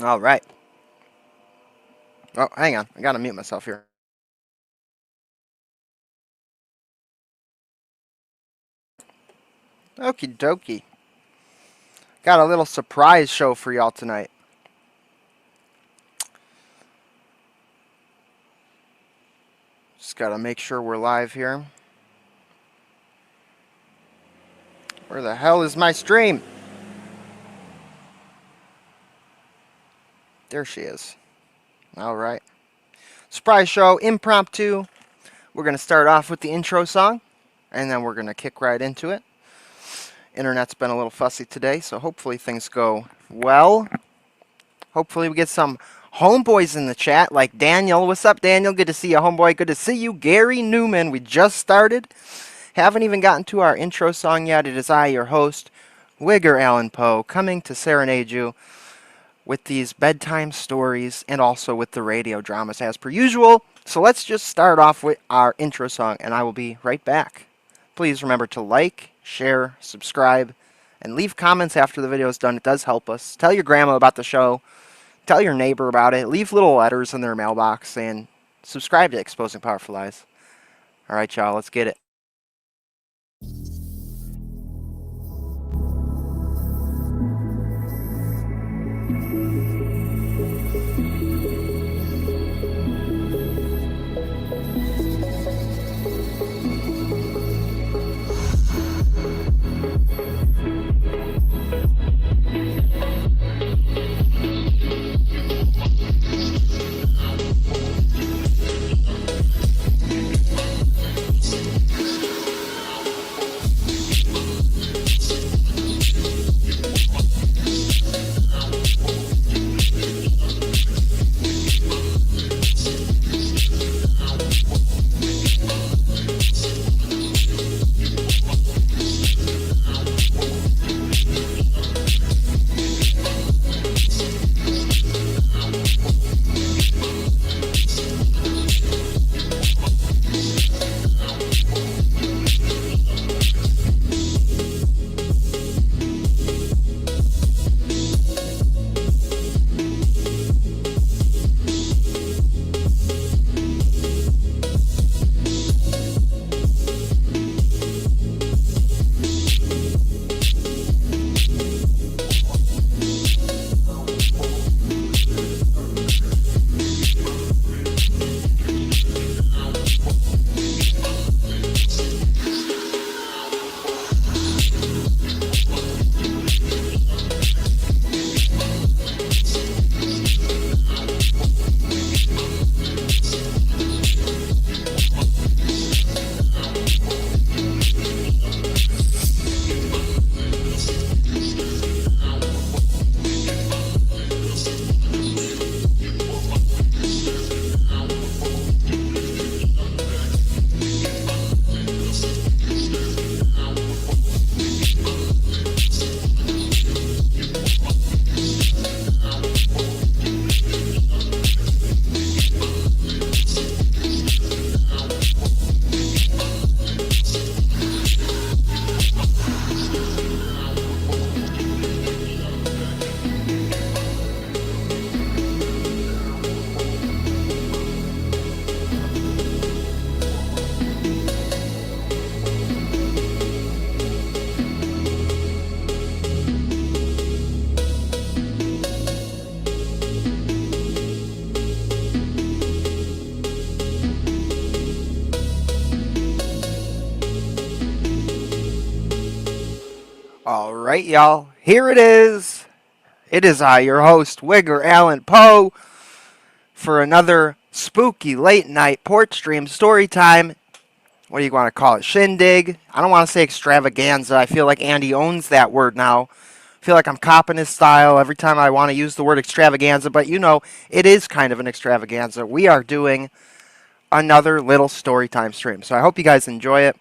All right. Oh, hang on. I gotta mute myself here. Okie dokie. Got a little surprise show for y'all tonight. Just gotta make sure we're live here. Where the hell is my stream? There she is. All right. Surprise show, impromptu. We're gonna start off with the intro song, and then we're gonna kick right into it. Internet's been a little fussy today, so hopefully things go well. Hopefully we get some homeboys in the chat, like Daniel. What's up, Daniel? Good to see you, homeboy. Good to see you. Gary Newman, we just started. Haven't even gotten to our intro song yet. It is I, your host, Wigger Allen Poe, coming to serenade you with these bedtime stories and also with the radio dramas as per usual. So let's just start off with our intro song, and I will be right back. Please remember to like, share, subscribe, and leave comments after the video is done. It does help us. Tell your grandma about the show. Tell your neighbor about it. Leave little letters in their mailbox, and subscribe to Exposing Powerful Lies. All right, y'all, let's get it. All right, y'all. Here it is. It is I, your host, Wigger Allen Poe, for another spooky late night porch stream story time. What do you want to call it? Shindig? I don't want to say extravaganza. I feel like Andy owns that word now. I feel like I'm copping his style every time I want to use the word extravaganza, but you know, it is kind of an extravaganza. We are doing another little story time stream, so I hope you guys enjoy it.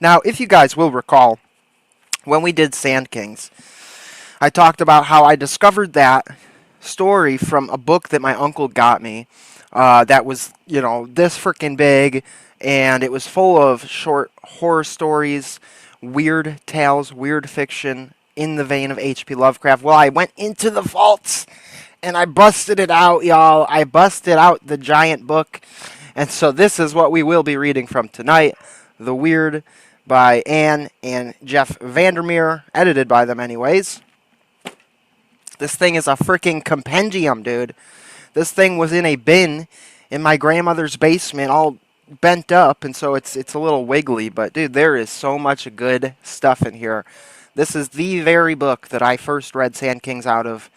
Now, if you guys will recall, when we did Sand Kings, I talked about how I discovered that story from a book that my uncle got me that was, you know, this freaking big, and it was full of short horror stories, weird tales, weird fiction, in the vein of H.P. Lovecraft. Well, I went into the vaults and I busted it out, y'all. I busted out the giant book. And so this is what we will be reading from tonight. The Weird by Anne and Jeff Vandermeer, edited by them anyways. This thing is a freaking compendium, dude. This thing was in a bin in my grandmother's basement, all bent up, and so it's a little wiggly. But, dude, there is so much good stuff in here. This is the very book that I first read Sand Kings out of.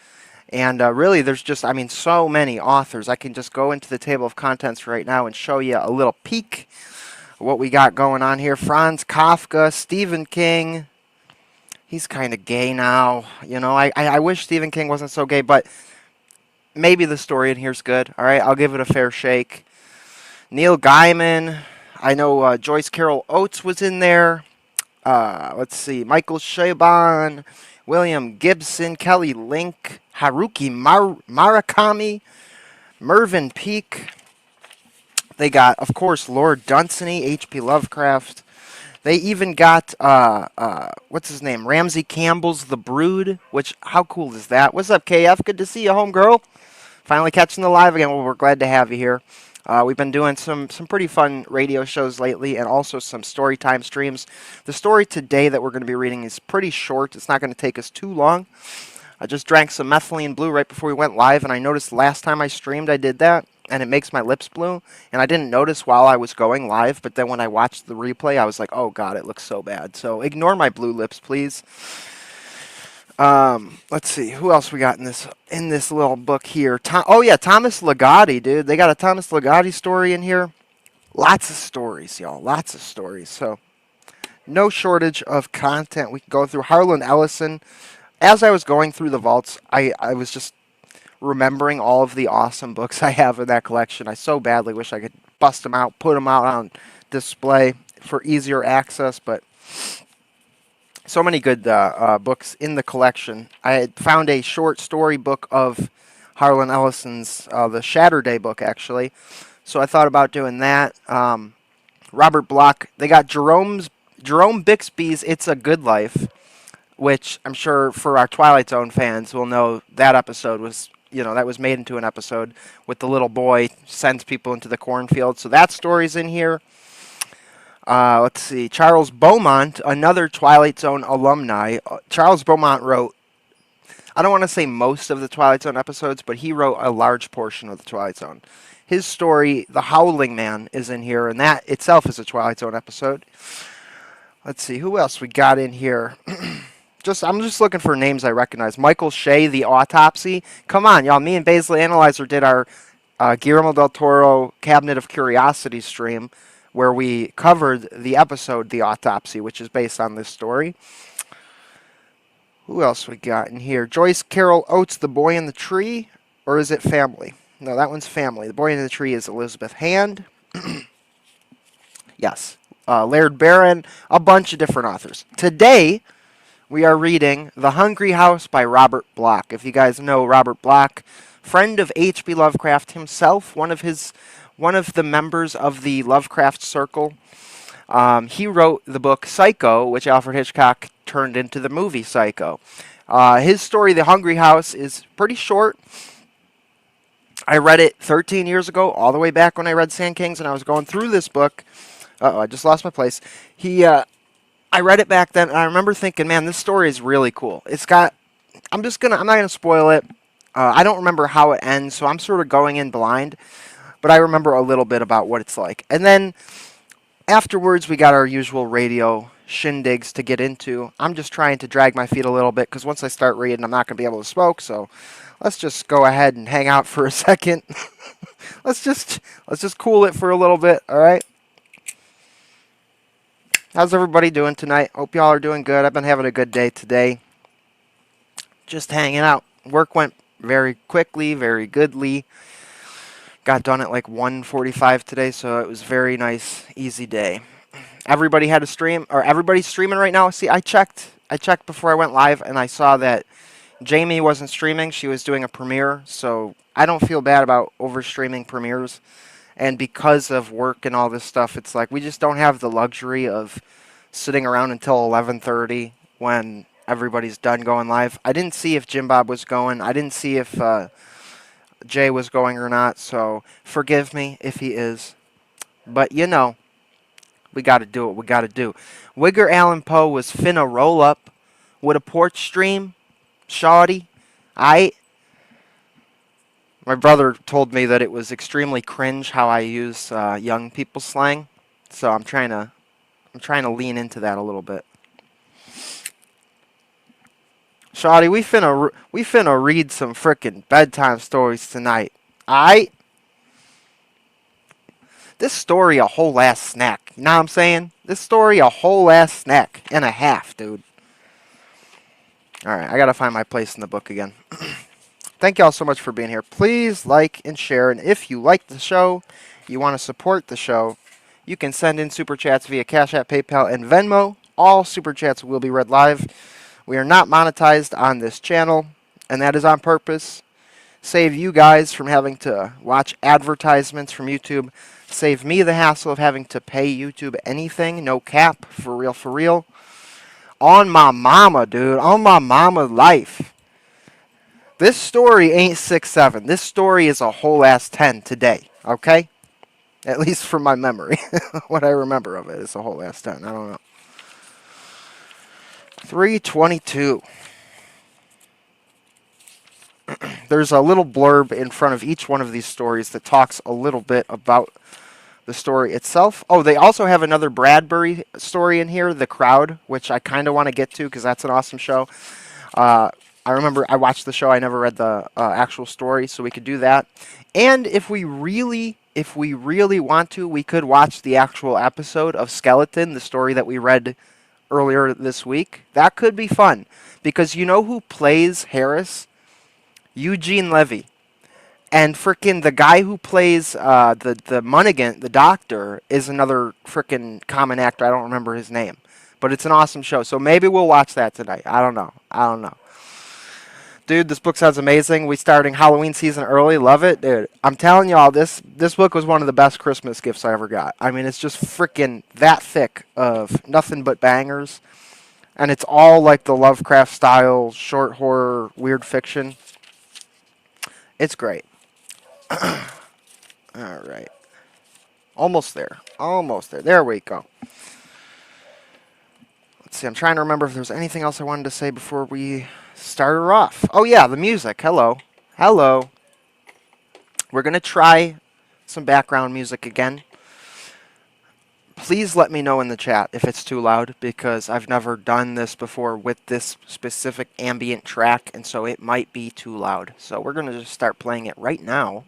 And really, there's just, I mean, so many authors. I can just go into the table of contents right now and show you a little peek of what we got going on here. Franz Kafka, Stephen King. He's kind of gay now. You know, I wish Stephen King wasn't so gay, but maybe the story in here's good. All right, I'll give it a fair shake. Neil Gaiman. I know Joyce Carol Oates was in there. Let's see. Michael Chabon, William Gibson, Kelly Link, Haruki Murakami, Mervyn Peake. They got, of course, Lord Dunsany, H.P. Lovecraft. They even got, what's his name? Ramsey Campbell's The Brood, which, how cool is that? What's up, KF? Good to see you, homegirl. Finally catching the live again. Well, we're glad to have you here. We've been doing some pretty fun radio shows lately and also some story time streams. The story today that we're going to be reading is pretty short. It's not going to take us too long. I just drank some methylene blue right before we went live, and I noticed last time I streamed I did that, and it makes my lips blue. And I didn't notice while I was going live, but then when I watched the replay, I was like, oh, God, it looks so bad. So ignore my blue lips, please. Let's see, who else we got in this little book here? Oh yeah, Thomas Ligotti, dude. They got a Thomas Ligotti story in here. Lots of stories, y'all. Lots of stories. So no shortage of content we can go through. Harlan Ellison. As I was going through the vaults, I was just remembering all of the awesome books I have in that collection. I so badly wish I could bust them out, put them out on display for easier access, but so many good books in the collection. I had found a short story book of Harlan Ellison's, the Shatterday book, actually. So I thought about doing that. Robert Bloch. They got Jerome Bixby's It's a Good Life, which I'm sure for our Twilight Zone fans will know that episode was, you know, that was made into an episode with the little boy sends people into the cornfield. So that story's in here. Let's see. Charles Beaumont, another Twilight Zone alumni. Charles Beaumont wrote, I don't want to say most of the Twilight Zone episodes, but he wrote a large portion of the Twilight Zone. His story, The Howling Man, is in here, and that itself is a Twilight Zone episode. Let's see. Who else we got in here? I'm just looking for names I recognize. Michael Shea, The Autopsy. Come on, y'all. Me and Basil Analyzer did our Guillermo del Toro Cabinet of Curiosity stream, where we covered the episode The Autopsy, which is based on this story. Who else we got in here? Joyce Carol Oates, The Boy in the Tree, or is it Family? No, that one's Family. The Boy in the Tree is Elizabeth Hand. Yes. Laird Barron, a bunch of different authors. Today, we are reading The Hungry House by Robert Bloch. If you guys know Robert Bloch, friend of H.P. Lovecraft himself, one of the members of the Lovecraft Circle. He wrote the book Psycho, which Alfred Hitchcock turned into the movie Psycho. His story, The Hungry House, is pretty short. I read it 13 years ago, all the way back when I read Sand Kings, and I was going through this book. Uh-oh, I just lost my place. I read it back then, and I remember thinking, man, this story is really cool. It's got, I'm not going to spoil it. I don't remember how it ends, so I'm sort of going in blind. But I remember a little bit about what it's like. And then afterwards, we got our usual radio shindigs to get into. I'm just trying to drag my feet a little bit, because once I start reading, I'm not going to be able to smoke. So let's just go ahead and hang out for a second. let's just cool it for a little bit, all right? How's everybody doing tonight? Hope y'all are doing good. I've been having a good day today. Just hanging out. Work went very quickly, very goodly. Got done at like 1:45 today, so it was very nice, easy day. Everybody had a stream, or everybody's streaming right now. See, I checked before I went live, and I saw that Jamie wasn't streaming. She was doing a premiere, so I don't feel bad about over-streaming premieres. And because of work and all this stuff, it's like we just don't have the luxury of sitting around until 11:30 when everybody's done going live. I didn't see if Jim Bob was going. I didn't see if Jay was going or not, so forgive me if he is. But, you know, we got to do what we got to do. Wigger Allen Poe was finna roll up with a porch stream. Shawty. My brother told me that it was extremely cringe how I use young people slang. So I'm trying to lean into that a little bit. Shawty, we finna read some frickin' bedtime stories tonight. Aight? This story a whole ass snack. You know what I'm saying? This story a whole ass snack and a half, dude. Alright, I gotta find my place in the book again. Thank y'all so much for being here. Please like and share. And if you like the show, you want to support the show, you can send in super chats via Cash App, PayPal, and Venmo. All super chats will be read live. We are not monetized on this channel, and that is on purpose. Save you guys from having to watch advertisements from YouTube. Save me the hassle of having to pay YouTube anything. No cap. For real, for real. On my mama, dude. On my mama's life. This story ain't 6-7. This story is a whole ass 10 today. Okay? At least from my memory. What I remember of it is a whole ass 10. I don't know. 322. There's a little blurb in front of each one of these stories that talks a little bit about the story itself. Oh, they also have another Bradbury story in here, The Crowd, which I kind of want to get to because that's an awesome show. I remember I watched the show. I never read the actual story, so we could do that. And if we really want to, we could watch the actual episode of Skeleton, the story that we read earlier this week. That could be fun because you know who plays Harris? Eugene Levy. And frickin' the guy who plays the Munnigan, the doctor, is another frickin' common actor. I don't remember his name. But it's an awesome show. So maybe we'll watch that tonight. I don't know. Dude, this book sounds amazing. We starting Halloween season early. Love it. Dude, I'm telling y'all, this book was one of the best Christmas gifts I ever got. I mean, it's just frickin' that thick of nothing but bangers. And it's all like the Lovecraft style, short horror, weird fiction. It's great. Alright. Almost there. Almost there. There we go. Let's see. I'm trying to remember if there's anything else I wanted to say before we start her off. Oh, yeah. The music. Hello. Hello. We're going to try some background music again. Please let me know in the chat if it's too loud because I've never done this before with this specific ambient track, and so it might be too loud. So we're going to just start playing it right now.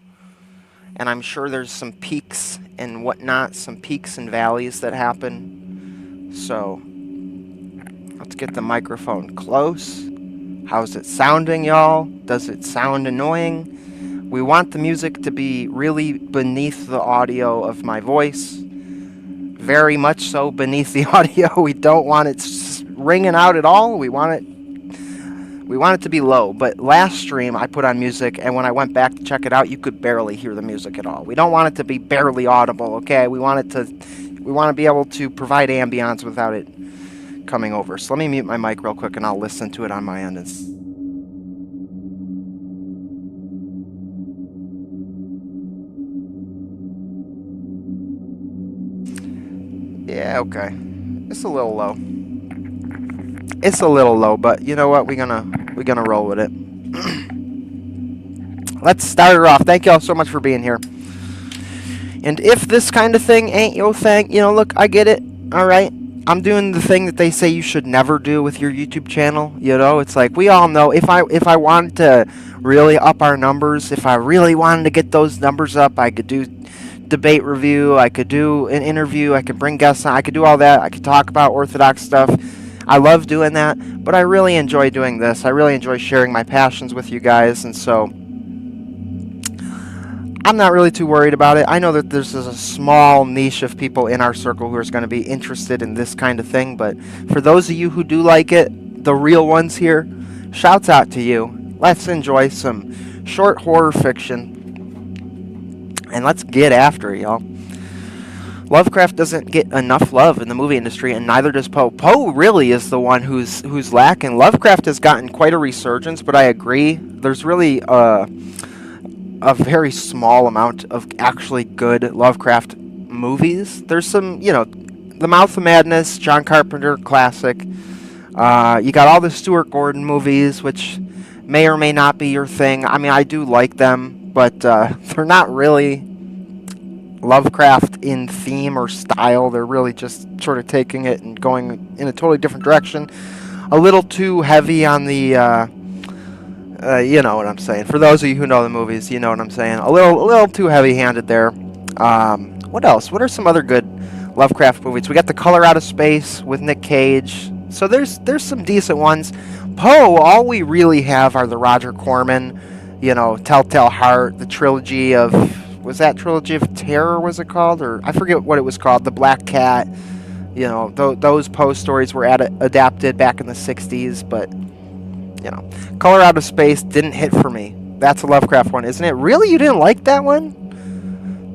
And I'm sure there's some peaks and whatnot, some peaks and valleys that happen. So let's get the microphone close. How's it sounding, y'all? Does it sound annoying? We want the music to be really beneath the audio of my voice. Very much so beneath the audio. We don't want it ringing out at all. We want it to be low. But last stream I put on music, and when I went back to check it out, you could barely hear the music at all. We don't want it to be barely audible, okay? We want to be able to provide ambiance without it coming over. So let me mute my mic real quick, and I'll listen to it on my end. Yeah, okay. It's a little low. It's a little low, but you know what? We're gonna roll with it. Let's start her off. Thank y'all so much for being here. And if this kind of thing ain't your thing, you know, look, I get it. All right. I'm doing the thing that they say you should never do with your YouTube channel. You know, it's like we all know if I wanted to really up our numbers, if I really wanted to get those numbers up, I could do debate review, I could do an interview, I could bring guests on, I could do all that, I could talk about Orthodox stuff. I love doing that, but I really enjoy doing this. I really enjoy sharing my passions with you guys, and so I'm not really too worried about it. I know that there's a small niche of people in our circle who are going to be interested in this kind of thing, but for those of you who do like it, the real ones here, shouts out to you. Let's enjoy some short horror fiction. And let's get after it, y'all. Lovecraft doesn't get enough love in the movie industry, and neither does Poe. Poe really is the one who's lacking. Lovecraft has gotten quite a resurgence, but I agree. There's really a very small amount of actually good Lovecraft movies. There's some, The Mouth of Madness, John Carpenter classic. You got all the Stuart Gordon movies, which may or may not be your thing. I mean, I do like them, but they're not really Lovecraft in theme or style. They're really just sort of taking it and going in a totally different direction. A little too heavy on the, you know what I'm saying. For those of you who know the movies, you know what I'm saying. A little too heavy-handed there. What else? What are some other good Lovecraft movies? We got The Color Out of Space with Nick Cage. So there's some decent ones. Poe, all we really have are the Roger Corman, Telltale Heart, the trilogy of... Was that Trilogy of Terror, was it called? Or I forget what it was called. The Black Cat. Those Poe stories were adapted back in the 60s, but, Color Out of Space didn't hit for me. That's a Lovecraft one, isn't it? Really? You didn't like that one?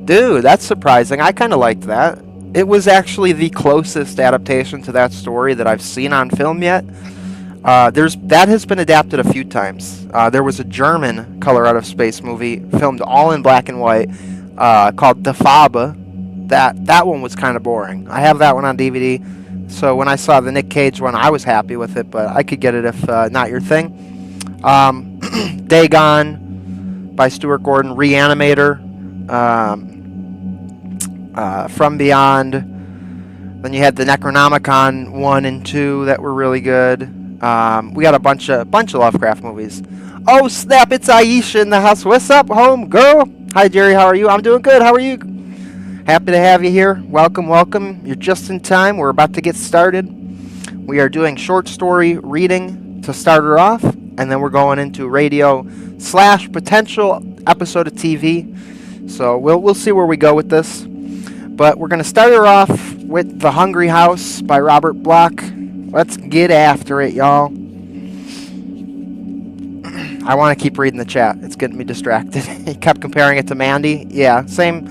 Dude, that's surprising. I kind of liked that. It was actually the closest adaptation to that story that I've seen on film yet. That has been adapted a few times. There was a German Color Out of Space movie filmed all in black and white called Die Farbe. That one was kind of boring. I have that one on DVD. So when I saw the Nick Cage one, I was happy with it, but I could get it if not your thing. Dagon by Stuart Gordon, Reanimator, From Beyond. Then you had the Necronomicon 1 and 2 that were really good. We got a bunch of Lovecraft movies. Oh snap! It's Aisha in the house. What's up, home girl? Hi Jerry, how are you? I'm doing good. How are you? Happy to have you here. Welcome, welcome. You're just in time. We're about to get started. We are doing short story reading to start her off, and then we're going into radio / potential episode of TV. So we'll see where we go with this. But we're going to start her off with The Hungry House by Robert Bloch. Let's get after it, y'all. I want to keep reading the chat. It's getting me distracted. He kept comparing it to Mandy. Yeah, same.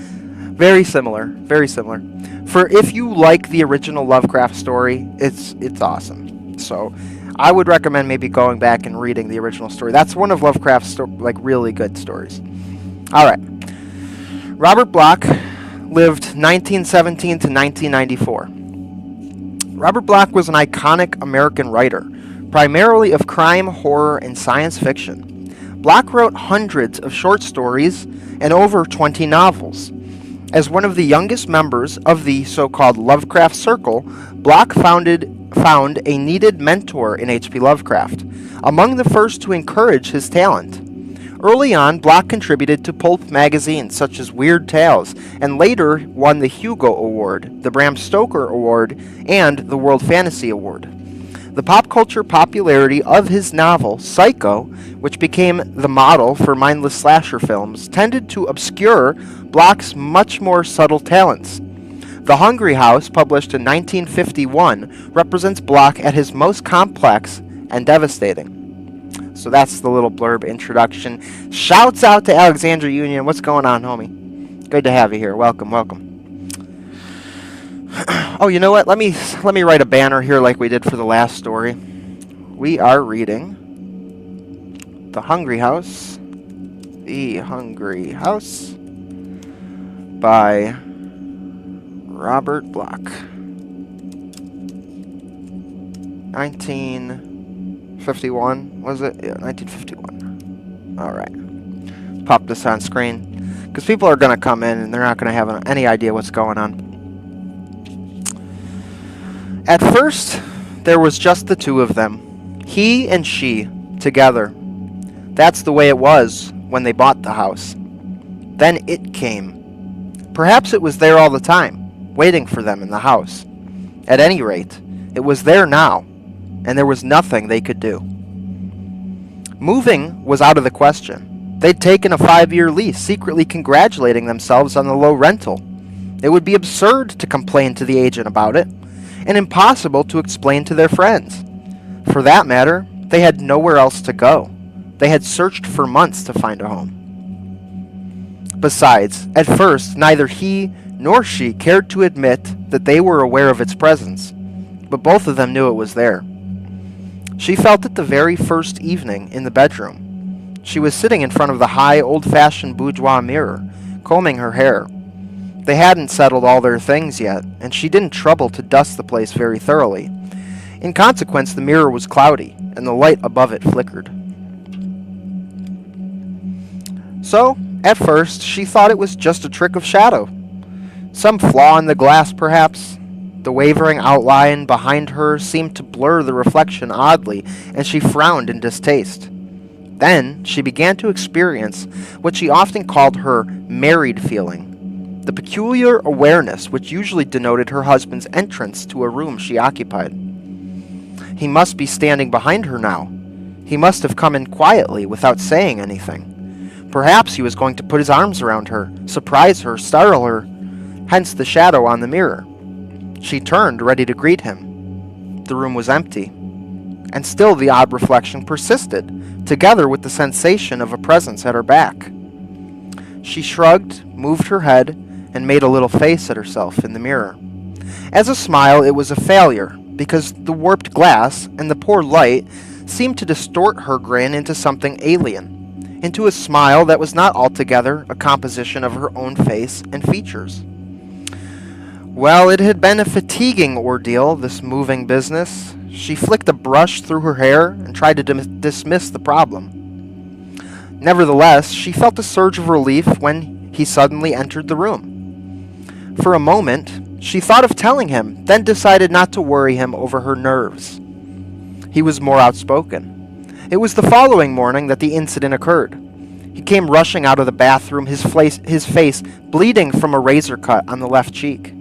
Very similar. Very similar. For if you like the original Lovecraft story, it's awesome. So I would recommend maybe going back and reading the original story. That's one of Lovecraft's really good stories. All right. Robert Bloch lived 1917 to 1994. Robert Bloch was an iconic American writer, primarily of crime, horror, and science fiction. Bloch wrote hundreds of short stories and over 20 novels. As one of the youngest members of the so-called Lovecraft Circle, Bloch found a needed mentor in H.P. Lovecraft, among the first to encourage his talent. Early on, Bloch contributed to pulp magazines such as Weird Tales, and later won the Hugo Award, the Bram Stoker Award, and the World Fantasy Award. The pop culture popularity of his novel, Psycho, which became the model for mindless slasher films, tended to obscure Bloch's much more subtle talents. The Hungry House, published in 1951, represents Bloch at his most complex and devastating. So that's the little blurb introduction. Shouts out to Alexandra Union. What's going on, homie? Good to have you here. Welcome, welcome. Oh, you know what? Let me write a banner here like we did for the last story. We are reading The Hungry House. The Hungry House by Robert Bloch. 1951, was it? Yeah, 1951. All right. Pop this on screen because people are going to come in and they're not going to have any idea what's going on. At first, there was just the two of them, he and she, together. That's the way it was when they bought the house. Then it came. Perhaps it was there all the time, waiting for them in the house. At any rate, it was there now, and there was nothing they could do. Moving was out of the question. They'd taken a 5-year lease, secretly congratulating themselves on the low rental. It would be absurd to complain to the agent about it, and impossible to explain to their friends. For that matter, they had nowhere else to go. They had searched for months to find a home. Besides, at first, neither he nor she cared to admit that they were aware of its presence, but both of them knew it was there. She felt it the very first evening in the bedroom. She was sitting in front of the high, old-fashioned boudoir mirror, combing her hair. They hadn't settled all their things yet, and she didn't trouble to dust the place very thoroughly. In consequence, the mirror was cloudy, and the light above it flickered. So, at first, she thought it was just a trick of shadow. Some flaw in the glass, perhaps. The wavering outline behind her seemed to blur the reflection oddly, and she frowned in distaste. Then she began to experience what she often called her married feeling, the peculiar awareness which usually denoted her husband's entrance to a room she occupied. He must be standing behind her now. He must have come in quietly without saying anything. Perhaps he was going to put his arms around her, surprise her, startle her, hence the shadow on the mirror. She turned, ready to greet him. The room was empty, and still the odd reflection persisted, together with the sensation of a presence at her back. She shrugged, moved her head, and made a little face at herself in the mirror. As a smile, it was a failure, because the warped glass and the poor light seemed to distort her grin into something alien, into a smile that was not altogether a composition of her own face and features. Well, it had been a fatiguing ordeal, this moving business. She flicked a brush through her hair and tried to dismiss the problem. Nevertheless, she felt a surge of relief when he suddenly entered the room. For a moment, she thought of telling him, then decided not to worry him over her nerves. He was more outspoken. It was the following morning that the incident occurred. He came rushing out of the bathroom, his face bleeding from a razor cut on the left cheek.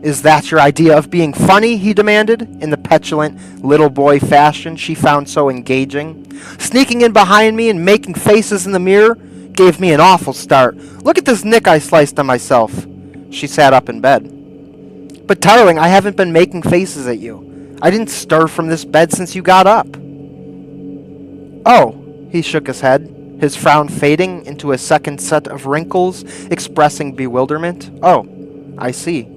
"Is that your idea of being funny?" he demanded, in the petulant, little boy fashion she found so engaging. "Sneaking in behind me and making faces in the mirror gave me an awful start. Look at this nick I sliced on myself." She sat up in bed. "But darling, I haven't been making faces at you. I didn't stir from this bed since you got up." "Oh," he shook his head, his frown fading into a second set of wrinkles expressing bewilderment. "Oh, I see."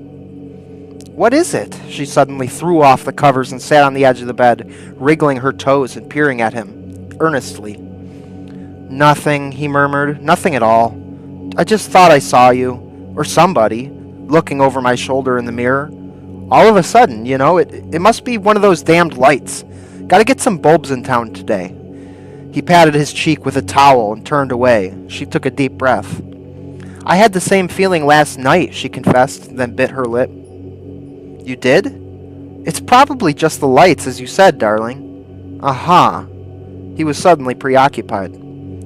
"What is it?" She suddenly threw off the covers and sat on the edge of the bed, wriggling her toes and peering at him, earnestly. "Nothing," he murmured. "Nothing at all. I just thought I saw you, or somebody, looking over my shoulder in the mirror. All of a sudden, you know, it must be one of those damned lights. Gotta get some bulbs in town today." He patted his cheek with a towel and turned away. She took a deep breath. "I had the same feeling last night," she confessed, then bit her lip. "You did? It's probably just the lights, as you said, darling." "Uh-huh." He was suddenly preoccupied.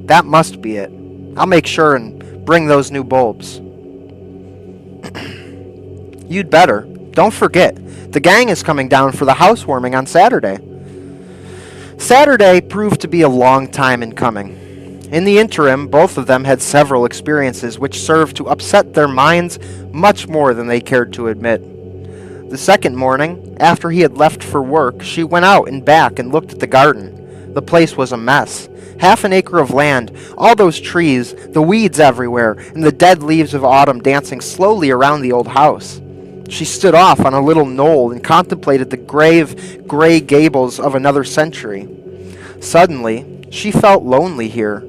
"That must be it. I'll make sure and bring those new bulbs." "You'd better. Don't forget, the gang is coming down for the housewarming on Saturday." Saturday proved to be a long time in coming. In the interim, both of them had several experiences which served to upset their minds much more than they cared to admit. The second morning, after he had left for work, she went out and back and looked at the garden. The place was a mess. Half an acre of land, all those trees, the weeds everywhere, and the dead leaves of autumn dancing slowly around the old house. She stood off on a little knoll and contemplated the grave, gray gables of another century. Suddenly, she felt lonely here.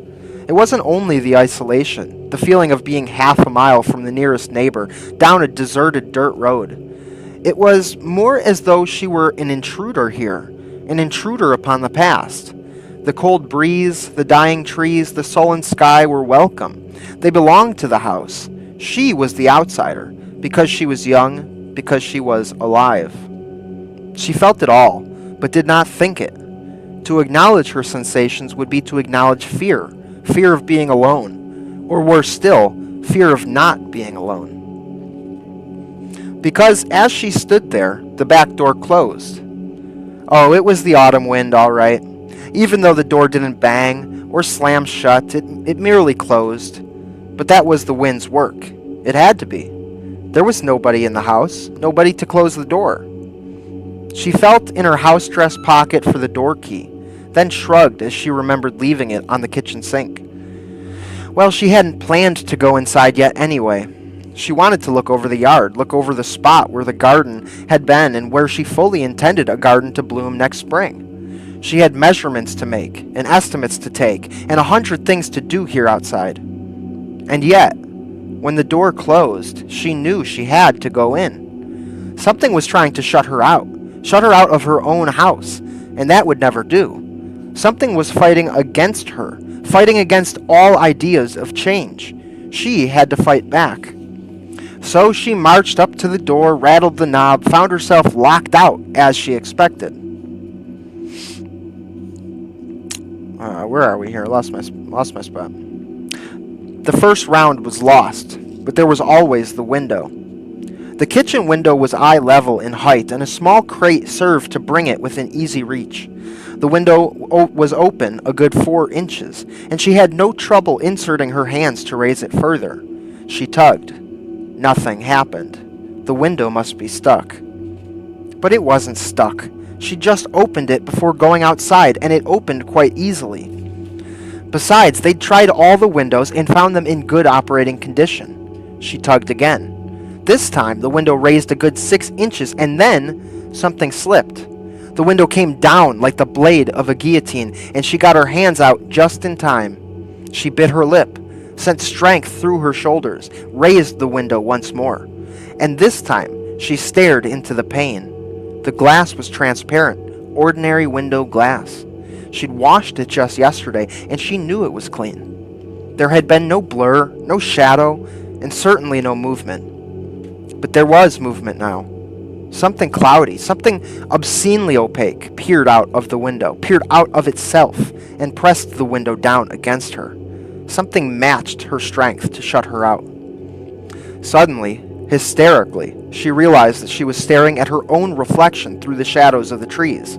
It wasn't only the isolation, the feeling of being half a mile from the nearest neighbor, down a deserted dirt road. It was more as though she were an intruder here, an intruder upon the past. The cold breeze, the dying trees, the sullen sky were welcome. They belonged to the house. She was the outsider, because she was young, because she was alive. She felt it all, but did not think it. To acknowledge her sensations would be to acknowledge fear, fear of being alone, or worse still, fear of not being alone. Because as she stood there, the back door closed. Oh, it was the autumn wind, all right. Even though the door didn't bang or slam shut, it merely closed. But that was the wind's work. It had to be. There was nobody in the house, nobody to close the door. She felt in her house dress pocket for the door key, then shrugged as she remembered leaving it on the kitchen sink. Well, she hadn't planned to go inside yet anyway. She wanted to look over the yard, look over the spot where the garden had been and where she fully intended a garden to bloom next spring. She had measurements to make, and estimates to take, and 100 things to do here outside. And yet, when the door closed, she knew she had to go in. Something was trying to shut her out of her own house, and that would never do. Something was fighting against her, fighting against all ideas of change. She had to fight back. So she marched up to the door, rattled the knob, found herself locked out as she expected. Where are we here? Lost my spot. The first round was lost, but there was always the window. The kitchen window was eye level in height, and a small crate served to bring it within easy reach. The window was open a good 4 inches, and she had no trouble inserting her hands to raise it further. She tugged. Nothing happened. The window must be stuck. But it wasn't stuck. She just opened it before going outside, and it opened quite easily. Besides, they'd tried all the windows and found them in good operating condition. She tugged again. This time, the window raised a good 6 inches, and then something slipped. The window came down like the blade of a guillotine, and she got her hands out just in time. She bit her lip, sent strength through her shoulders, raised the window once more. And this time, she stared into the pane. The glass was transparent, ordinary window glass. She'd washed it just yesterday, and she knew it was clean. There had been no blur, no shadow, and certainly no movement. But there was movement now. Something cloudy, something obscenely opaque peered out of the window, peered out of itself, and pressed the window down against her. Something matched her strength to shut her out. Suddenly, hysterically, she realized that she was staring at her own reflection through the shadows of the trees.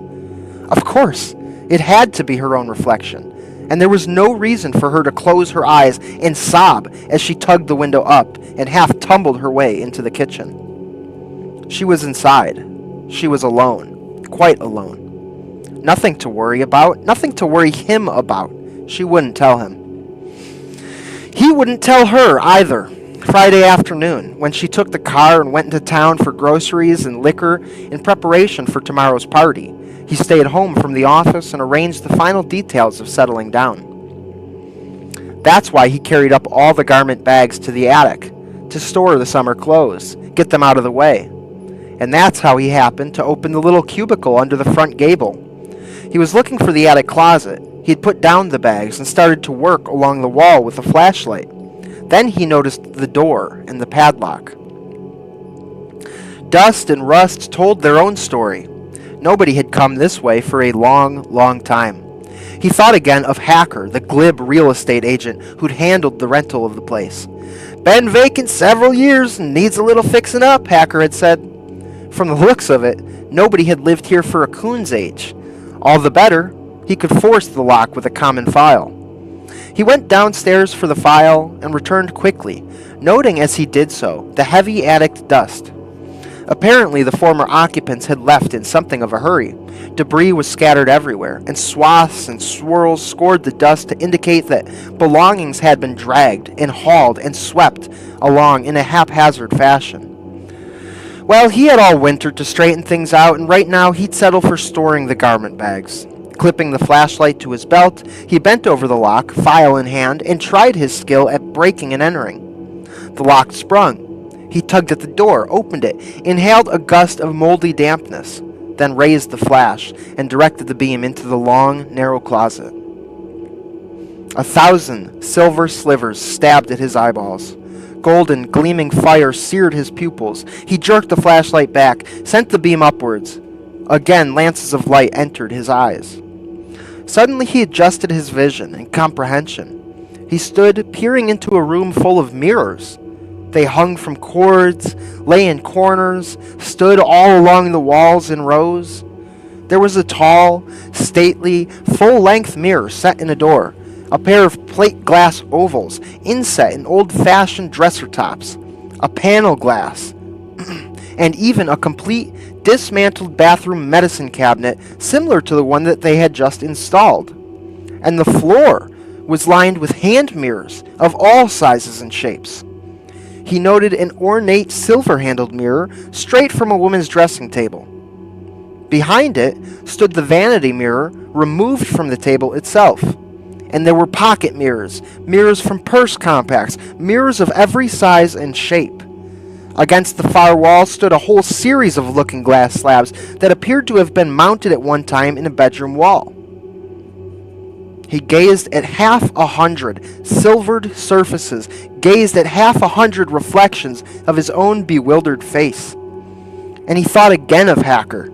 Of course, it had to be her own reflection, and there was no reason for her to close her eyes and sob as she tugged the window up and half tumbled her way into the kitchen. She was inside. She was alone, quite alone. Nothing to worry about, nothing to worry him about. She wouldn't tell him. He wouldn't tell her either. Friday afternoon, when she took the car and went into town for groceries and liquor in preparation for tomorrow's party, he stayed home from the office and arranged the final details of settling down. That's why he carried up all the garment bags to the attic, to store the summer clothes, get them out of the way. And that's how he happened to open the little cubicle under the front gable. He was looking for the attic closet. He'd put down the bags and started to work along the wall with a flashlight. Then he noticed the door and the padlock. Dust and rust told their own story. Nobody had come this way for a long, long time. He thought again of Hacker, the glib real estate agent who'd handled the rental of the place. "Been vacant several years and needs a little fixing up," Hacker had said. From the looks of it, nobody had lived here for a coon's age. All the better, he could force the lock with a common file. He went downstairs for the file and returned quickly, noting as he did so the heavy attic dust. Apparently the former occupants had left in something of a hurry. Debris was scattered everywhere, and swaths and swirls scored the dust to indicate that belongings had been dragged and hauled and swept along in a haphazard fashion. Well, he had all winter to straighten things out, and right now he'd settle for storing the garment bags. Clipping the flashlight to his belt, he bent over the lock, file in hand, and tried his skill at breaking and entering. The lock sprung. He tugged at the door, opened it, inhaled a gust of moldy dampness, then raised the flash and directed the beam into the long, narrow closet. 1,000 silver slivers stabbed at his eyeballs. Golden, gleaming fire seared his pupils. He jerked the flashlight back, sent the beam upwards. Again, lances of light entered his eyes. Suddenly he adjusted his vision and comprehension. He stood peering into a room full of mirrors. They hung from cords, lay in corners, stood all along the walls in rows. There was a tall, stately, full-length mirror set in a door, a pair of plate glass ovals inset in old-fashioned dresser tops, a panel glass, and even a complete dismantled bathroom medicine cabinet similar to the one that they had just installed. And the floor was lined with hand mirrors of all sizes and shapes. he noted an ornate silver-handled mirror straight from a woman's dressing table. Behind it stood the vanity mirror removed from the table itself. And there were pocket mirrors, mirrors from purse compacts, mirrors of every size and shape. Against the far wall stood a whole series of looking-glass slabs that appeared to have been mounted at one time in a bedroom wall. He gazed at 100 silvered surfaces, gazed at 100 reflections of his own bewildered face. And he thought again of Hacker,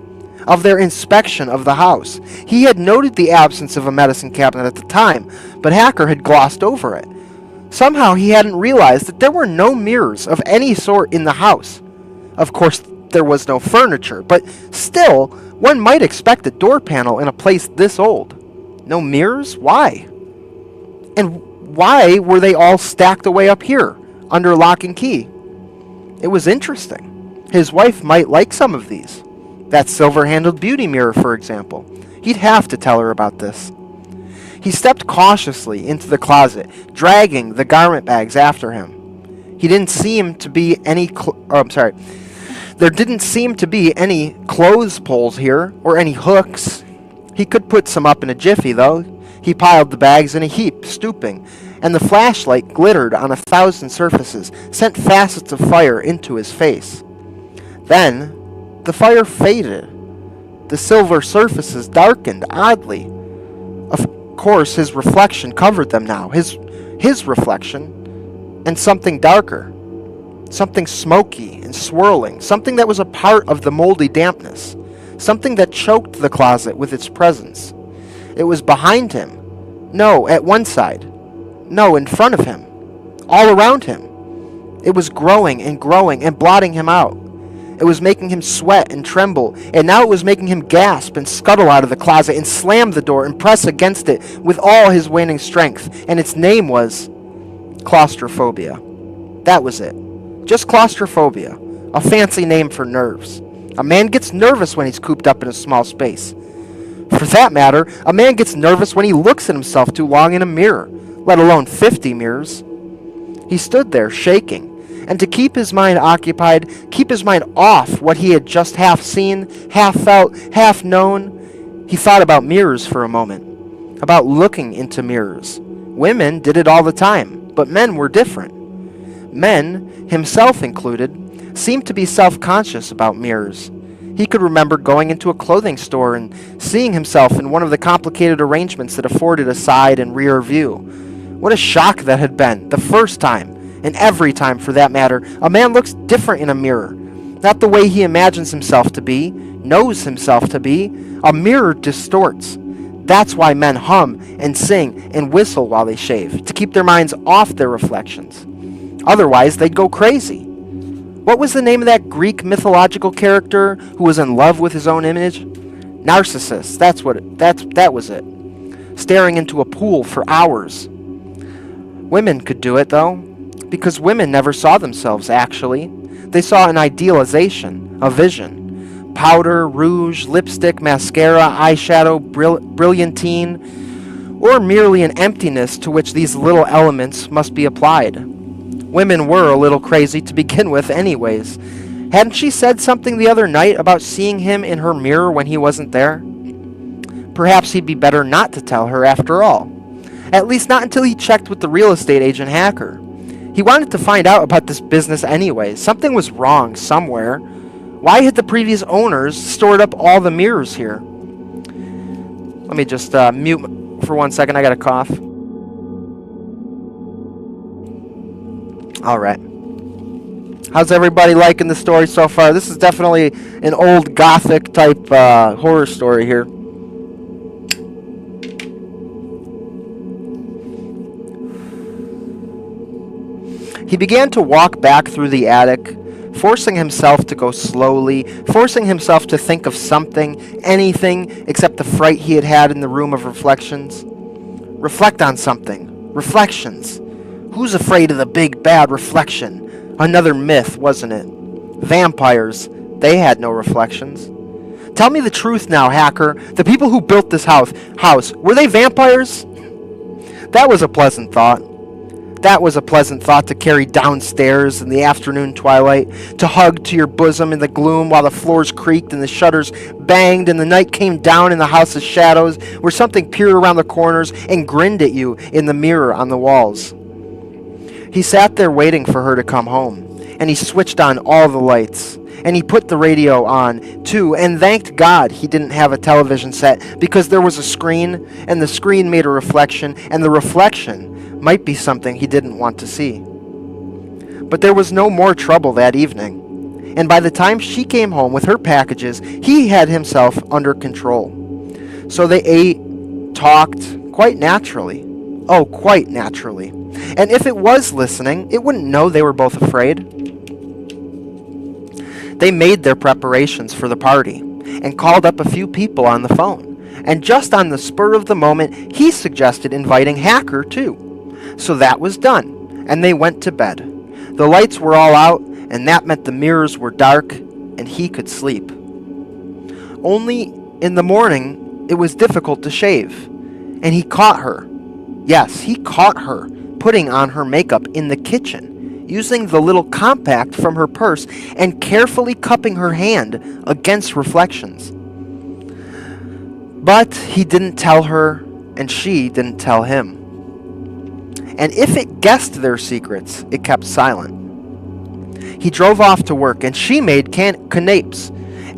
of their inspection of the house. He had noted the absence of a medicine cabinet at the time, but Hacker had glossed over it. Somehow he hadn't realized that there were no mirrors of any sort in the house. Of course, there was no furniture, but still, one might expect a door panel in a place this old. No mirrors? Why? And why were they all stacked away up here, under lock and key? It was interesting. His wife might like some of these. That silver-handled beauty mirror, for example. He'd have to tell her about this. He stepped cautiously into the closet, dragging the garment bags after him. There didn't seem to be any clothes poles here, or any hooks. He could put some up in a jiffy, though. He piled the bags in a heap, stooping, and the flashlight glittered on 1,000 surfaces, sent facets of fire into his face. Then the fire faded. The silver surfaces darkened oddly. Of course, his reflection covered them now. His reflection, and something darker. Something smoky and swirling. Something that was a part of the moldy dampness. Something that choked the closet with its presence. It was behind him. No, at one side. No, in front of him. All around him. It was growing and blotting him out. It was making him sweat and tremble, and now it was making him gasp and scuttle out of the closet and slam the door and press against it with all his waning strength, and its name was claustrophobia. That was it. Just claustrophobia. A fancy name for nerves. A man gets nervous when he's cooped up in a small space. For that matter, a man gets nervous when he looks at himself too long in a mirror, let alone 50 mirrors. He stood there, shaking. And to keep his mind occupied, keep his mind off what he had just half seen, half felt, half known, he thought about mirrors for a moment, about looking into mirrors. Women did it all the time, but men were different. Men, himself included, seemed to be self-conscious about mirrors. He could remember going into a clothing store and seeing himself in one of the complicated arrangements that afforded a side and rear view. What a shock that had been, the first time. And every time, for that matter, a man looks different in a mirror. Not the way he imagines himself to be, knows himself to be. A mirror distorts. That's why men hum and sing and whistle while they shave, to keep their minds off their reflections. Otherwise, they'd go crazy. What was the name of that Greek mythological character who was in love with his own image? Narcissus. That was it. Staring into a pool for hours. Women could do it, though. Because women never saw themselves, actually. They saw an idealization, a vision. Powder, rouge, lipstick, mascara, eyeshadow, brilliantine, or merely an emptiness to which these little elements must be applied. Women were a little crazy to begin with anyways. Hadn't she said something the other night about seeing him in her mirror when he wasn't there? Perhaps he'd be better not to tell her after all. At least not until he checked with the real estate agent Hacker. He wanted to find out about this business anyway. Something was wrong somewhere. Why had the previous owners stored up all the mirrors here? Let me just mute for 1 second. I got a cough. All right. How's everybody liking the story so far? This is definitely an old gothic type horror story here. He began to walk back through the attic, forcing himself to go slowly, forcing himself to think of something, anything, except the fright he had had in the room of reflections. Reflect on something. Reflections. Who's afraid of the big, bad reflection? Another myth, wasn't it? Vampires. They had no reflections. Tell me the truth now, Hacker. The people who built this house, were they vampires? That was a pleasant thought. That was a pleasant thought to carry downstairs in the afternoon twilight, to hug to your bosom in the gloom while the floors creaked and the shutters banged and the night came down in the house of shadows, where something peered around the corners and grinned at you in the mirror on the walls. He sat there waiting for her to come home, and he switched on all the lights, and he put the radio on too, and thanked God he didn't have a television set, because there was a screen, and the screen made a reflection, and the reflection might be something he didn't want to see. But there was no more trouble that evening, and by the time she came home with her packages, he had himself under control. So they ate, talked, quite naturally. Oh, quite naturally. And if it was listening, it wouldn't know they were both afraid. They made their preparations for the party, and called up a few people on the phone. And just on the spur of the moment, he suggested inviting Hacker too. So that was done, and they went to bed. The lights were all out, and that meant the mirrors were dark, and he could sleep. Only in the morning, it was difficult to shave, and he caught her. Yes, he caught her putting on her makeup in the kitchen, using the little compact from her purse and carefully cupping her hand against reflections. But he didn't tell her, and she didn't tell him. And if it guessed their secrets, it kept silent. He drove off to work, and she made canapes.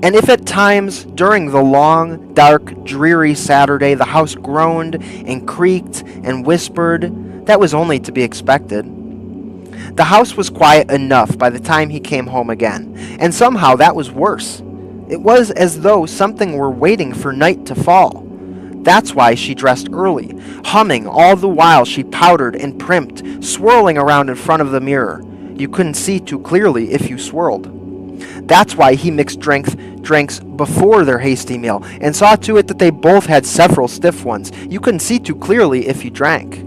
And if at times during the long, dark, dreary Saturday the house groaned and creaked and whispered, that was only to be expected. The house was quiet enough by the time he came home again, and somehow that was worse. It was as though something were waiting for night to fall. That's why she dressed early, humming all the while she powdered and primped, swirling around in front of the mirror. You couldn't see too clearly if you swirled. That's why he mixed drinks before their hasty meal, and saw to it that they both had several stiff ones. You couldn't see too clearly if you drank.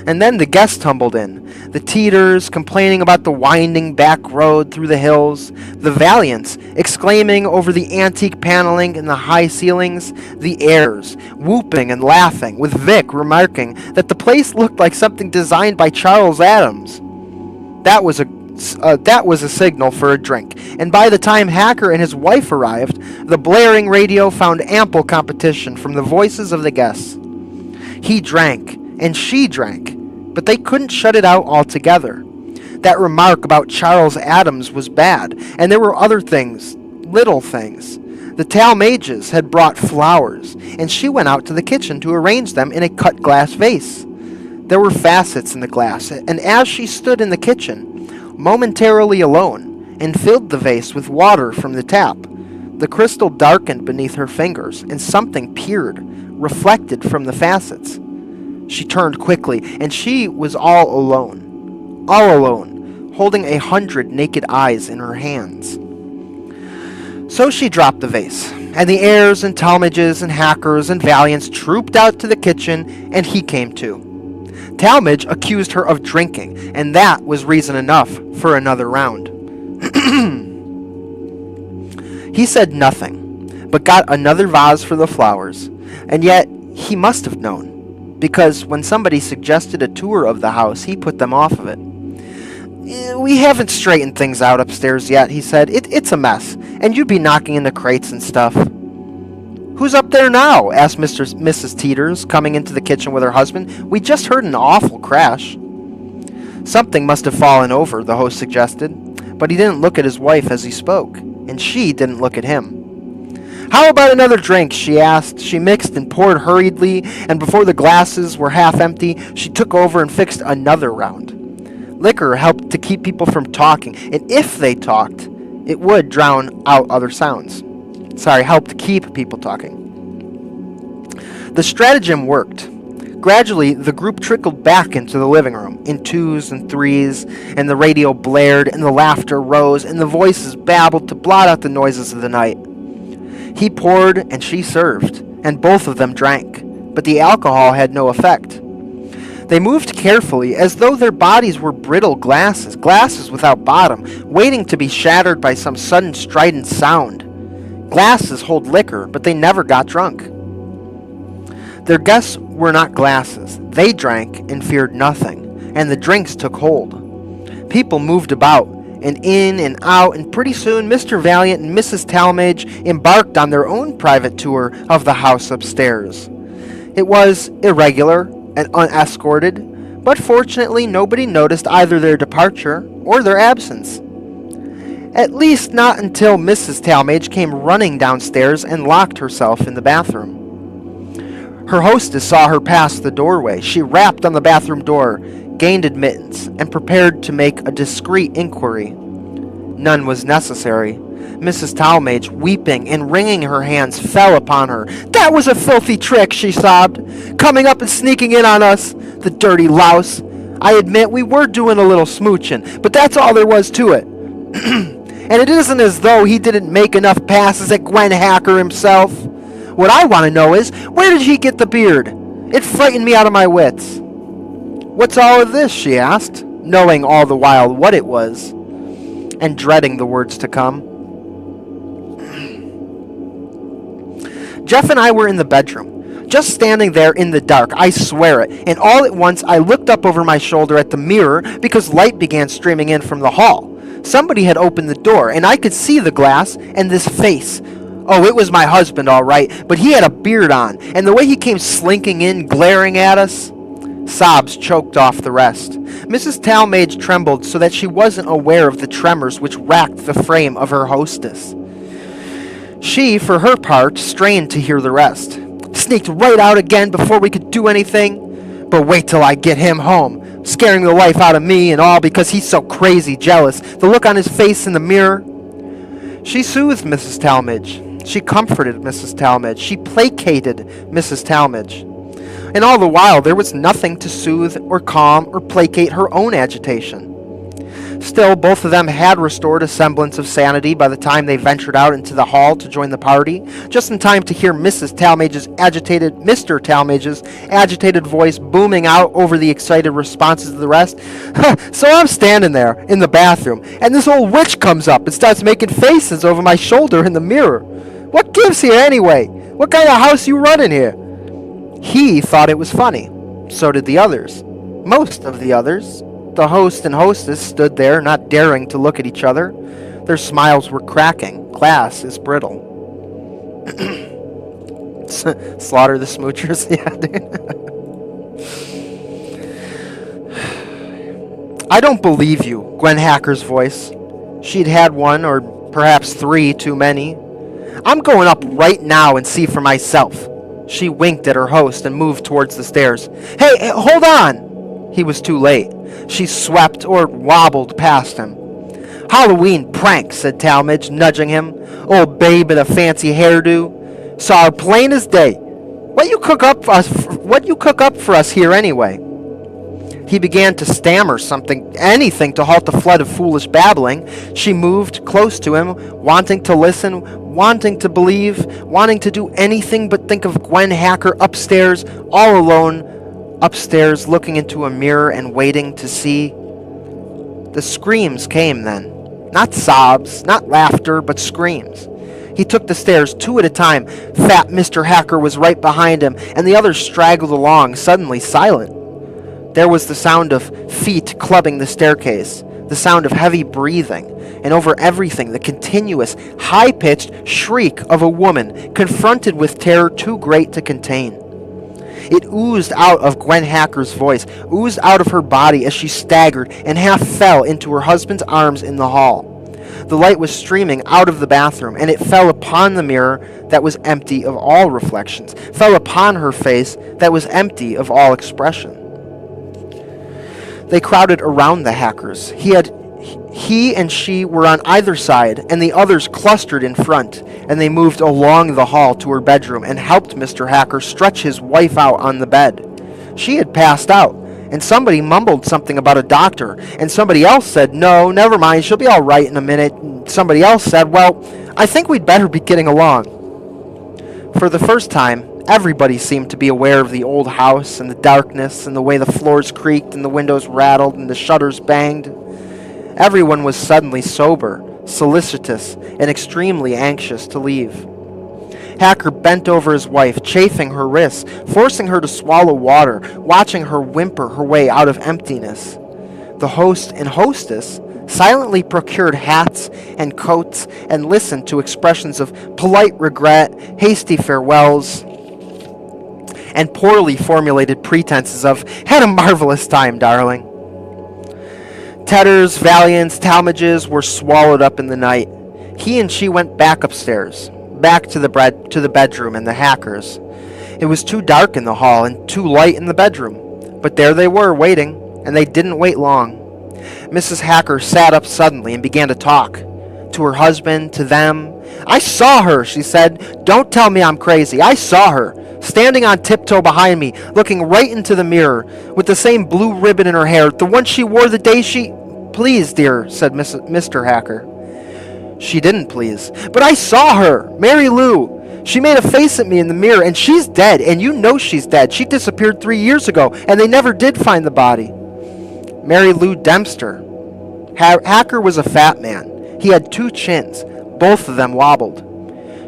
And then the guests tumbled in. The Teeters, complaining about the winding back road through the hills. The Valiants, exclaiming over the antique paneling and the high ceilings. The Heirs, whooping and laughing, with Vic remarking that the place looked like something designed by Charles Adams. That was a signal for a drink, and by the time Hacker and his wife arrived, the blaring radio found ample competition from the voices of the guests. He drank, and she drank, but they couldn't shut it out altogether. That remark about Charles Adams was bad, and there were other things, little things. The Talmages had brought flowers, and she went out to the kitchen to arrange them in a cut glass vase. There were facets in the glass, and as she stood in the kitchen, momentarily alone, and filled the vase with water from the tap, the crystal darkened beneath her fingers, and something peered, reflected from the facets. She turned quickly, and she was all alone, holding 100 naked eyes in her hands. So she dropped the vase, and the Heirs and Talmages and Hackers and Valiants trooped out to the kitchen, and he came too. Talmage accused her of drinking, and that was reason enough for another round. He said nothing, but got another vase for the flowers, and yet he must have known, because when somebody suggested a tour of the house, he put them off of it. We haven't straightened things out upstairs yet, he said. It's a mess, and you'd be knocking into crates and stuff. Who's up there now? Asked Mrs. Teeters, coming into the kitchen with her husband. We just heard an awful crash. Something must have fallen over, the host suggested, but he didn't look at his wife as he spoke, and she didn't look at him. How about another drink? She asked. She mixed and poured hurriedly, and before the glasses were half empty, she took over and fixed another round. Liquor helped to keep people from talking, and if they talked, it would drown out other sounds. Helped keep people talking. The stratagem worked. Gradually, the group trickled back into the living room, in twos and threes, and the radio blared, and the laughter rose, and the voices babbled to blot out the noises of the night. He poured, and she served, and both of them drank, but the alcohol had no effect. They moved carefully, as though their bodies were brittle glasses without bottom, waiting to be shattered by some sudden strident sound. Glasses hold liquor, but they never got drunk. Their guests were not glasses. They drank and feared nothing, and the drinks took hold. People moved about, and in and out, and pretty soon Mr. Valiant and Mrs. Talmage embarked on their own private tour of the house upstairs. It was irregular and unescorted, but fortunately nobody noticed either their departure or their absence. At least not until Mrs. Talmage came running downstairs and locked herself in the bathroom. Her hostess saw her pass the doorway. She rapped on the bathroom door, gained admittance, and prepared to make a discreet inquiry. None was necessary. Mrs. Talmage, weeping and wringing her hands, fell upon her. "That was a filthy trick," she sobbed. "Coming up and sneaking in on us. The dirty louse. I admit we were doing a little smooching, but that's all there was to it. And it isn't as though he didn't make enough passes at Gwen Hacker himself. What I want to know is, where did he get the beard? It frightened me out of my wits." "What's all of this?" she asked, knowing all the while what it was, and dreading the words to come. Jeff and I were in the bedroom, just standing there in the dark, I swear it, and all at once I looked up over my shoulder at the mirror because light began streaming in from the hall. Somebody had opened the door, and I could see the glass and this face. Oh, it was my husband, all right, but he had a beard on, and the way he came slinking in, glaring at us. Sobs choked off the rest. Mrs. Talmage trembled so that she wasn't aware of the tremors which racked the frame of her hostess. She, for her part, strained to hear the rest. "Sneaked right out again before we could do anything. But wait till I get him home. Scaring the life out of me and all because he's so crazy jealous. The look on his face in the mirror." She soothed Mrs. Talmage. She comforted Mrs. Talmage. She placated Mrs. Talmage. And all the while there was nothing to soothe or calm or placate her own agitation. Still, both of them had restored a semblance of sanity by the time they ventured out into the hall to join the party, just in time to hear Mr. Talmage's agitated voice booming out over the excited responses of the rest. "So I'm standing there in the bathroom, and this old witch comes up and starts making faces over my shoulder in the mirror. What gives here anyway? What kind of house you running here?" He thought it was funny. So did the others. Most of the others. The host and hostess stood there, not daring to look at each other. Their smiles were cracking. Glass is brittle. Slaughter the smoochers. Yeah, dude. "I don't believe you," Gwen Hacker's voice. She'd had one, or perhaps three, too many. "I'm going up right now and see for myself." She winked at her host and moved towards the stairs. Hey, hold on!" He was too late. She swept or wobbled past him. "Halloween prank," said Talmage, nudging him. "Old babe in a fancy hairdo. Saw her plain as day. What you cook up for us here anyway?" He began to stammer anything to halt the flood of foolish babbling. She moved close to him, wanting to listen, wanting to believe, wanting to do anything but think of Gwen Hacker upstairs, all alone, upstairs, looking into a mirror and waiting to see. The screams came then. Not sobs, not laughter, but screams. He took the stairs 2 at a time. Fat Mr. Hacker was right behind him, and the others straggled along, suddenly silent. There was the sound of feet clubbing the staircase, the sound of heavy breathing, and over everything the continuous, high-pitched shriek of a woman confronted with terror too great to contain. It oozed out of Gwen Hacker's voice, oozed out of her body as she staggered and half fell into her husband's arms in the hall. The light was streaming out of the bathroom, and it fell upon the mirror that was empty of all reflections, fell upon her face that was empty of all expression. They crowded around the Hackers. He and she were on either side, and the others clustered in front, and they moved along the hall to her bedroom and helped Mr. Hacker stretch his wife out on the bed. She had passed out, and somebody mumbled something about a doctor, and somebody else said, "No, never mind, she'll be all right in a minute." And somebody else said, "Well, I think we'd better be getting along." For the first time, everybody seemed to be aware of the old house and the darkness and the way the floors creaked and the windows rattled and the shutters banged. Everyone was suddenly sober, solicitous, and extremely anxious to leave. Hacker bent over his wife, chafing her wrists, forcing her to swallow water, watching her whimper her way out of emptiness. The host and hostess silently procured hats and coats and listened to expressions of polite regret, hasty farewells, and poorly formulated pretenses of, "Had a marvelous time, darling." Tedders, Valiants, Talmadges were swallowed up in the night. He and she went back upstairs, back to the bedroom and the Hackers. It was too dark in the hall and too light in the bedroom, but there they were waiting, and they didn't wait long. Mrs. Hacker sat up suddenly and began to talk. To her husband, to them. "I saw her," she said. "Don't tell me I'm crazy. I saw her, standing on tiptoe behind me, looking right into the mirror, with the same blue ribbon in her hair, the one she wore the day she—" "Please, dear," said Mr. Hacker. She didn't please. "But I saw her, Mary Lou. She made a face at me in the mirror, and she's dead, and you know she's dead. She disappeared 3 years ago, and they never did find the body." Mary Lou Dempster. Hacker was a fat man. He had 2 chins. Both of them wobbled.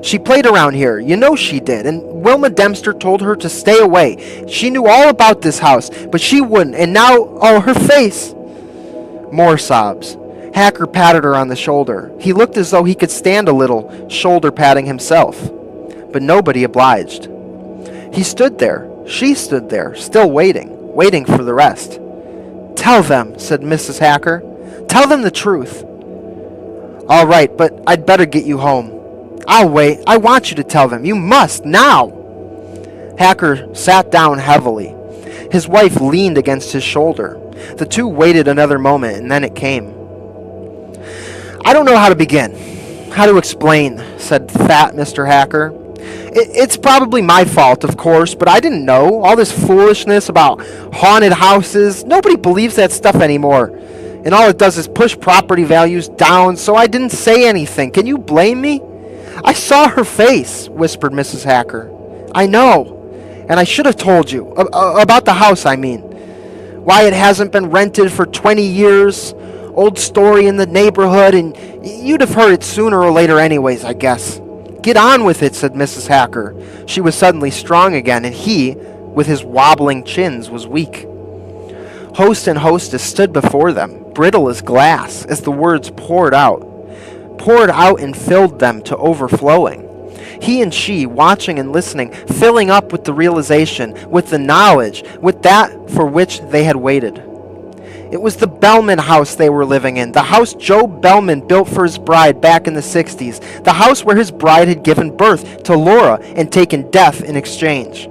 "She played around here. You know she did. And Wilma Dempster told her to stay away. She knew all about this house, but she wouldn't. And now, oh, her face." More sobs. Hacker patted her on the shoulder. He looked as though he could stand a little shoulder patting himself. But nobody obliged. He stood there. She stood there, still waiting for the rest. "Tell them," said Mrs. Hacker. "Tell them the truth." "All right, but I'd better get you home." "I'll wait. I want you to tell them. You must, now." Hacker sat down heavily. His wife leaned against his shoulder. The two waited another moment, and then it came. "I don't know how to begin, how to explain," said fat Mr. Hacker. It's probably my fault, of course, but I didn't know. All this foolishness about haunted houses, nobody believes that stuff anymore. And all it does is push property values down, so I didn't say anything. Can you blame me?" "I saw her face," whispered Mrs. Hacker. "I know. And I should have told you. About the house, I mean. Why it hasn't been rented for 20 years. Old story in the neighborhood, and you'd have heard it sooner or later anyways, I guess." "Get on with it," said Mrs. Hacker. She was suddenly strong again, and he, with his wobbling chins, was weak. Host and hostess stood before them, brittle as glass, as the words poured out and filled them to overflowing. He and she, watching and listening, filling up with the realization, with the knowledge, with that for which they had waited. It was the Bellman house they were living in, the house Joe Bellman built for his bride back in the 60s, the house where his bride had given birth to Laura and taken death in exchange.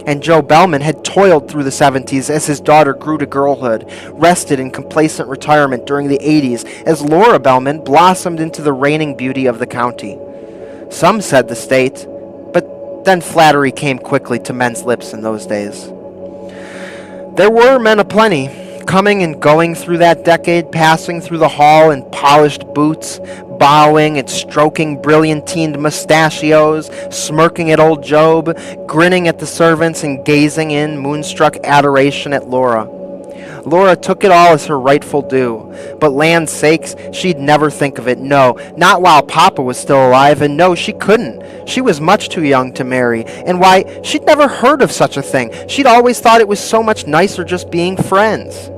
And Joe Bellman had toiled through the 70s as his daughter grew to girlhood, rested in complacent retirement during the 80s as Laura Bellman blossomed into the reigning beauty of the county. Some said the state, but then flattery came quickly to men's lips in those days. There were men aplenty, coming and going through that decade, passing through the hall in polished boots, bowing and stroking brilliantined mustachios, smirking at old Job, grinning at the servants, and gazing in moonstruck adoration at Laura. Laura took it all as her rightful due, but land's sakes, she'd never think of it, no, not while Papa was still alive, and no, she couldn't. She was much too young to marry, and why, she'd never heard of such a thing. She'd always thought it was so much nicer just being friends.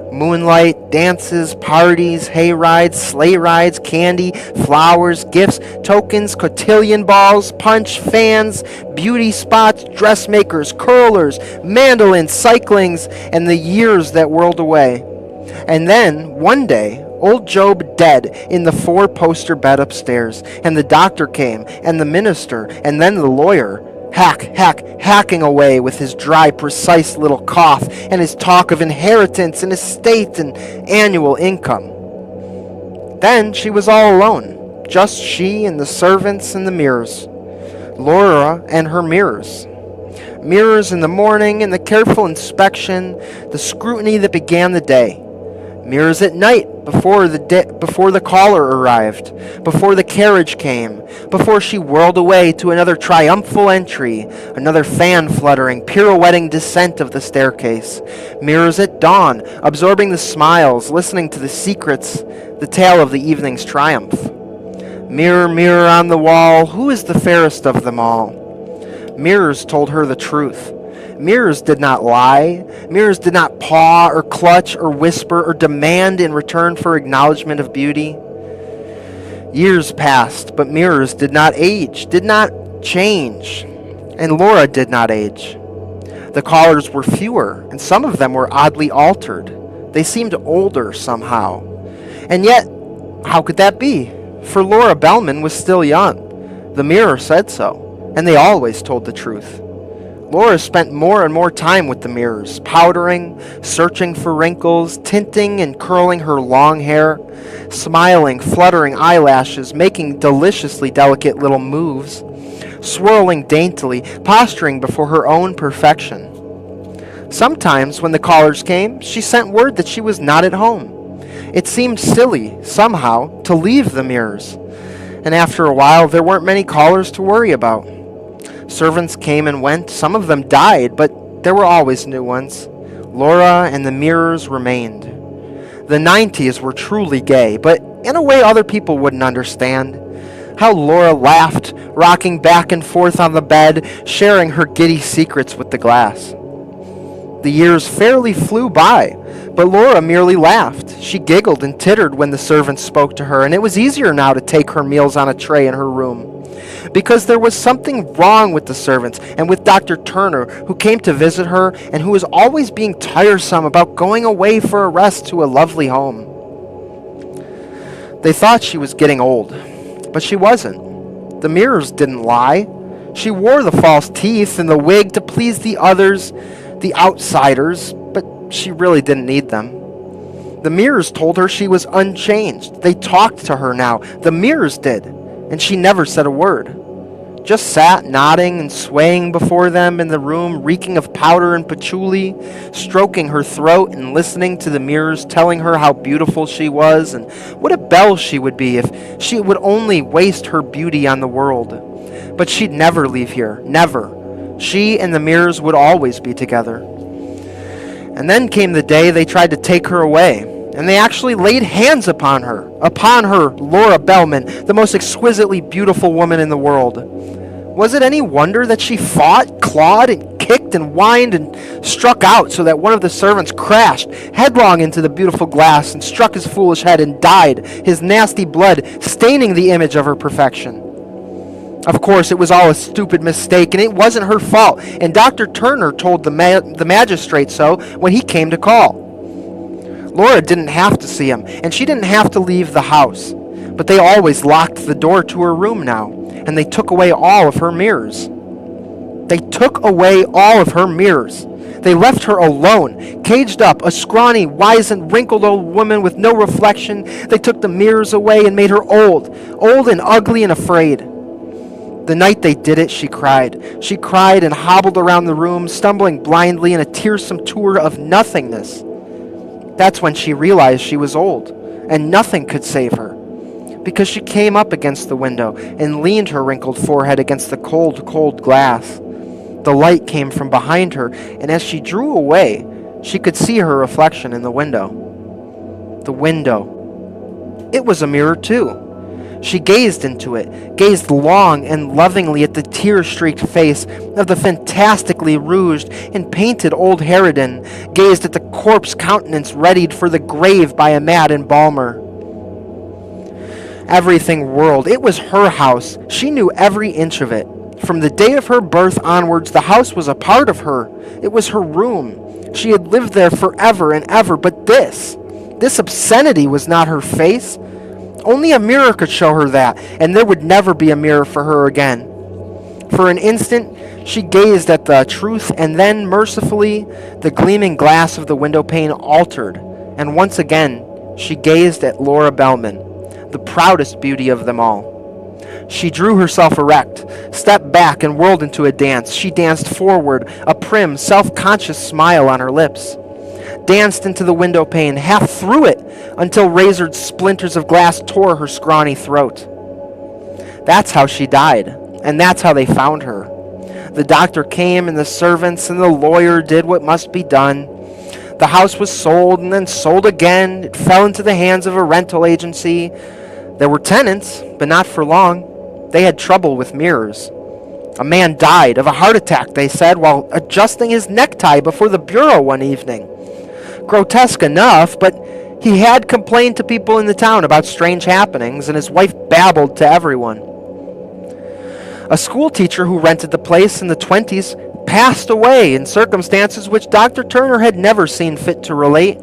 Moonlight, dances, parties, hay rides, sleigh rides, candy, flowers, gifts, tokens, cotillion balls, punch, fans, beauty spots, dressmakers, curlers, mandolins, cyclings, and the years that whirled away. And then, one day, old Job dead in the 4-poster bed upstairs, and the doctor came, and the minister, and then the lawyer, hacking away with his dry, precise little cough and his talk of inheritance and estate and annual income. Then she was all alone, just she and the servants and the mirrors. Laura and her mirrors. Mirrors in the morning and the careful inspection, the scrutiny that began the day. Mirrors at night before the caller arrived, before the carriage came, before she whirled away to another triumphal entry, another fan-fluttering, pirouetting descent of the staircase. Mirrors at dawn, absorbing the smiles, listening to the secrets, the tale of the evening's triumph. Mirror, mirror on the wall, who is the fairest of them all? Mirrors told her the truth. Mirrors did not lie. Mirrors did not paw or clutch or whisper or demand in return for acknowledgement of beauty. Years passed, but mirrors did not age, did not change, and Laura did not age. The callers were fewer, and some of them were oddly altered. They seemed older somehow. And yet, how could that be? For Laura Bellman was still young. The mirror said so, and they always told the truth. Laura spent more and more time with the mirrors, powdering, searching for wrinkles, tinting and curling her long hair, smiling, fluttering eyelashes, making deliciously delicate little moves, swirling daintily, posturing before her own perfection. Sometimes, when the callers came, she sent word that she was not at home. It seemed silly, somehow, to leave the mirrors, and after a while there weren't many callers to worry about. Servants came and went, some of them died, but there were always new ones. Laura and the mirrors remained. The 90s were truly gay, but in a way other people wouldn't understand. How Laura laughed, rocking back and forth on the bed, sharing her giddy secrets with the glass. The years fairly flew by, but Laura merely laughed. She giggled and tittered when the servants spoke to her, and it was easier now to take her meals on a tray in her room. Because there was something wrong with the servants and with Dr. Turner, who came to visit her and who was always being tiresome about going away for a rest to a lovely home. They thought she was getting old, but she wasn't. The mirrors didn't lie. She wore the false teeth and the wig to please the others, the outsiders, but she really didn't need them. The mirrors told her she was unchanged. They talked to her now. The mirrors did, and she never said a word. Just sat nodding and swaying before them in the room, reeking of powder and patchouli, stroking her throat and listening to the mirrors telling her how beautiful she was and what a belle she would be if she would only waste her beauty on the world. But she'd never leave here, never. She and the mirrors would always be together. And then came the day they tried to take her away, and they actually laid hands upon her, Laura Bellman, the most exquisitely beautiful woman in the world. Was it any wonder that she fought, clawed, and kicked and whined and struck out so that one of the servants crashed headlong into the beautiful glass and struck his foolish head and died, his nasty blood staining the image of her perfection? Of course, it was all a stupid mistake, and it wasn't her fault, and Dr. Turner told the magistrate so when he came to call. Laura didn't have to see him, and she didn't have to leave the house, but they always locked the door to her room now, and they took away all of her mirrors. They took away all of her mirrors. They left her alone, caged up, a scrawny, wizened, wrinkled old woman with no reflection. They took the mirrors away and made her old and ugly and afraid. The night they did it, she cried. She cried and hobbled around the room, stumbling blindly in a tearsome tour of nothingness. That's when she realized she was old, and nothing could save her, because she came up against the window and leaned her wrinkled forehead against the cold, cold glass. The light came from behind her, and as she drew away, she could see her reflection in the window. The window. It was a mirror, too. She gazed into it, gazed long and lovingly at the tear-streaked face of the fantastically rouged and painted old harridan, gazed at the corpse countenance readied for the grave by a mad embalmer. Everything whirled. It was her house. She knew every inch of it. From the day of her birth onwards, the house was a part of her. It was her room. She had lived there forever and ever, but this obscenity was not her face. Only a mirror could show her that, and there would never be a mirror for her again. For an instant, she gazed at the truth, and then, mercifully, the gleaming glass of the window pane altered, and once again, she gazed at Laura Bellman, the proudest beauty of them all. She drew herself erect, stepped back, and whirled into a dance. She danced forward, a prim, self-conscious smile on her lips. Danced into the window pane, half through it, until razored splinters of glass tore her scrawny throat. That's how she died, and that's how they found her. The doctor came, and the servants and the lawyer did what must be done. The house was sold, and then sold again. It fell into the hands of a rental agency. There were tenants, but not for long. They had trouble with mirrors. A man died of a heart attack, they said, while adjusting his necktie before the bureau one evening. Grotesque enough, but he had complained to people in the town about strange happenings, and his wife babbled to everyone. A school teacher who rented the place in the 20s passed away in circumstances which Dr. Turner had never seen fit to relate.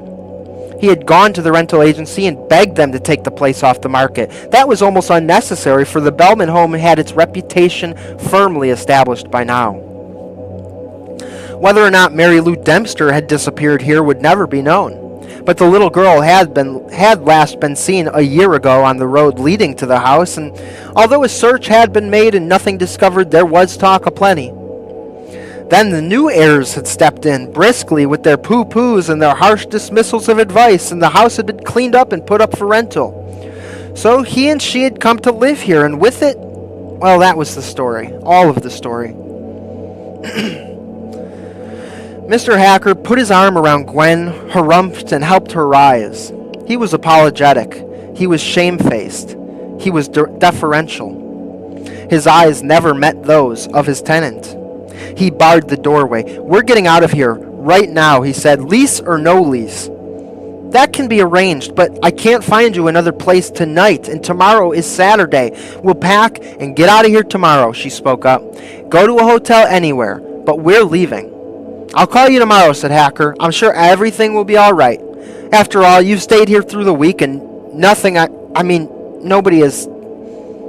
He had gone to the rental agency and begged them to take the place off the market. That was almost unnecessary, for the Bellman home had its reputation firmly established by now. Whether or not Mary Lou Dempster had disappeared here would never be known. But the little girl had last been seen a year ago on the road leading to the house, and although a search had been made and nothing discovered, there was talk aplenty. Then the new heirs had stepped in briskly with their pooh-poohs and their harsh dismissals of advice, and the house had been cleaned up and put up for rental. So he and she had come to live here, and with it, well, that was the story. All of the story. Mr. Hacker put his arm around Gwen, harumphed, and helped her rise. He was apologetic. He was shamefaced. He was deferential. His eyes never met those of his tenant. He barred the doorway. "We're getting out of here right now," he said. "Lease or no lease?" "That can be arranged, but I can't find you another place tonight, and tomorrow is Saturday. We'll pack and get out of here tomorrow," she spoke up. "Go to a hotel anywhere, but we're leaving." "I'll call you tomorrow," said Hacker. "I'm sure everything will be all right. After all, you've stayed here through the week, and nobody is..."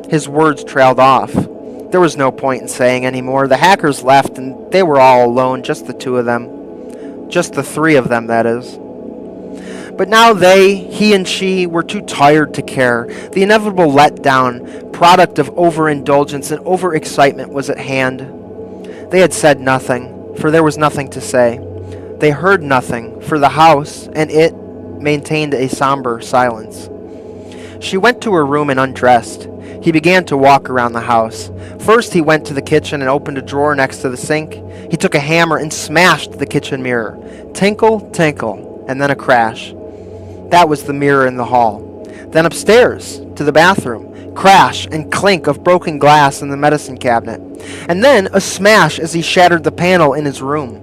His words trailed off. There was no point in saying any more. The Hackers left, and they were all alone, just the two of them. Just the three of them, that is. But now he and she, were too tired to care. The inevitable letdown, product of overindulgence and overexcitement, was at hand. They had said nothing, for there was nothing to say. They heard nothing, for the house, and it, maintained a somber silence. She went to her room and undressed. He began to walk around the house. First, he went to the kitchen and opened a drawer next to the sink. He took a hammer and smashed the kitchen mirror. Tinkle, tinkle, and then a crash. That was the mirror in the hall. Then upstairs, to the bathroom. Crash and clink of broken glass in the medicine cabinet. And then a smash as he shattered the panel in his room.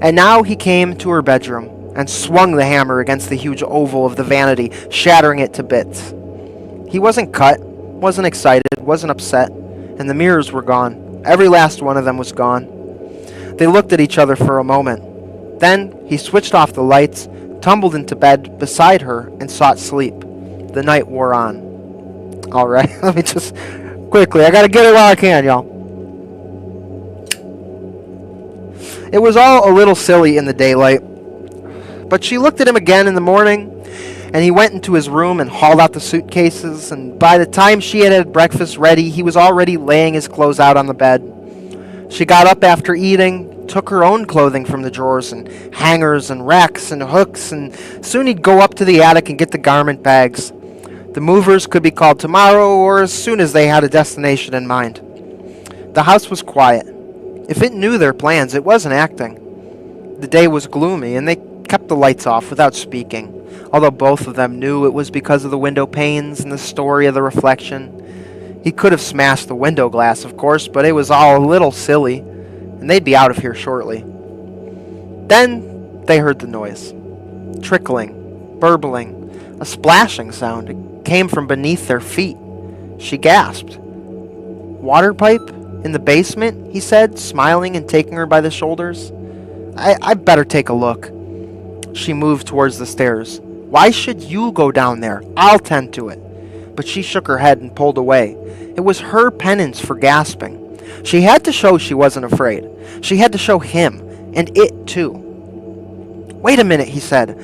And now he came to her bedroom and swung the hammer against the huge oval of the vanity, shattering it to bits. He wasn't cut, wasn't excited, wasn't upset, and the mirrors were gone. Every last one of them was gone. They looked at each other for a moment. Then he switched off the lights, tumbled into bed beside her, and sought sleep. The night wore on. All right, let me just quickly, I gotta get it while I can, y'all. It was all a little silly in the daylight, but she looked at him again in the morning, and he went into his room and hauled out the suitcases, and by the time she had had breakfast ready, he was already laying his clothes out on the bed. She got up after eating, took her own clothing from the drawers and hangers and racks and hooks, and soon he'd go up to the attic and get the garment bags. The movers could be called tomorrow or as soon as they had a destination in mind. The house was quiet. If it knew their plans, it wasn't acting. The day was gloomy, and they kept the lights off without speaking, although both of them knew it was because of the window panes and the story of the reflection. He could have smashed the window glass, of course, but it was all a little silly, and they'd be out of here shortly. Then they heard the noise. Trickling, burbling, a splashing sound. It came from beneath their feet. She gasped. "Water pipe? In the basement?" he said, smiling and taking her by the shoulders. I'd better take a look." She moved towards the stairs. "Why should you go down there? I'll tend to it." But she shook her head and pulled away. It was her penance for gasping. She had to show she wasn't afraid. She had to show him, and it too. "Wait a minute," he said.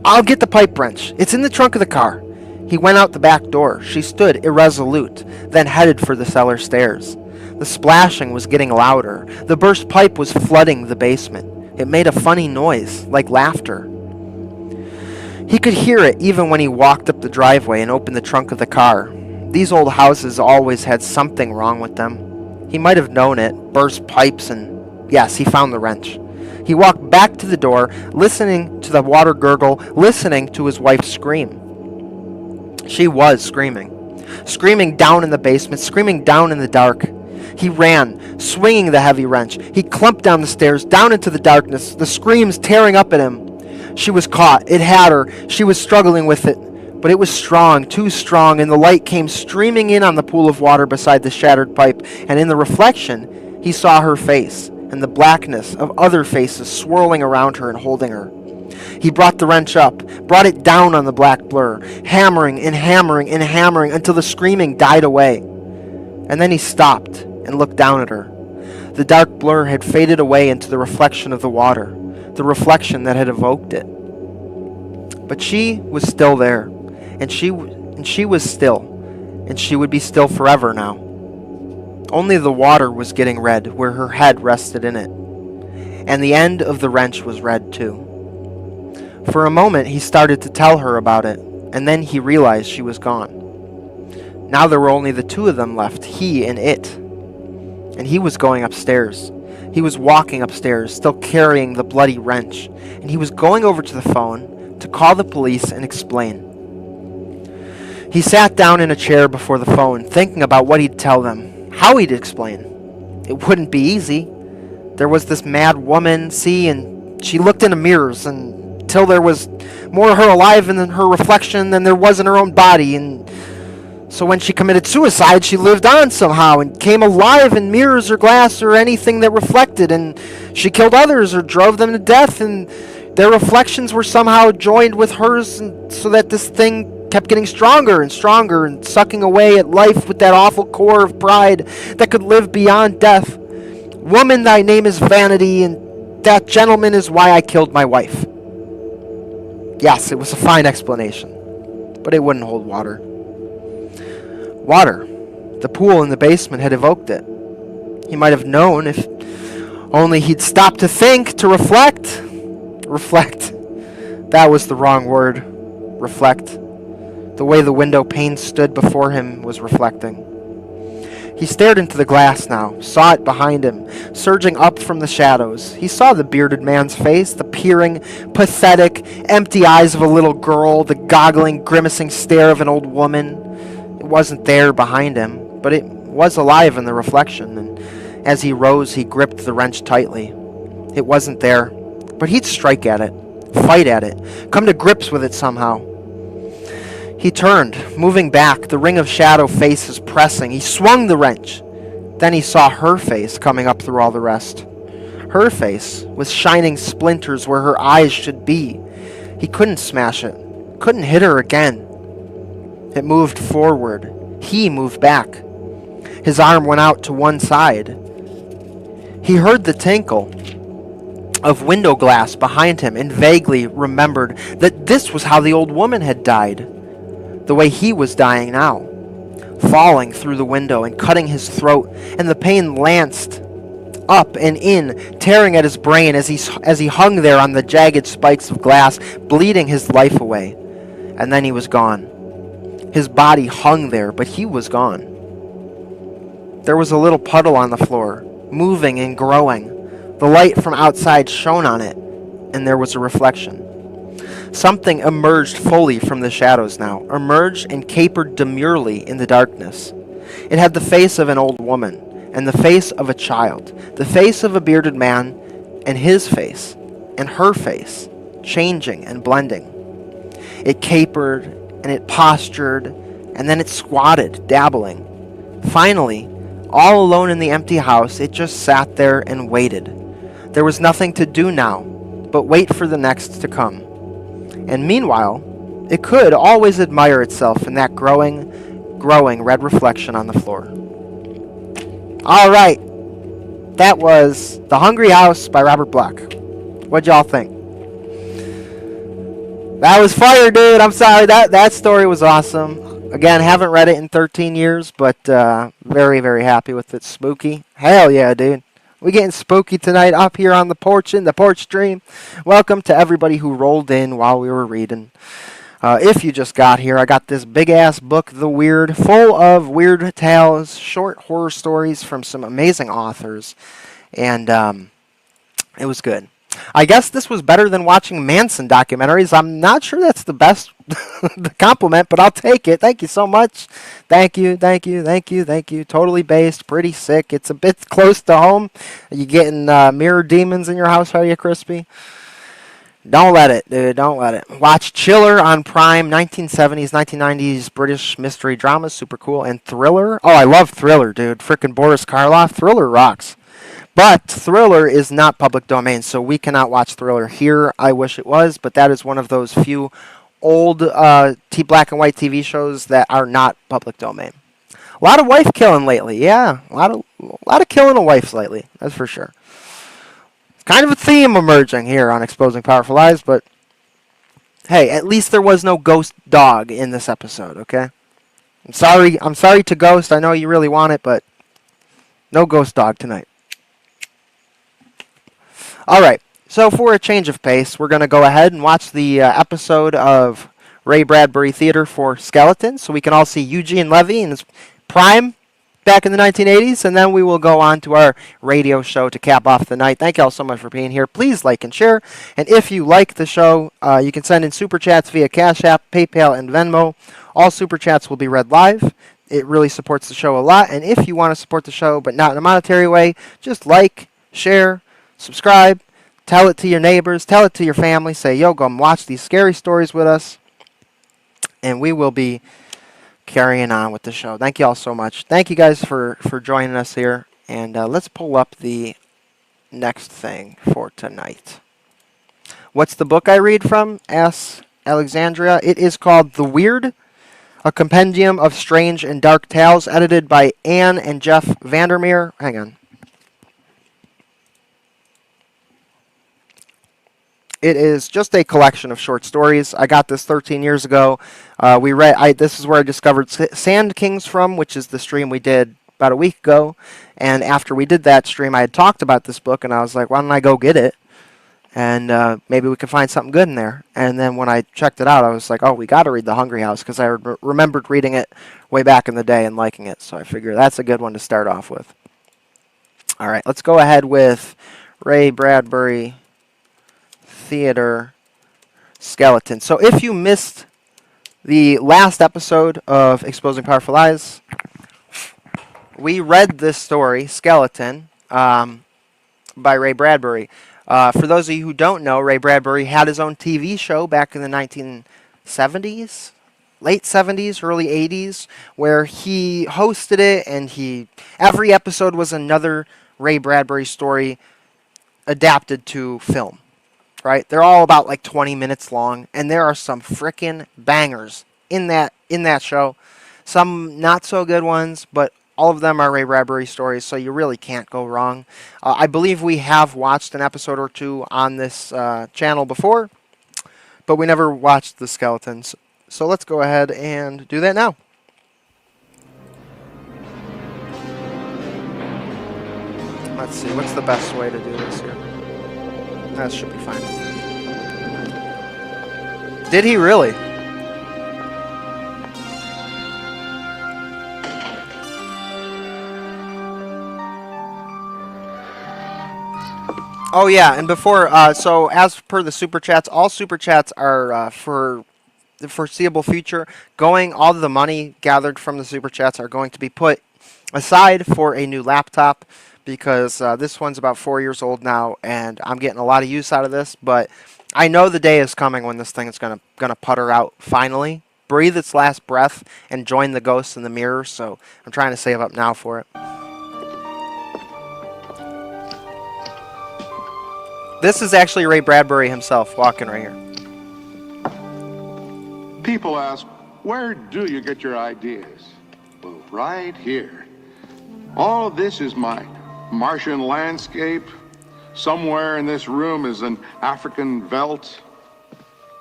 "I'll get the pipe wrench. It's in the trunk of the car." He went out the back door. She stood irresolute, then headed for the cellar stairs. The splashing was getting louder. The burst pipe was flooding the basement. It made a funny noise, like laughter. He could hear it even when he walked up the driveway and opened the trunk of the car. These old houses always had something wrong with them. He might have known it. Burst pipes and... Yes, he found the wrench. He walked back to the door, listening to the water gurgle, listening to his wife scream. She was screaming. screaming down in the basement, screaming down in the dark. He ran, swinging the heavy wrench. He clumped down the stairs, down into the darkness, the screams tearing up at him. She was caught. It had her. She was struggling with it. But it was strong, too strong, and the light came streaming in on the pool of water beside the shattered pipe, and in the reflection, he saw her face, and the blackness of other faces swirling around her and holding her. He brought the wrench up, brought it down on the black blur, hammering and hammering and hammering until the screaming died away. And then he stopped and looked down at her. The dark blur had faded away into the reflection of the water, the reflection that had evoked it. But she was still there, and she was still, and she would be still forever now. Only the water was getting red where her head rested in it, and the end of the wrench was red too. For a moment he started to tell her about it, and then he realized she was gone. Now there were only the two of them left, he and it. And he was going upstairs. He was walking upstairs, still carrying the bloody wrench, and he was going over to the phone to call the police and explain. He sat down in a chair before the phone, thinking about what he'd tell them, how he'd explain. It wouldn't be easy. There was this mad woman, and she looked into mirrors until there was more of her alive in her reflection than there was in her own body, and so when she committed suicide, she lived on somehow and came alive in mirrors or glass or anything that reflected, and she killed others or drove them to death, and their reflections were somehow joined with hers, and so that this thing kept getting stronger and stronger and sucking away at life with that awful core of pride that could live beyond death. Woman, thy name is vanity, and that gentleman is why I killed my wife. Yes, it was a fine explanation, but it wouldn't hold water. Water. The pool in the basement had evoked it. He might have known if only he'd stopped to think, to reflect. Reflect. That was the wrong word. Reflect. The way the window pane stood before him was reflecting. He stared into the glass now, saw it behind him, surging up from the shadows. He saw the bearded man's face, the peering, pathetic, empty eyes of a little girl, the goggling, grimacing stare of an old woman. It wasn't there behind him, but it was alive in the reflection, and as he rose, he gripped the wrench tightly. It wasn't there, but he'd strike at it, fight at it, come to grips with it somehow. He turned, moving back, the ring of shadow faces pressing. He swung the wrench. Then he saw her face coming up through all the rest. Her face, with shining splinters where her eyes should be. He couldn't smash it, couldn't hit her again. It moved forward. He moved back. His arm went out to one side. He heard the tinkle of window glass behind him and vaguely remembered that this was how the old woman had died. The way he was dying now, falling through the window and cutting his throat, and the pain lanced up and in, tearing at his brain as he hung there on the jagged spikes of glass, bleeding his life away. And then he was gone. His body hung there, but he was gone. There was a little puddle on the floor, moving and growing. The light from outside shone on it, and there was a reflection. Something emerged fully from the shadows now, emerged and capered demurely in the darkness. It had the face of an old woman, and the face of a child, the face of a bearded man, and his face, and her face, changing and blending. It capered, and it postured, and then it squatted, dabbling. Finally, all alone in the empty house, it just sat there and waited. There was nothing to do now, but wait for the next to come. And meanwhile, it could always admire itself in that growing red reflection on the floor. All right, that was The Hungry House by Robert Bloch. What'd y'all think? That was fire, dude. I'm sorry. That story was awesome. Again, haven't read it in 13 years, but very, very happy with it. Spooky. Hell yeah, dude. We're getting spooky tonight up here on the porch in the porch stream. Welcome to everybody who rolled in while we were reading. If you just got here, I got this big-ass book, The Weird, full of weird tales, short horror stories from some amazing authors. And it was good. I guess this was better than watching Manson documentaries. I'm not sure that's the best the compliment, but I'll take it. Thank you so much. Thank you, thank you, thank you, thank you. Totally based, pretty sick. It's a bit close to home. Are you getting mirror demons in your house, are you, Crispy? Don't let it, dude. Don't let it. Watch Chiller on Prime, 1970s, 1990s British mystery drama. Super cool. And Thriller. Oh, I love Thriller, dude. Frickin' Boris Karloff. Thriller rocks. But Thriller is not public domain, so we cannot watch Thriller here. I wish it was, but that is one of those few old black and white TV shows that are not public domain. A lot of wife killing lately, yeah. A lot of killing of wives lately, that's for sure. Kind of a theme emerging here on Exposing Powerful Lies, but hey, at least there was no ghost dog in this episode, okay? I'm sorry to Ghost. I know you really want it, but no ghost dog tonight. All right, so for a change of pace, we're going to go ahead and watch the episode of Ray Bradbury Theater for Skeletons, so we can all see Eugene Levy in his prime back in the 1980s, and then we will go on to our radio show to cap off the night. Thank you all so much for being here. Please like and share, and if you like the show, you can send in Super Chats via Cash App, PayPal, and Venmo. All Super Chats will be read live. It really supports the show a lot, and if you want to support the show but not in a monetary way, just like, share, subscribe, tell it to your neighbors, tell it to your family, say, yo, go and watch these scary stories with us, and we will be carrying on with the show. Thank you all so much. Thank you guys for joining us here, and let's pull up the next thing for tonight. What's the book I read from? Asks Alexandria. It is called The Weird, a compendium of strange and dark tales, edited by Anne and Jeff Vandermeer. Hang on. It is just a collection of short stories. I got this 13 years ago. This is where I discovered Sand Kings from, which is the stream we did about a week ago. And after we did that stream, I had talked about this book, and I was like, why don't I go get it? And maybe we could find something good in there. And then when I checked it out, I was like, oh, we got to read The Hungry House, because I remembered reading it way back in the day and liking it. So I figured that's a good one to start off with. All right, let's go ahead with Ray Bradbury Theater Skeleton. So if you missed the last episode of Exposing Powerful Lies, we read this story, Skeleton, by Ray Bradbury. For those of you who don't know, Ray Bradbury had his own TV show back in the 1970s, late 70s, early 80s, where he hosted it, and every episode was another Ray Bradbury story adapted to film. Right? They're all about like 20 minutes long, and there are some frickin' bangers in that show. Some not so good ones, but all of them are Ray Bradbury stories, so you really can't go wrong. I believe we have watched an episode or two on this channel before, but we never watched the Skeletons. So let's go ahead and do that now. Let's see, what's the best way to do this here? That should be fine. Did he really? Oh yeah, and before, so as per the Super Chats, all Super Chats are for the foreseeable future. All of the money gathered from the Super Chats are going to be put aside for a new laptop, because this one's about 4 years old now, and I'm getting a lot of use out of this, but I know the day is coming when this thing is gonna putter out finally, breathe its last breath, and join the ghosts in the mirror, so I'm trying to save up now for it. This is actually Ray Bradbury himself walking right here. People ask, where do you get your ideas? Well, right here. All of this is my Martian landscape. Somewhere in this room is an African veldt.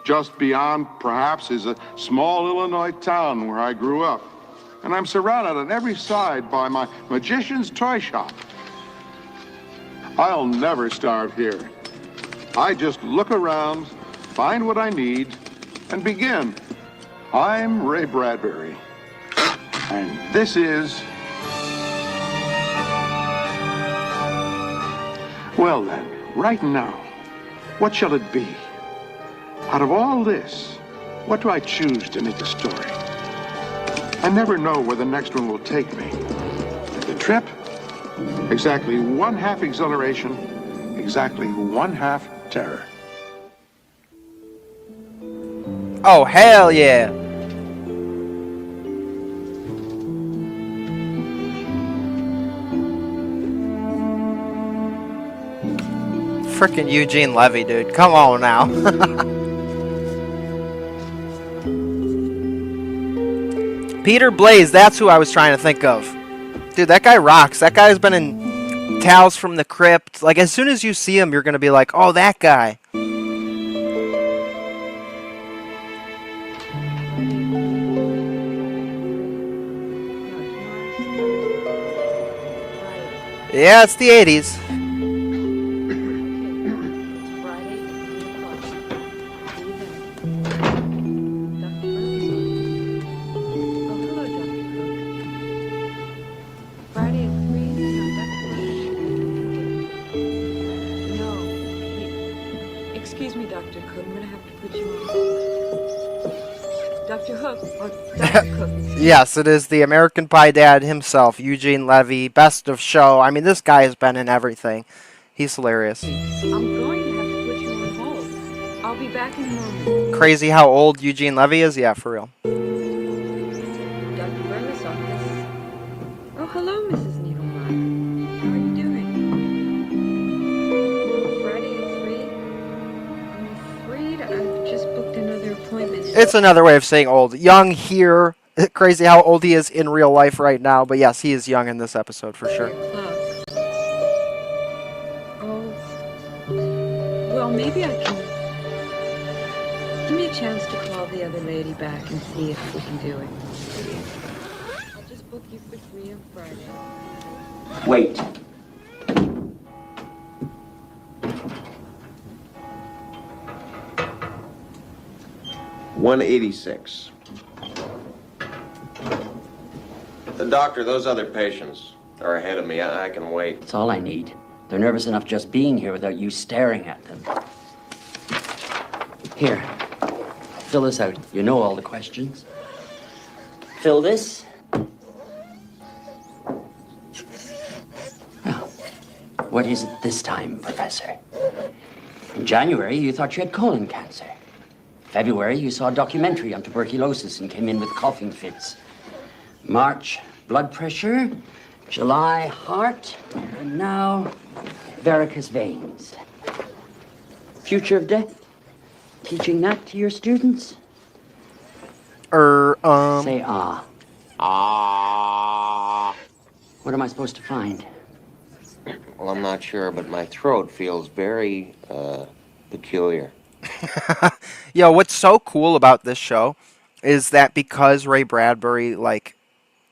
Just beyond, perhaps, is a small Illinois town where I grew up. And I'm surrounded on every side by my magician's toy shop. I'll never starve here. I just look around, find what I need, and begin. I'm Ray Bradbury. And this is... Well then, right now, what shall it be? Out of all this, What do I choose to make a story? I never know where the next one will take me. The trip? Exactly 1/2 exhilaration, exactly 1/2 terror. Oh, hell yeah. Frickin' Eugene Levy, dude. Come on now. Peter Blaze, that's who I was trying to think of. Dude, that guy rocks. That guy's been in Tales from the Crypt. Like, as soon as you see him, you're going to be like, oh, that guy. Yeah, it's the 80s. Excuse me, Dr. Cook. I'm going to have to put you on. Dr. Hook. Or Dr. Cook. Yes, it is the American Pie Dad himself, Eugene Levy, best of show. I mean, this guy has been in everything. He's hilarious. I'm going to have to put you on hold. I'll be back in a moment. Crazy how old Eugene Levy is? Yeah, for real. Dr. Burle's office. Oh, hello, Mrs. Needlemeyer. How are you doing? Friday at 3? I'm afraid I've just booked another appointment. It's another way of saying old. Young here. Crazy how old he is in real life right now. But yes, he is young in this episode for sure. Oh, well, maybe I can. Give me a chance to call the other lady back and see if we can do it. I'll just book you for 3 on Friday. Wait. $186. The doctor, those other patients are ahead of me. I can wait. That's all I need. They're nervous enough just being here without you staring at them. Here, fill this out. You know all the questions. Fill this. Now, what is it this time, Professor? In January, you thought you had colon cancer. February, you saw a documentary on tuberculosis and came in with coughing fits. March, blood pressure. July, heart. And now, varicose veins. Future of death? Teaching that to your students? Say ah. Ah. What am I supposed to find? Well, I'm not sure, but my throat feels very, peculiar. Yo, what's so cool about this show is that because Ray Bradbury, like,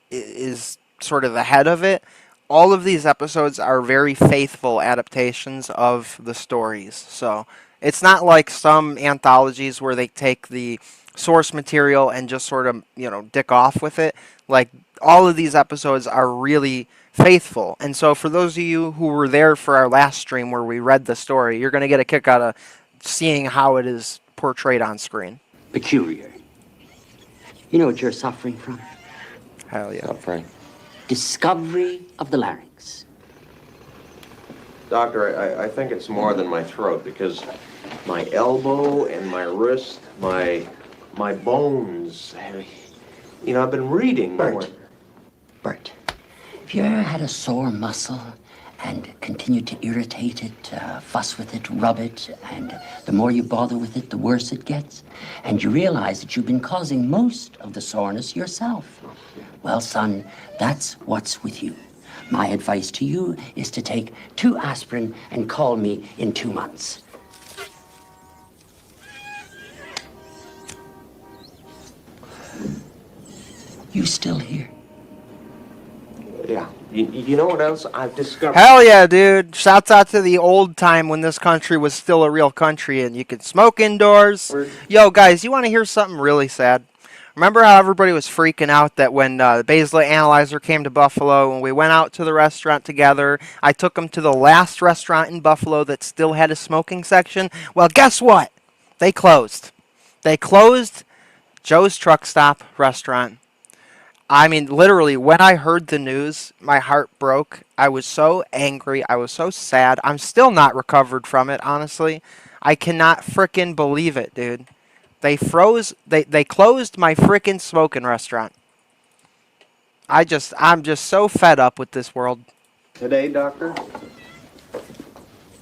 is sort of the head of it, all of these episodes are very faithful adaptations of the stories. So it's not like some anthologies where they take the source material and just sort of, dick off with it. Like, all of these episodes are really faithful. And so for those of you who were there for our last stream where we read the story, you're going to get a kick out of seeing how it is portrayed on screen. Peculiar. You know what you're suffering from? Hell yeah. Suffering. Discovery of the larynx. Doctor, I think it's more than my throat because my elbow and my wrist, my bones. I've been reading more. Bert, have you ever had a sore muscle and continue to irritate it, fuss with it, rub it, and the more you bother with it, the worse it gets? And you realize that you've been causing most of the soreness yourself. Well, son, that's what's with you. My advice to you is to take 2 aspirin and call me in 2 months. You still here? Yeah. You know what else I've discovered? Hell yeah, dude. Shouts out to the old time when this country was still a real country and you could smoke indoors. Yo, guys, you want to hear something really sad? Remember how everybody was freaking out that when the Baszler Analyzer came to Buffalo and we went out to the restaurant together, I took them to the last restaurant in Buffalo that still had a smoking section? Well, guess what? They closed. They closed Joe's Truck Stop Restaurant. I mean, literally, when I heard the news, my heart broke. I was so angry. I was so sad. I'm still not recovered from it, honestly. I cannot frickin' believe it, dude. They closed my frickin' smoking restaurant. I'm just so fed up with this world. Today, doctor?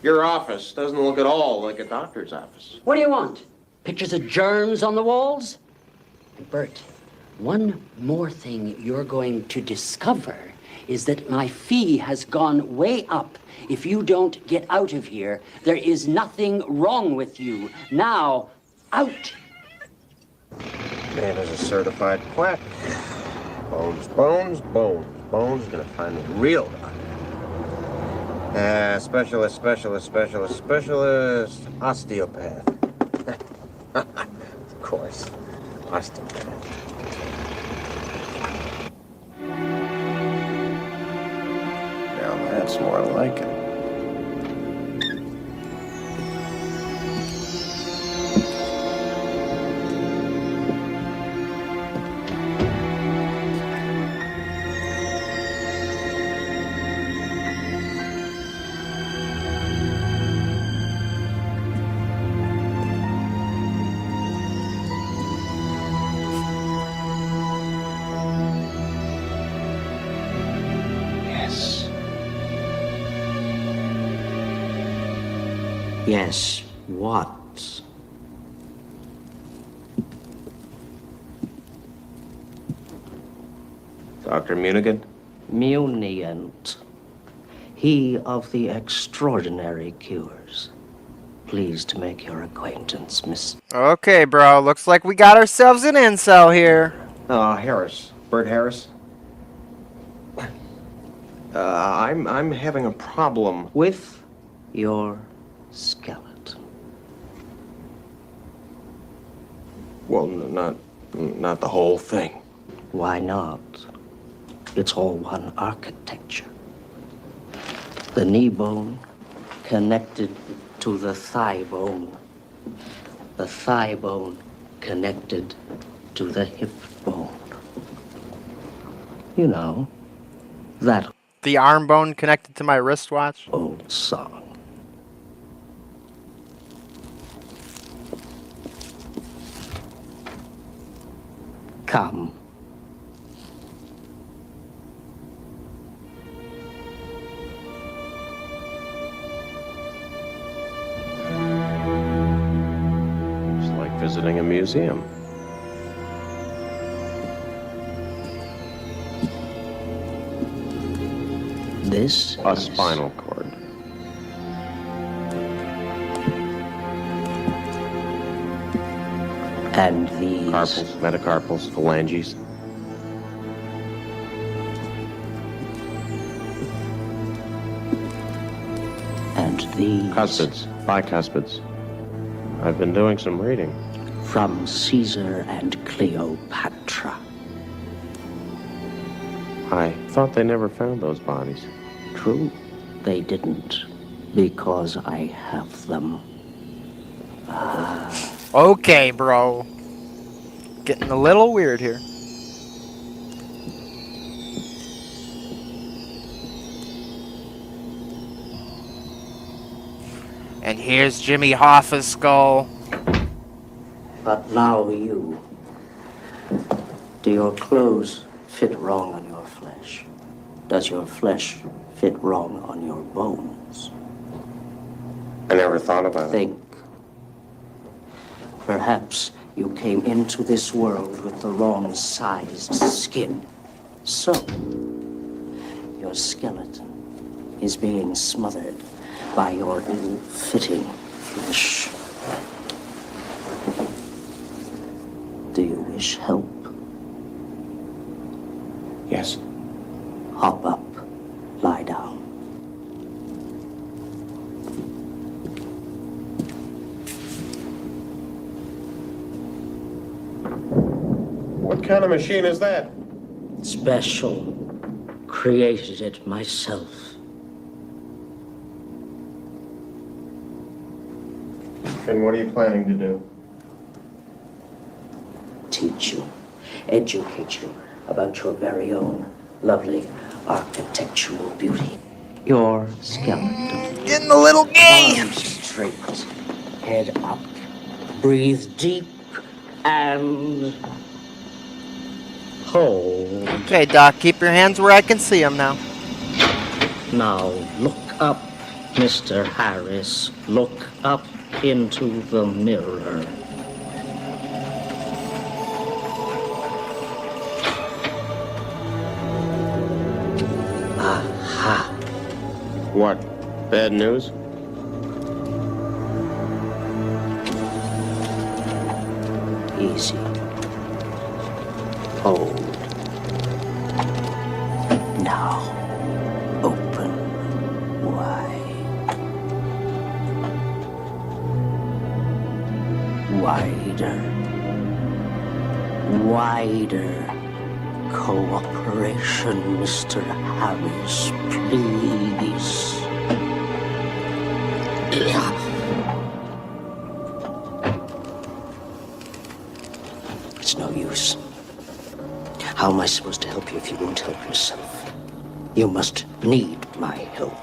Your office doesn't look at all like a doctor's office. What do you want? Pictures of germs on the walls? Bert, one more thing you're going to discover is that my fee has gone way up. If you don't get out of here, there is nothing wrong with you. Now, out. Man is a certified quack. Bones, bones, bones. Bones gonna find the real doctor. Specialist, osteopath. Of course, osteopath. Now that's more like it. Yes, what? Dr. Munigan? Munient. He of the extraordinary cures. Pleased to make your acquaintance, Miss. Okay, bro. Looks like we got ourselves an incel here. Harris. Bert Harris. I'm having a problem. With your skeleton. Well, not the whole thing. Why not? It's all one architecture. The knee bone connected to the thigh bone. The thigh bone connected to the hip bone. You know, that The arm bone connected to my wristwatch. old song. Come. It's like visiting a museum. This A is spinal cord. And these Carpals, metacarpals, phalanges. and these Cuspids, bicuspids. I've been doing some reading. from Caesar and Cleopatra. I thought they never found those bodies. True, they didn't, because I have them. Okay, bro. Getting a little weird here. And here's Jimmy Hoffa's skull. But now you. Do your clothes fit wrong on your flesh? Does your flesh fit wrong on your bones? I never thought about it. Think. Perhaps you came into this world with the wrong-sized skin. So, your skeleton is being smothered by your ill-fitting flesh. Do you wish help? Yes. Hop up. Lie down. What kind of machine is that? Special. Created it myself. And what are you planning to do? Teach teach you, educate you about your very own lovely architectural beauty. Your skeleton. Get in the little game! Arms straight, head up, breathe deep, and hold. Okay, Doc, keep your hands where I can see them now. Now look up, Mr. Harris. Look up into the mirror. Aha. What? Bad news? Easy. Hold. Now, open wide. Wider. Wider. Cooperation, Mr. Harris, please. It's no use. How am I supposed to help you if you won't help yourself? You must need my help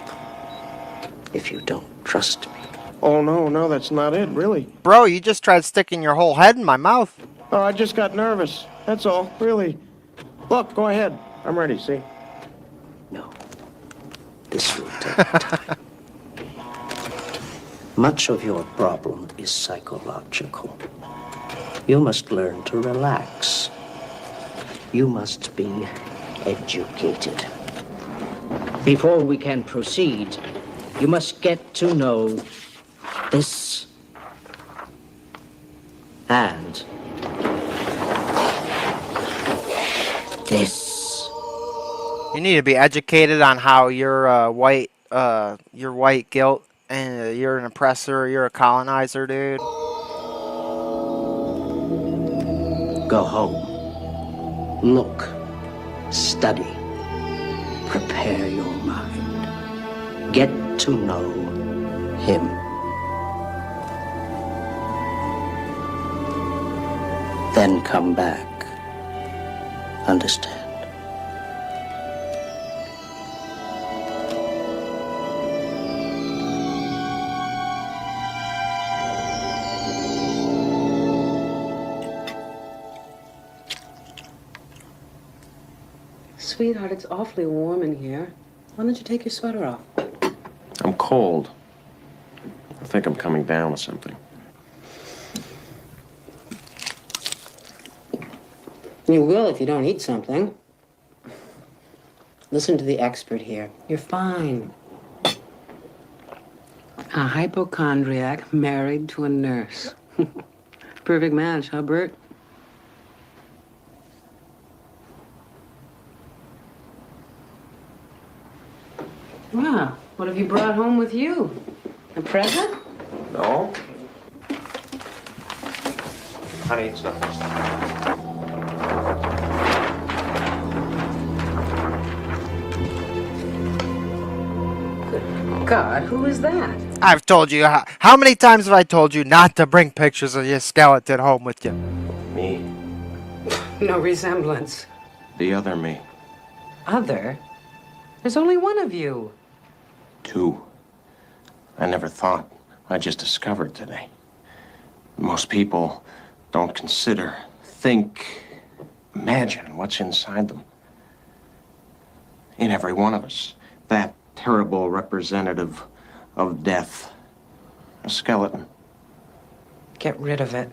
if you don't trust me. Oh, no, that's not it, really. Bro, you just tried sticking your whole head in my mouth. Oh, I just got nervous. That's all, really. Look, go ahead. I'm ready, see? No. This will take time. Much of your problem is psychological. You must learn to relax. You must be educated. Before we can proceed, you must get to know this and this. You need to be educated on how you're white guilt, and you're an oppressor, you're a colonizer, dude. Go home. Look. Study. Prepare your mind. Get to know him. Then come back. Understand? Sweetheart, it's awfully warm in here. Why don't you take your sweater off? I'm cold. I think I'm coming down with something. You will if you don't eat something. Listen to the expert here. You're fine. A hypochondriac married to a nurse. Perfect match, huh, Bert? Wow, what have you brought home with you? A present? No? Honey, it's nothing. Good God, who is that? I've told you, how many times have I told you not to bring pictures of your skeleton home with you? Me. No resemblance. The other me. Other? There's only one of you. Two. I never thought. I just discovered today. Most people don't consider, think, imagine what's inside them. In every one of us. That terrible representative of death. A skeleton. Get rid of it.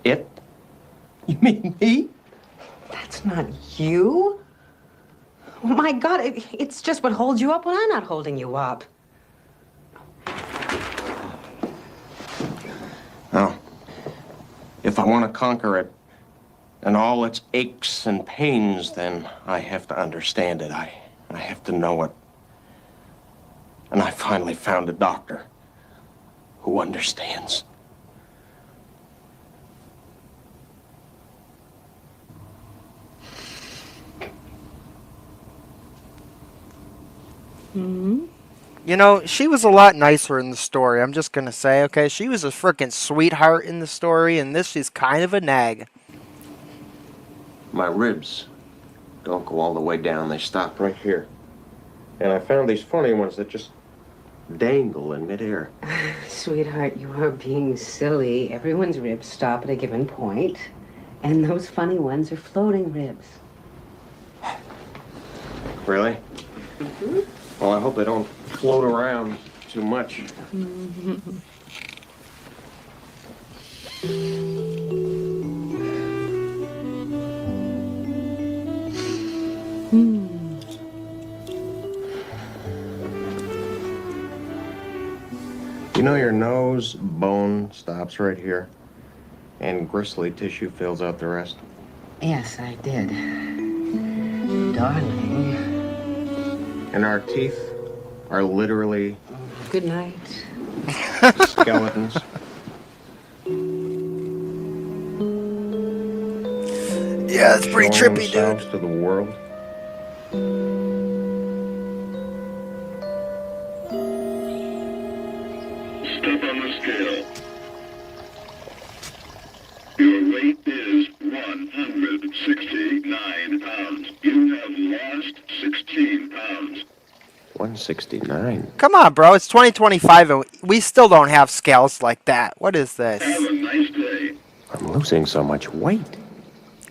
It? You mean me? That's not you. Oh my God, it's just what holds you up when I'm not holding you up. Well, if I want to conquer it and all its aches and pains, then I have to understand it. I have to know it. And I finally found a doctor who understands. Hmm? You know, she was a lot nicer in the story, I'm just gonna say, okay? She was a freaking sweetheart in the story, and this she's kind of a nag. My ribs don't go all the way down. They stop right here. And I found these funny ones that just dangle in midair. Sweetheart, you are being silly. Everyone's ribs stop at a given point, and those funny ones are floating ribs. Really? Mm-hmm. Well, I hope they don't float around too much. You know your nose bone stops right here, and gristly tissue fills out the rest? Yes, I did. Darling. And our teeth are literally Good night. skeletons. Yeah, it's pretty showing trippy, themselves dude. to the world. Step on the scale. Your weight is 169 pounds. You have lost 16 pounds. 169. Come on, bro. It's 2025 and we still don't have scales like that. What is this? Have a nice day. I'm losing so much weight.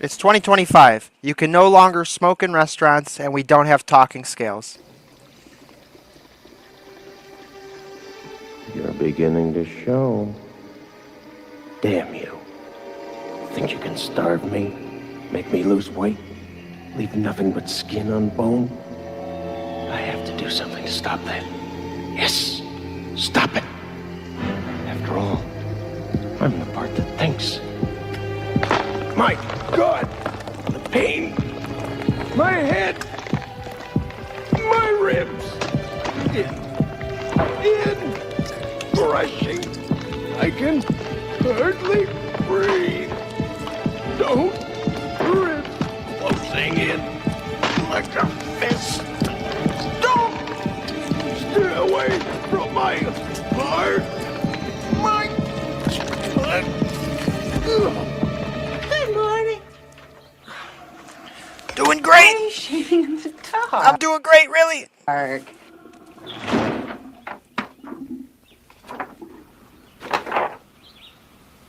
It's 2025. You can no longer smoke in restaurants and we don't have talking scales. You're beginning to show. Damn you. Think you can starve me? Make me lose weight? Leave nothing but skin on bone? I have to do something to stop that. Yes, stop it. After all, I'm the part that thinks. My God! The pain! My head! My ribs! In brushing. I can hardly breathe. Don't rip closing in like a fist. Don't stay away from my heart. My Good morning. Doing great. Shaving the dog. I'm doing great, really. Park.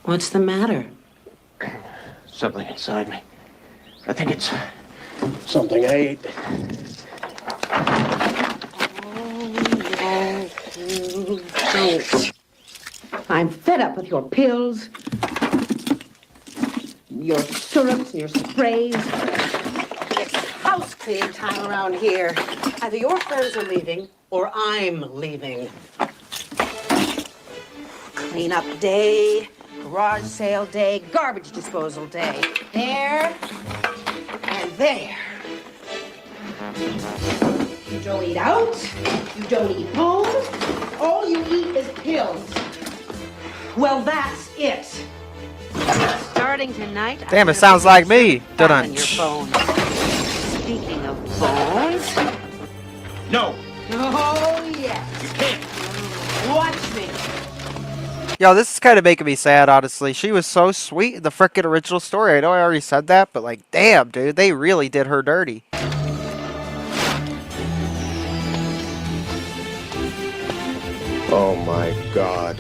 What's the matter? something inside me. I think it's something I ate. I'm fed up with your pills, your syrups, and your sprays. It's house cleaning time around here. Either your friends are leaving or I'm leaving. Clean up day, garage sale day, garbage disposal day. There and there. You don't eat out, you don't eat home, all you eat is pills. Well, that's it. Starting tonight. Damn, it sounds like me. Dun your bones. Speaking of bones. No! Oh, yes. You can't! Watch me. Yo, this is kind of making me sad, honestly. She was so sweet in the frickin' original story. I know I already said that, but like, damn, dude, they really did her dirty. Oh my God.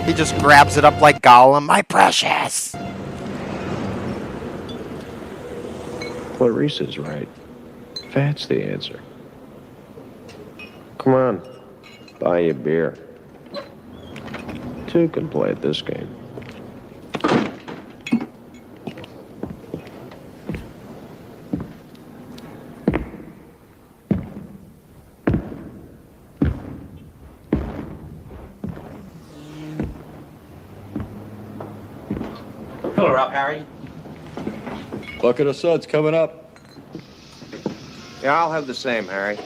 He just grabs it up like Gollum. My precious! Clarice is right. Fat's the answer. Come on, buy you beer. Two can play at this game. Fill her up, Harry. Bucket of suds coming up. Yeah, I'll have the same, Harry.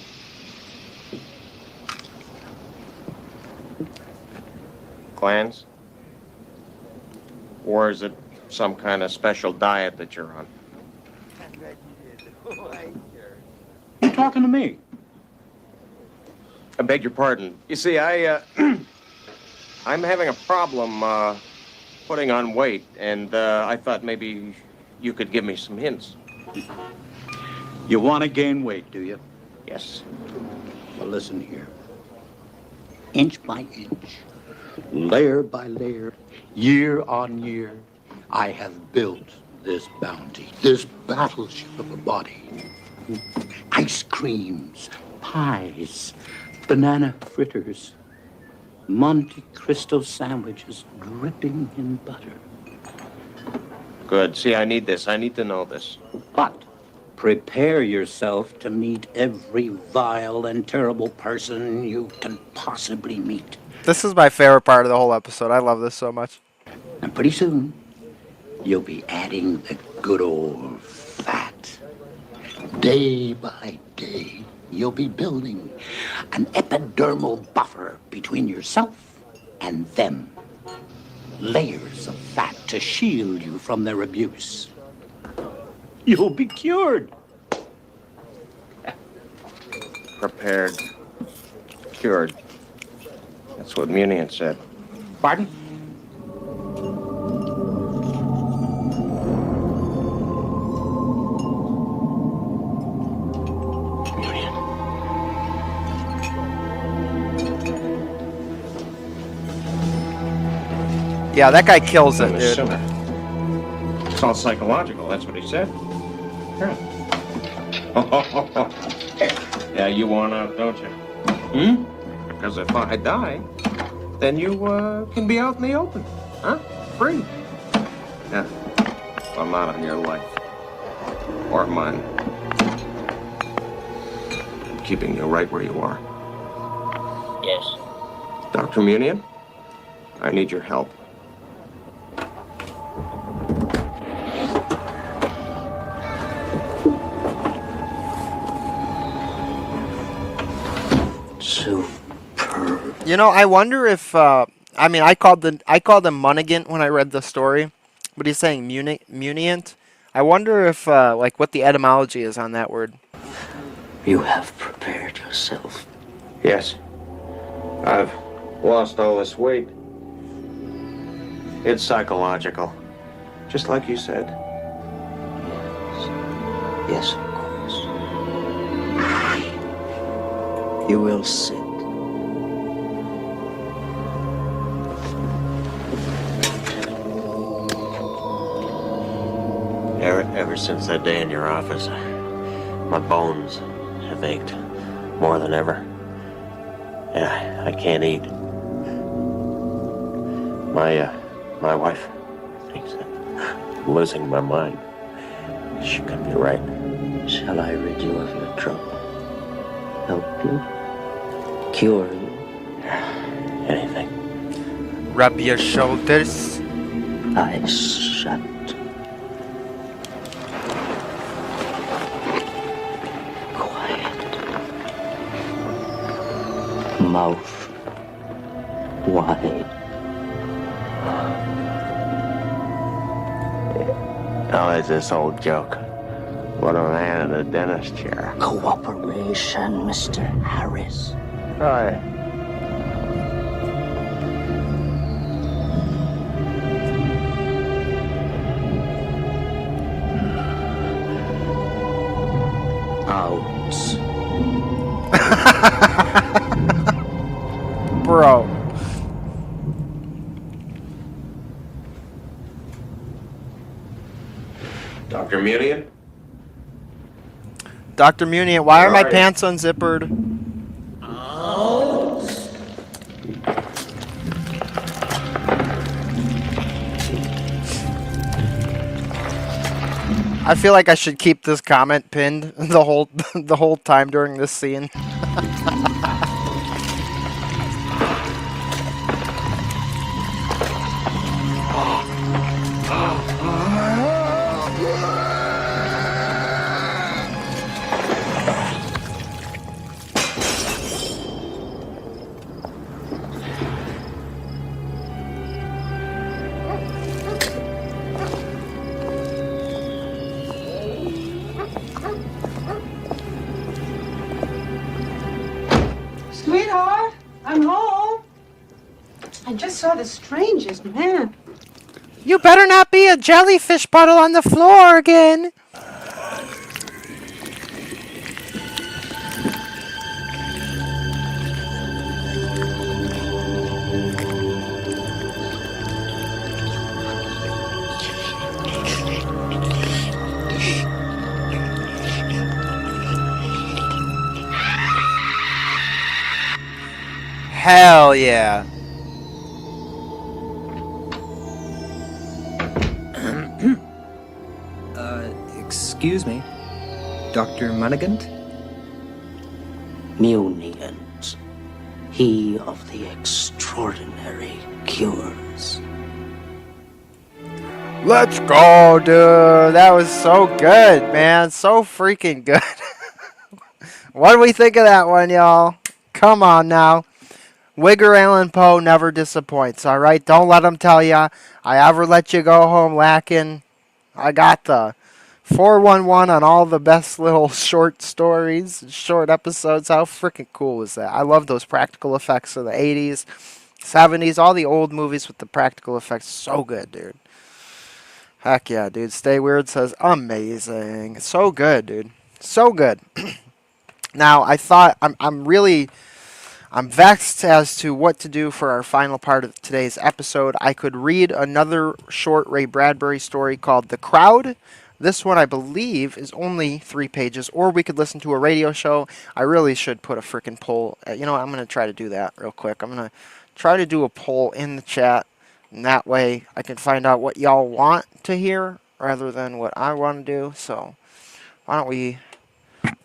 Clans? Or is it some kind of special diet that you're on? You talking to me? I beg your pardon. You see, I'm having a problem putting on weight, and I thought maybe you could give me some hints. You want to gain weight, do you? Yes. Well, listen here. Inch by inch, layer by layer, year on year, I have built this bounty, this battleship of a body. Ice creams, pies, banana fritters, Monte Cristo sandwiches dripping in butter. Good. See, I need this. I need to know this. But prepare yourself to meet every vile and terrible person you can possibly meet. This is my favorite part of the whole episode. I love this so much. And pretty soon, you'll be adding the good old fat. Day by day, you'll be building an epidermal buffer between yourself and them. Layers of fat to shield you from their abuse. You'll be cured. Prepared. Cured. That's what Munian said. Pardon? Yeah, that guy kills it, I'm a dude. sinner. It's all psychological. That's what he said. Yeah. Yeah, you want out, don't you? Hmm? Because if I die, then you can be out in the open. Huh? Free. Yeah. I'm not on your life. Or mine. I'm keeping you right where you are. Yes. Dr. Munian, I need your help. Superb. You know, I wonder if I mean, I called him Munigant when I read the story, but he's saying Muniant. I wonder if like what the etymology is on that word. You have prepared yourself. Yes. I've lost all this weight. It's psychological. Just like you said. Yes, of course. You will sit. Ever since that day in your office, my bones have ached more than ever. Yeah, I can't eat. My wife thinks that I'm losing my mind. She could be right. Shall I rid you of your trouble? Help you? Cure you? Anything. Rub your shoulders. Eyes shut. Mouth wide. Oh, it's this old joke. What a man in a dentist chair. Cooperation, Mr. Harris. Right. Out. Bro. Dr. Munian? Dr. Muniant, why are my Where are you? pants unzippered? I feel like I should keep this comment pinned the whole time during this scene. saw the strangest man. You better not be a jellyfish puddle on the floor again. Hell yeah. Excuse me, Dr. Munigant? Munigant, he of the extraordinary cures. Let's go, dude. That was so good, man. So freaking good. What do we think of that one, y'all? Come on now. Wigger Allan Poe never disappoints, all right? Don't let him tell ya I ever let you go home lacking. I got the 411 on all the best little short stories, short episodes. How freaking cool was that? I love those practical effects of the 80s, 70s, all the old movies with the practical effects. So good, dude. Heck yeah, dude. Stay Weird says, amazing. So good, dude. So good. Now, I thought, I'm vexed as to what to do for our final part of today's episode. I could read another short Ray Bradbury story called The Crowd. This one, I believe, is only 3 pages, or we could listen to a radio show. I really should put a freaking poll. You know what? I'm going to try to do that real quick. I'm going to try to do a poll in the chat, and that way I can find out what y'all want to hear rather than what I want to do. So why don't we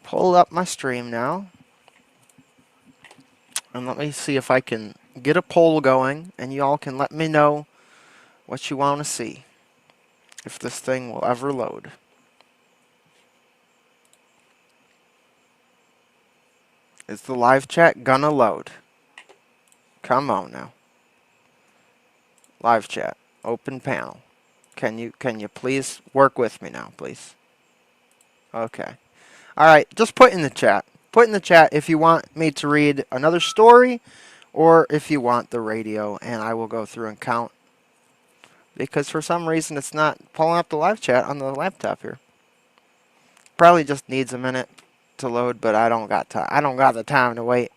pull up my stream now, and let me see if I can get a poll going, and y'all can let me know what you want to see. If this thing will ever load. Is the live chat gonna load? Come on now. Live chat. Open panel. Can you please work with me now, please? Okay. Alright, just put in the chat. Put in the chat if you want me to read another story or if you want the radio, and I will go through and count. Because for some reason it's not pulling up the live chat on the laptop here. Probably just needs a minute to load, but I don't got time. I don't got the time to wait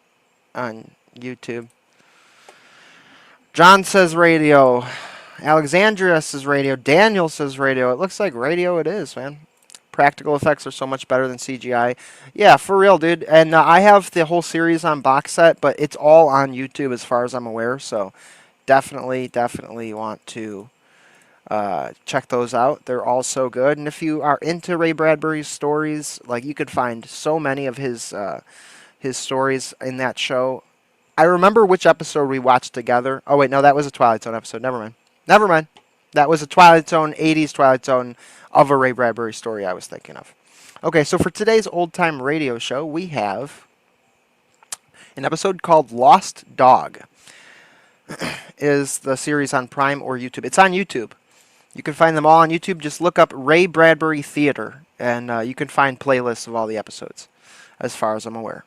on YouTube. John says radio. Alexandria says radio. Daniel says radio. It looks like radio it is, man. Practical effects are so much better than CGI. Yeah, for real, dude. And I have the whole series on box set, but it's all on YouTube as far as I'm aware. So definitely want to check those out. They're all so good. And if you are into Ray Bradbury's stories, like, you could find so many of his stories in that show. I remember which episode we watched together. Oh wait, no, that was a Twilight Zone episode. Never mind. That was a Twilight Zone, 80s Twilight Zone of a Ray Bradbury story I was thinking of. Okay, so for today's old time radio show, we have an episode called Lost Dog. Is the series on Prime or YouTube? It's on YouTube. You can find them all on YouTube. Just look up Ray Bradbury Theater, and you can find playlists of all the episodes, as far as I'm aware.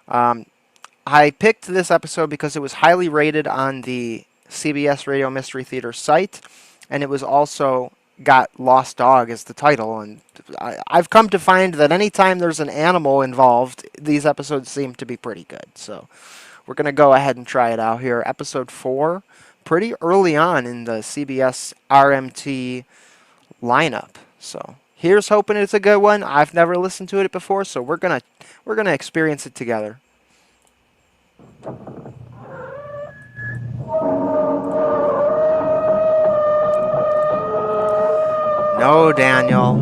I picked this episode because it was highly rated on the CBS Radio Mystery Theater site, and it was also got Lost Dog as the title. And I've come to find that anytime there's an animal involved, these episodes seem to be pretty good. So we're going to go ahead and try it out here. Episode 4. Pretty early on in the CBS RMT lineup. So here's hoping it's a good one. I've never listened to it before, so we're gonna experience it together. No, Daniel.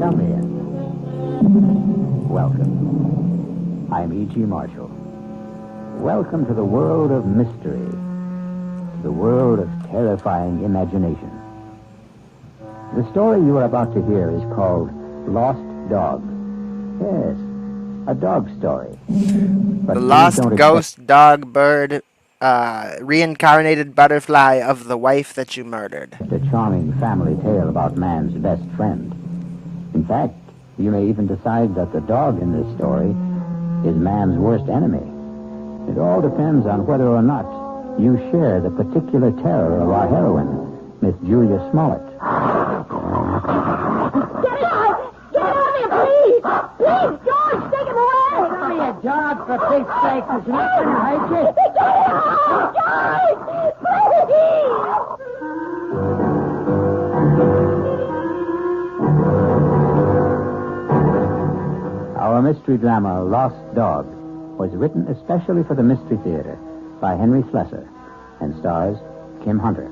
Come in. Welcome. I'm E.G. Marshall. Welcome to the world of mystery, the world of terrifying imagination. The story you are about to hear is called Lost Dog. Yes, a dog story. But the lost ghost dog bird, reincarnated butterfly of the wife that you murdered. The charming family tale about man's best friend. In fact, You may even decide that the dog in this story is man's worst enemy. It all depends on whether or not you share the particular terror of our heroine, Miss Julia Smollett. Get out! Get out of here, please! Please, George, take him away! It's only a dog, for Pete's sake. It's not going to hurt you. Get out! George! Please! Our mystery drama, Lost Dog, was written especially for the Mystery Theater by Henry Slessor and stars Kim Hunter.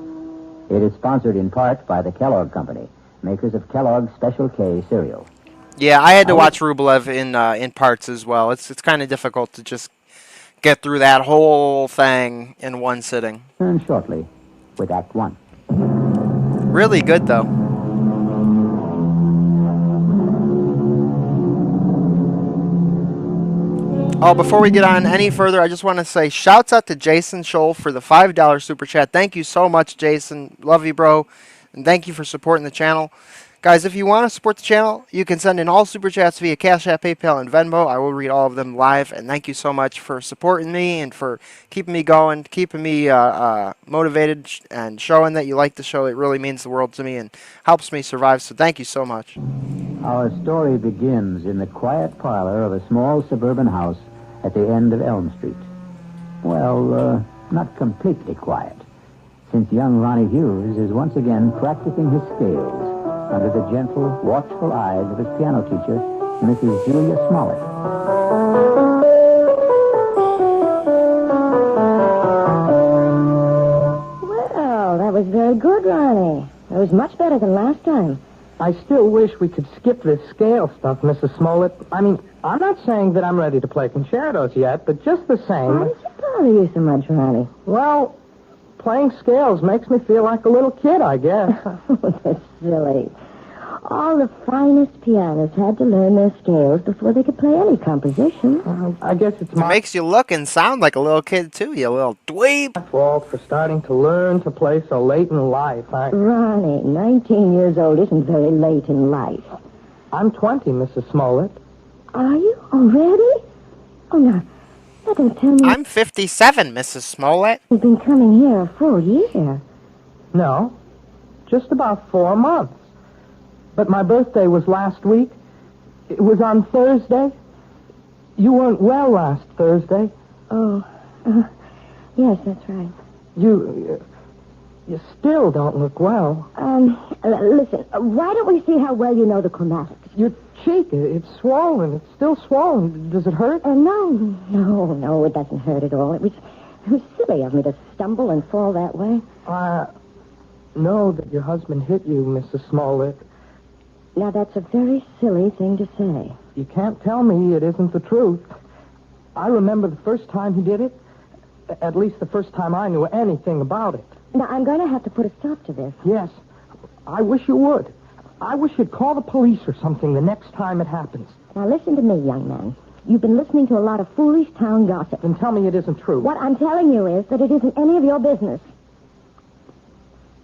It is sponsored in part by the Kellogg Company, makers of Kellogg's Special K cereal. Yeah, I had to watch Rublev in parts as well. It's kind of difficult to just get through that whole thing in one sitting. Return shortly with Act 1. Really good, though. Oh, before we get on any further, I just want to say shouts out to Jason Scholl for the $5 super chat. Thank you so much, Jason. Love you, bro. And thank you for supporting the channel. Guys, if you want to support the channel, you can send in all super chats via Cash App, PayPal, and Venmo. I will read all of them live. And thank you so much for supporting me and for keeping me going, keeping me motivated, and showing that you like the show. It really means the world to me and helps me survive. So thank you so much. Our story begins in the quiet parlor of a small suburban house at the end of Elm Street. Well, not completely quiet, since young Ronnie Hughes is once again practicing his scales under the gentle, watchful eyes of his piano teacher, Mrs. Julia Smollett. Well, that was very good, Ronnie. It was much better than last time. I still wish we could skip this scale stuff, Mrs. Smollett. I mean, I'm not saying that I'm ready to play concertos yet, but just the same... Why does it bother you so much, Ronnie? Well, playing scales makes me feel like a little kid, I guess. Oh, that's silly. All the finest pianists had to learn their scales before they could play any composition. I guess it's It makes you look and sound like a little kid, too, you little dweeb. my fault for starting to learn to play so late in life. Ronnie, 19 years old isn't very late in life. I'm 20, Mrs. Smollett. Are you already? Oh, no. Now, don't tell me I'm 57, Mrs. Smollett. you've been coming here a full year. No, just about 4 months. But my birthday was last week. It was on Thursday. You weren't well last Thursday. Oh, yes, that's right. You still don't look well. Listen, why don't we see how well you know the chromatics? Your cheek, it's swollen. It's still swollen. Does it hurt? No, it doesn't hurt at all. It was silly of me to stumble and fall that way. I know that your husband hit you, Mrs. Smollett. Now, that's a very silly thing to say. You can't tell me it isn't the truth. I remember the first time he did it. At least the first time I knew anything about it. Now, I'm going to have to put a stop to this. Yes, I wish you would. I wish you'd call the police or something the next time it happens. Now, listen to me, young man. You've been listening to a lot of foolish town gossip. Then tell me it isn't true. What I'm telling you is that it isn't any of your business.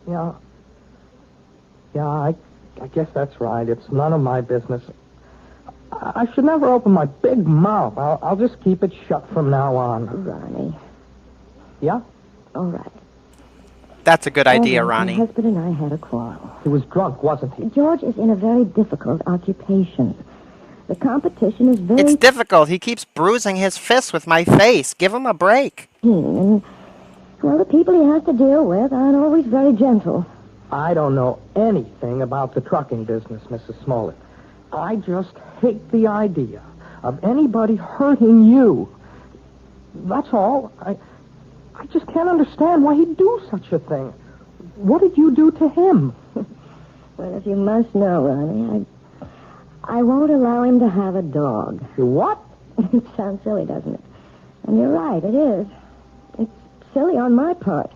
Yeah, I guess that's right. It's none of my business. I should never open my big mouth. I'll just keep it shut from now on. Ronnie. Yeah? All right. That's a good idea, My Ronnie. husband and I had a quarrel. He was drunk, wasn't he? George is in a very difficult occupation. The competition is very... It's difficult. He keeps bruising his fists with my face. Give him a break. And, well, the people he has to deal with aren't always very gentle. I don't know anything about the trucking business, Mrs. Smollett. I just hate the idea of anybody hurting you. That's all. I just can't understand why he'd do such a thing. What did you do to him? Well, as you must know, Ronnie, I won't allow him to have a dog. You what? It sounds silly, doesn't it? And you're right, it is. It's silly on my part.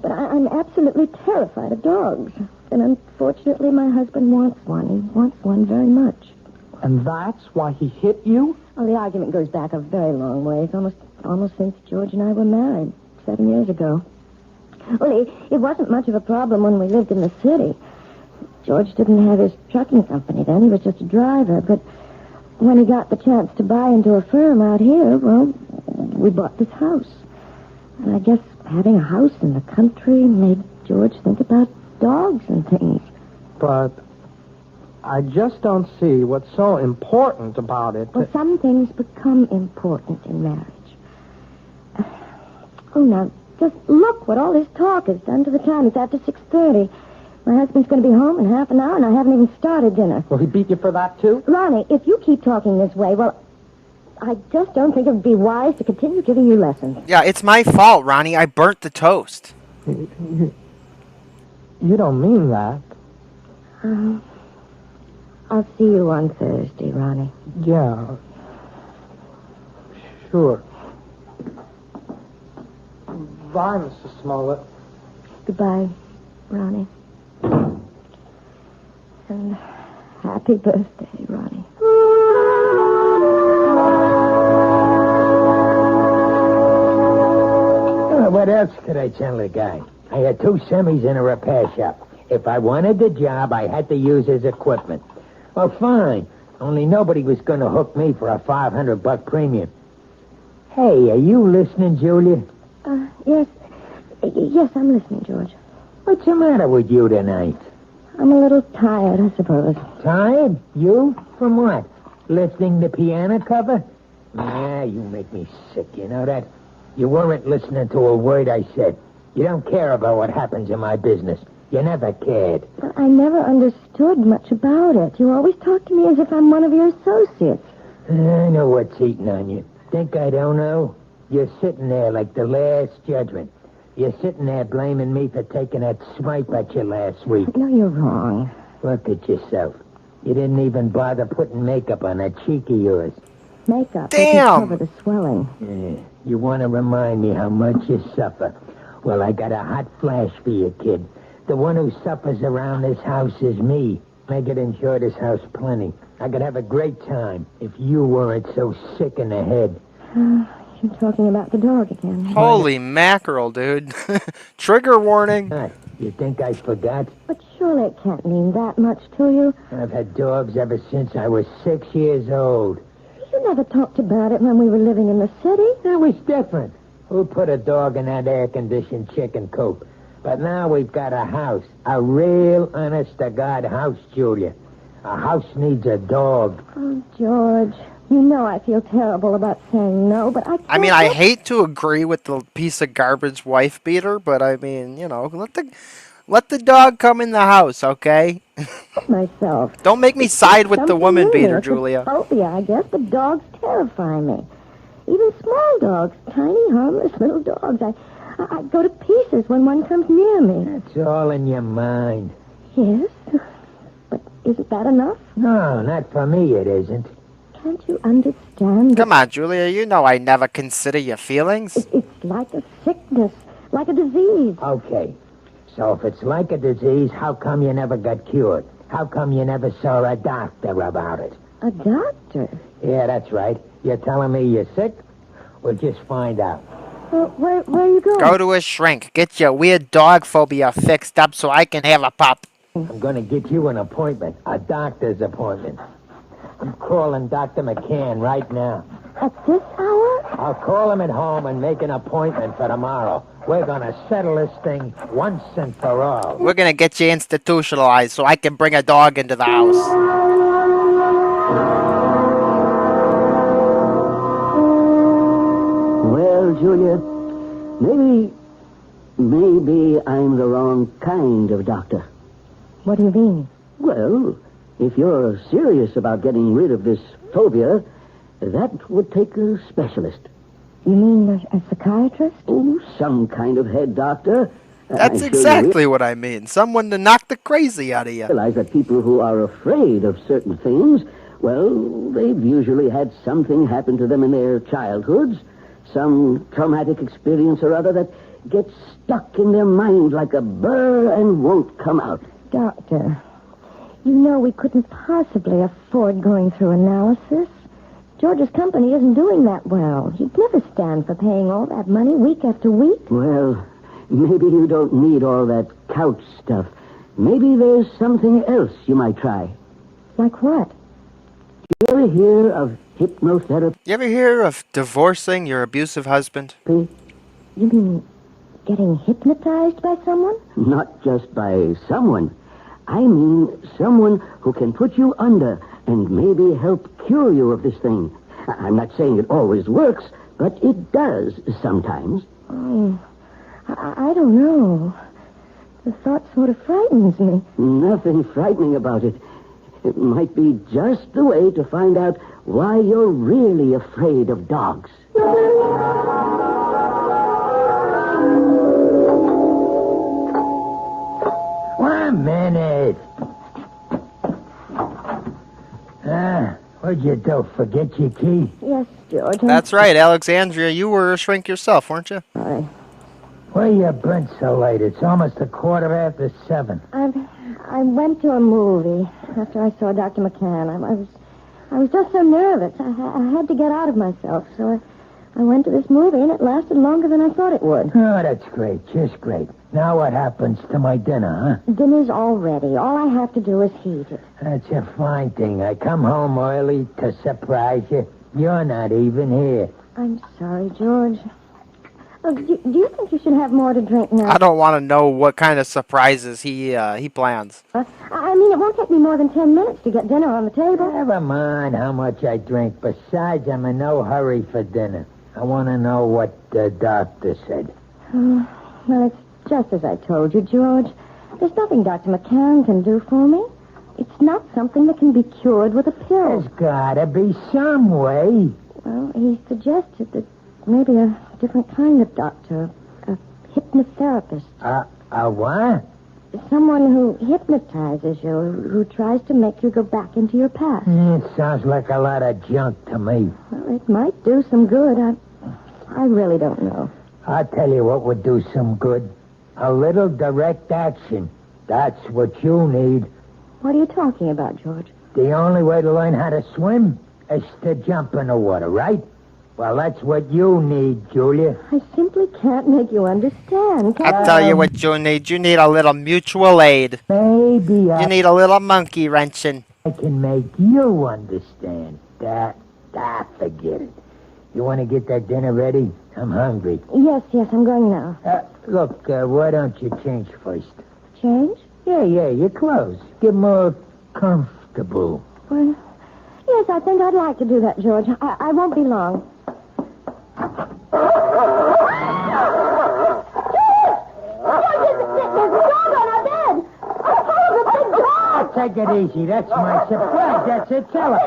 But I'm absolutely terrified of dogs. And unfortunately, my husband wants one. He wants one very much. And that's why he hit you? Well, the argument goes back a very long ways, almost since George and I were married 7 years ago. Well, it wasn't much of a problem when we lived in the city. George didn't have his trucking company then. He was just a driver. But when he got the chance to buy into a firm out here, well, we bought this house. And I guess having a house in the country made George think about dogs and things. But I just don't see what's so important about it. Well, some things become important in marriage. Oh, now, just look what all this talk has done to the time. It's after 6:30. My husband's going to be home in half an hour, and I haven't even started dinner. Will he beat you for that, too? Ronnie, if you keep talking this way, well, I just don't think it would be wise to continue giving you lessons. Yeah, it's my fault, Ronnie. I burnt the toast. You don't mean that. I'll see you on Thursday, Ronnie. Yeah. Sure. Bye, Mrs. Smollett. Goodbye, Ronnie. And happy birthday, Ronnie. What else could I tell the guy? I had 2 semis in a repair shop. If I wanted the job, I had to use his equipment. Well, fine. Only nobody was going to hook me for a $500 premium. Hey, are you listening, Julia? Yes. Yes, I'm listening, George. What's the matter with you tonight? I'm a little tired, I suppose. Tired? You? From what? Lifting the piano cover? Nah, you make me sick, you know that? You weren't listening to a word I said. You don't care about what happens in my business. You never cared. But I never understood much about it. You always talk to me as if I'm one of your associates. I know what's eating on you. Think I don't know? You're sitting there like the last judgment. You're sitting there blaming me for taking that swipe at you last week. No, you're wrong. Look at yourself. You didn't even bother putting makeup on that cheek of yours. Makeup. Damn! Cover the swelling. Yeah. You want to remind me how much you suffer. Well, I got a hot flash for you, kid. The one who suffers around this house is me. I could enjoy this house plenty. I could have a great time if you weren't so sick in the head. You're talking about the dog again. Holy mackerel, dude. Trigger warning. You think I forgot? But surely it can't mean that much to you. I've had dogs ever since I was 6 years old. You never talked about it when we were living in the city. That was different. Who put a dog in that air-conditioned chicken coop? But now we've got a house. A real, honest-to-God house, Julia. A house needs a dog. Oh, George. You know I feel terrible about saying no, but I can't... I mean, I hate to agree with the piece of garbage wife beater, but I mean, you know, let the dog come in the house, okay? Myself. Don't make me side with the woman in beater, there. Julia. Phobia, I guess, but dogs terrify me. Even small dogs, tiny, harmless little dogs. I go to pieces when one comes near me. It's all in your mind. Yes, but isn't that enough? No, not for me it isn't. Can't you understand? Come on, Julia, you know I never consider your feelings. It's like a sickness, like a disease. Okay, so if it's like a disease, how come you never got cured? How come you never saw a doctor about it? A doctor? Yeah, that's right. You're telling me you're sick? We'll just find out. Well, where are you going? Go to a shrink. Get your weird dog phobia fixed up so I can have a pup. I'm going to get you an appointment, a doctor's appointment. I'm calling Dr. McCann right now. At this hour? I'll call him at home and make an appointment for tomorrow. We're going to settle this thing once and for all. We're going to get you institutionalized so I can bring a dog into the house. Well, Julia, maybe I'm the wrong kind of doctor. What do you mean? Well, if you're serious about getting rid of this phobia, that would take a specialist. You mean a psychiatrist? Oh, some kind of head doctor. That's exactly what I mean. Someone to knock the crazy out of you. I realize that people who are afraid of certain things, well, they've usually had something happen to them in their childhoods, some traumatic experience or other that gets stuck in their mind like a burr and won't come out. Doctor, you know we couldn't possibly afford going through analysis. George's company isn't doing that well. He'd never stand for paying all that money week after week. Well, maybe you don't need all that couch stuff. maybe there's something else you might try. Like what? You ever hear of hypnotherapy? You ever hear of divorcing your abusive husband? You mean getting hypnotized by someone? Not just by someone. I mean someone who can put you under and maybe help cure you of this thing. I'm not saying it always works, but it does sometimes. Oh, I don't know. The thought sort of frightens me. Nothing frightening about it. It might be just the way to find out why you're really afraid of dogs. 1 minute. What'd you do? Forget your key? Yes, George. That's right, Alexandria. You were a shrink yourself, weren't you? Sorry. Why you been so late? It's almost 7:15. I went to a movie after I saw Dr. McCann. I was just so nervous. I had to get out of myself, so I went to this movie, and it lasted longer than I thought it would. Oh, that's great. Just great. Now what happens to my dinner, huh? Dinner's all ready. All I have to do is heat it. That's a fine thing. I come home early to surprise you. You're not even here. I'm sorry, George. Do you think you should have more to drink now? I don't want to know what kind of surprises he plans. I mean, it won't take me more than 10 minutes to get dinner on the table. Never mind how much I drink. Besides, I'm in no hurry for dinner. I want to know what the doctor said. Well, it's just as I told you, George. There's nothing Dr. McCann can do for me. It's not something that can be cured with a pill. There's gotta be some way. Well, he suggested that maybe a different kind of doctor, a hypnotherapist. A what? Someone who hypnotizes you, who tries to make you go back into your past. It sounds like a lot of junk to me. Well, it might do some good. I really don't know. I'll tell you what would do some good. A little direct action. That's what you need. What are you talking about, George? The only way to learn how to swim is to jump in the water, right? Well, that's what you need, Julia. I simply can't make you understand. I'll tell you what you need. You need a little mutual aid. Maybe You need a little monkey wrenching. I can make you understand. Forget it. You want to get that dinner ready? I'm hungry. Yes, I'm going now. Look, why don't you change first? Change? Yeah, your clothes. Get more comfortable. Well, yes, I think I'd like to do that, George. I won't be long. Take it easy. That's my surprise. That's it. Tell her.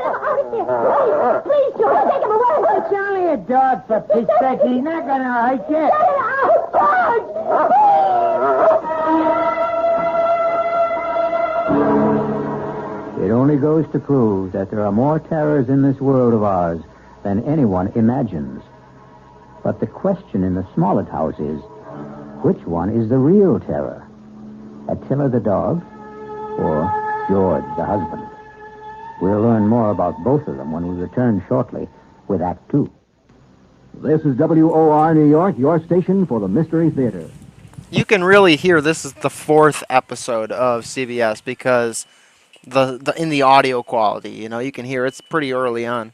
Please, George, take him away. It's only a dog, for Pete's sake. He's not going to hurt you. It only goes to prove that there are more terrors in this world of ours than anyone imagines. But the question in the Smollett house is, which one is the real terror? Attila the dog or George the husband? We'll learn more about both of them when we return shortly with Act Two. This is WOR New York, your station for the Mystery Theater. You can really hear this is the 4th episode of CBS because the in the audio quality, you can hear it's pretty early on.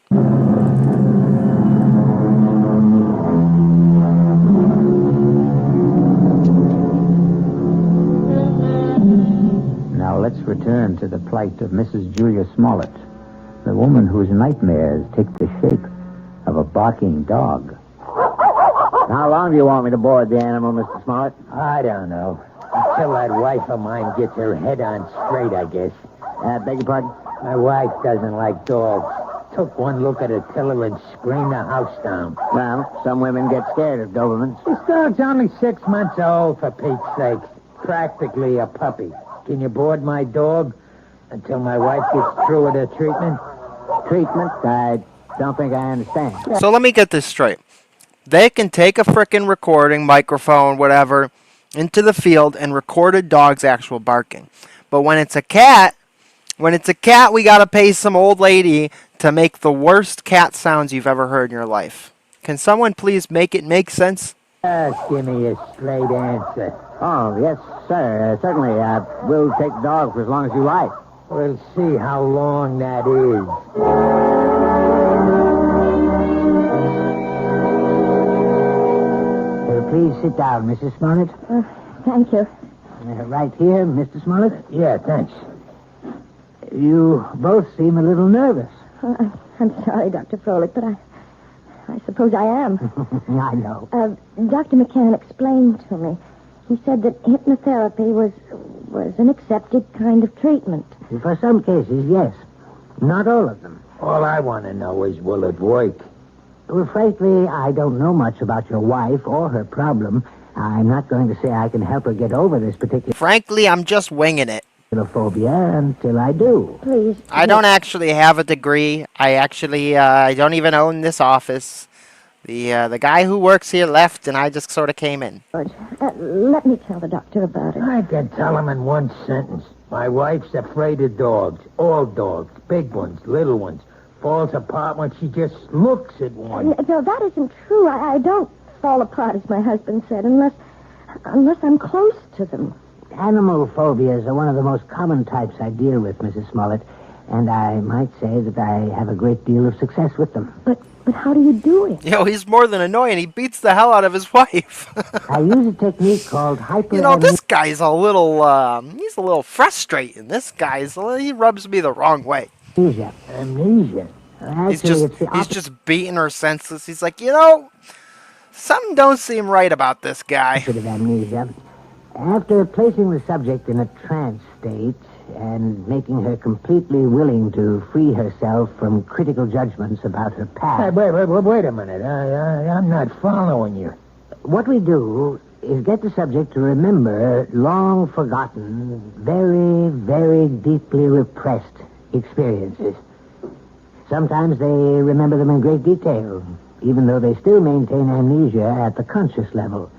Now let's return to the plight of Mrs. Julia Smollett, the woman whose nightmares take the shape of a barking dog. How long do you want me to board the animal, Mr. Smollett? I don't know. Until that wife of mine gets her head on straight, I guess. Beg your pardon? My wife doesn't like dogs. Took one look at Attila and screamed the house down. Well, some women get scared of Dobermans. This dog's only 6 months old, for Pete's sake. Practically a puppy. Can you board my dog until my wife gets through with her treatment? Treatment? I don't think I understand. So let me get this straight. They can take a frickin' recording, microphone, whatever, into the field and record a dog's actual barking. But when it's a cat, we gotta pay some old lady to make the worst cat sounds you've ever heard in your life. Can someone please make it make sense? Just give me a straight answer. Oh, yes, sir. Certainly. We'll take dogs for as long as you like. We'll see how long that is. Please sit down, Mrs. Smollett. Thank you. Right here, Mr. Smollett. Yeah, thanks. You both seem a little nervous. I'm sorry, Dr. Froelich, but I suppose I am. I know. Dr. McCann explained to me. He said that hypnotherapy was an accepted kind of treatment. For some cases, yes. Not all of them. All I want to know is, will it work? Well, frankly, I don't know much about your wife or her problem. I'm not going to say I can help her get over this particular... Frankly, I'm just winging it. ...phobia until I do. Please. I don't actually have a degree. I don't even own this office. The guy who works here left, and I just sort of came in. Let me tell the doctor about it. I can tell him in one sentence. My wife's afraid of dogs. All dogs. Big ones, little ones. Falls apart when she just looks at one. No, that isn't true. I don't fall apart, as my husband said, unless I'm close to them. Animal phobias are one of the most common types I deal with, Mrs. Smollett, and I might say that I have a great deal of success with them. But how do you do it? He's more than annoying. He beats the hell out of his wife. I use a technique called hyper... This guy's a little, he's a little frustrating. He rubs me the wrong way. Amnesia. Actually, He's just beating her senseless. He's like, something don't seem right about this guy. Of amnesia. After placing the subject in a trance state and making her completely willing to free herself from critical judgments about her past... Hey, wait a minute. I'm not following you. What we do is get the subject to remember long-forgotten, very, very deeply repressed experiences. Sometimes they remember them in great detail, even though they still maintain amnesia at the conscious level.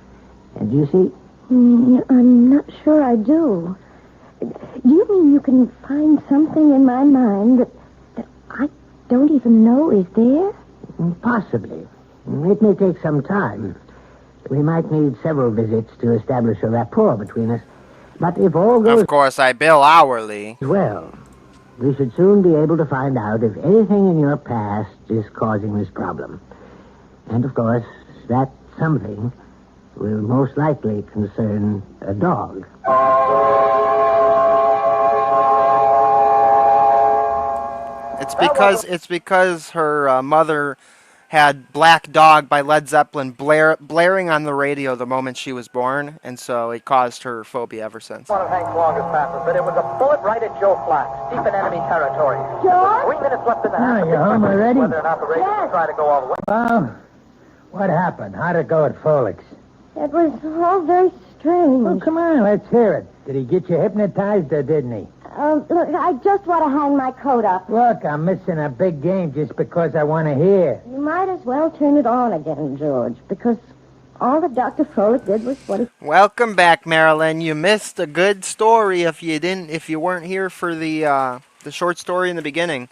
And you see... I'm not sure I do. Do you mean you can find something in my mind that I don't even know is there? Possibly. It may take some time. We might need several visits to establish a rapport between us. But if all goes... Of course, I bill hourly. Well, we should soon be able to find out if anything in your past is causing this problem. And, of course, that something will most likely concern a dog. It's because her mother had Black Dog by Led Zeppelin blaring on the radio the moment she was born, and so it caused her phobia ever since. One of Hank's longest passes, but it was a bullet right at Joe Flax, deep in enemy territory. George? 3 minutes left in the half. You home already? Whether or not the Raiders will try to go all the way. Well, what happened? How'd it go at Folix? It was all very strange. Well, come on, let's hear it. Did he get you hypnotized or didn't he? Look, I just want to hang my coat up. Look, I'm missing a big game just because I want to hear. You might as well turn it on again, George, because all that Dr. Froelich did was what he... Welcome back, Marilyn. You missed a good story if you weren't here for the short story in the beginning.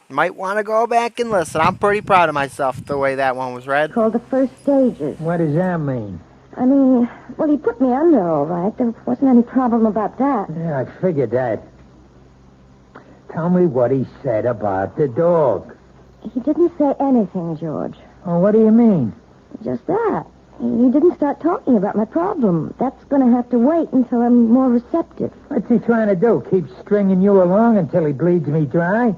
You might want to go back and listen. I'm pretty proud of myself the way that one was read. Called the first stages. What does that mean? I mean, well, he put me under all right. There wasn't any problem about that. Yeah, I figured that. Tell me what he said about the dog. He didn't say anything, George. Oh, what do you mean? Just that. He didn't start talking about my problem. That's going to have to wait until I'm more receptive. What's he trying to do? Keep stringing you along until he bleeds me dry?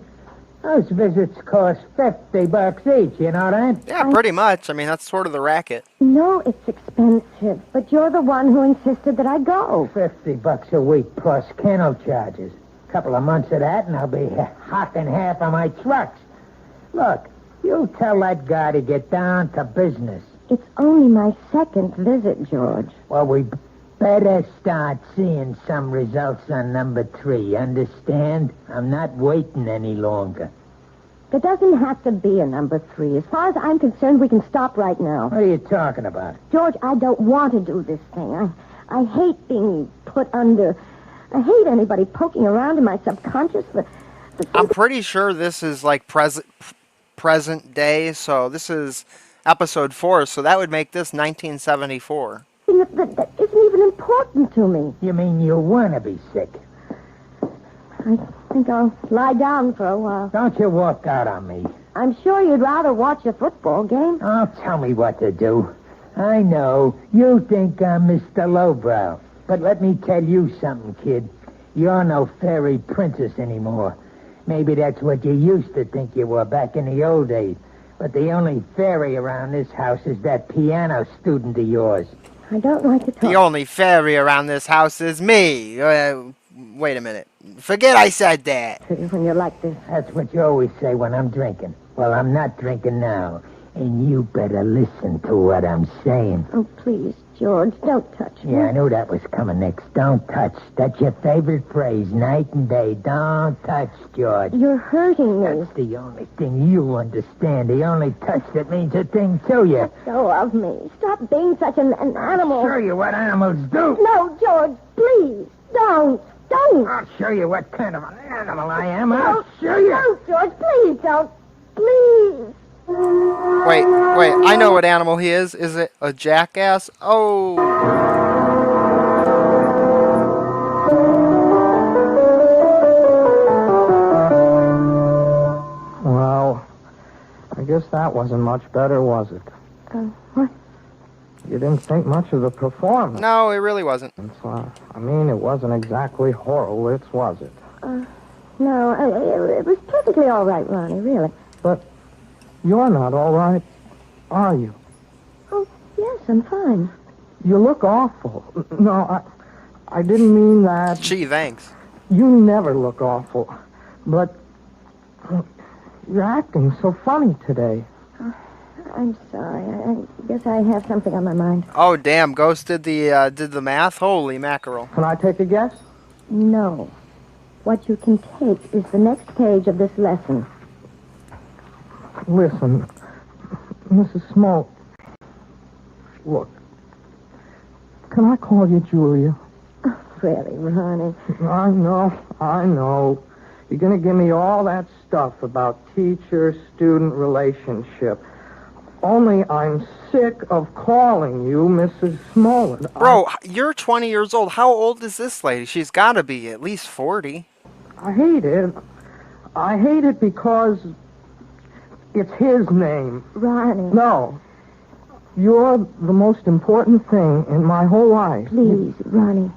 Those visits cost $50 each, you know that? Yeah, pretty much. I mean, that's sort of the racket. No, it's expensive, but you're the one who insisted that I go. $50 a week plus kennel charges. Couple of months of that, and I'll be hocking half of my trucks. Look, you tell that guy to get down to business. It's only my second visit, George. Well, we better start seeing some results on number 3, understand? I'm not waiting any longer. There doesn't have to be a number 3. As far as I'm concerned, we can stop right now. What are you talking about? George, I don't want to do this thing. I hate being put under... I hate anybody poking around in my subconscious. I'm pretty sure this is like present day, so this is episode 4, so that would make this 1974. That isn't even important. important to me. You mean you want to be sick? I think I'll lie down for a while. Don't you walk out on me. I'm sure you'd rather watch a football game. Oh, tell me what to do. I know. You think I'm Mr. Lowbrow. But let me tell you something, kid. You're no fairy princess anymore. Maybe that's what you used to think you were back in the old days. But the only fairy around this house is that piano student of yours. I don't like to talk. The only fairy around this house is me. Wait a minute. Forget I said that. When you're like this. That's what you always say when I'm drinking. Well, I'm not drinking now. And you better listen to what I'm saying. Oh, please, George, don't touch me. Yeah, I knew that was coming next. Don't touch. That's your favorite phrase, night and day. Don't touch, George. You're hurting me. That's the only thing you understand. The only touch that means a thing to you. Let go of me. Stop being such an animal. I'll show you what animals do. No, George, please. Don't. I'll show you what kind of an animal I am. I'll show you. No, George, please don't. Please. Wait. I know what animal he is. Is it a jackass? Oh. Well, I guess that wasn't much better, was it? What? You didn't think much of the performance. No, it really wasn't. I mean, it wasn't exactly Horowitz, was it? No, it was perfectly all right, Ronnie, really. But you're not all right, are you? Oh, yes, I'm fine. You look awful. No, I didn't mean that. Gee, thanks. You never look awful. But you're acting so funny today. I'm sorry. I guess I have something on my mind. Oh, damn. Ghost did the math? Holy mackerel. Can I take a guess? No. What you can take is the next page of this lesson. Listen, Mrs. Smoke. Look. Can I call you Julia? Oh, really, Ronnie? I know. You're going to give me all that stuff about teacher-student relationship. Only I'm sick of calling you Mrs. Smollett. Bro, you're 20 years old. How old is this lady? She's got to be at least 40. I hate it. I hate it because it's his name. Ronnie. No. You're the most important thing in my whole life. Please, Ronnie.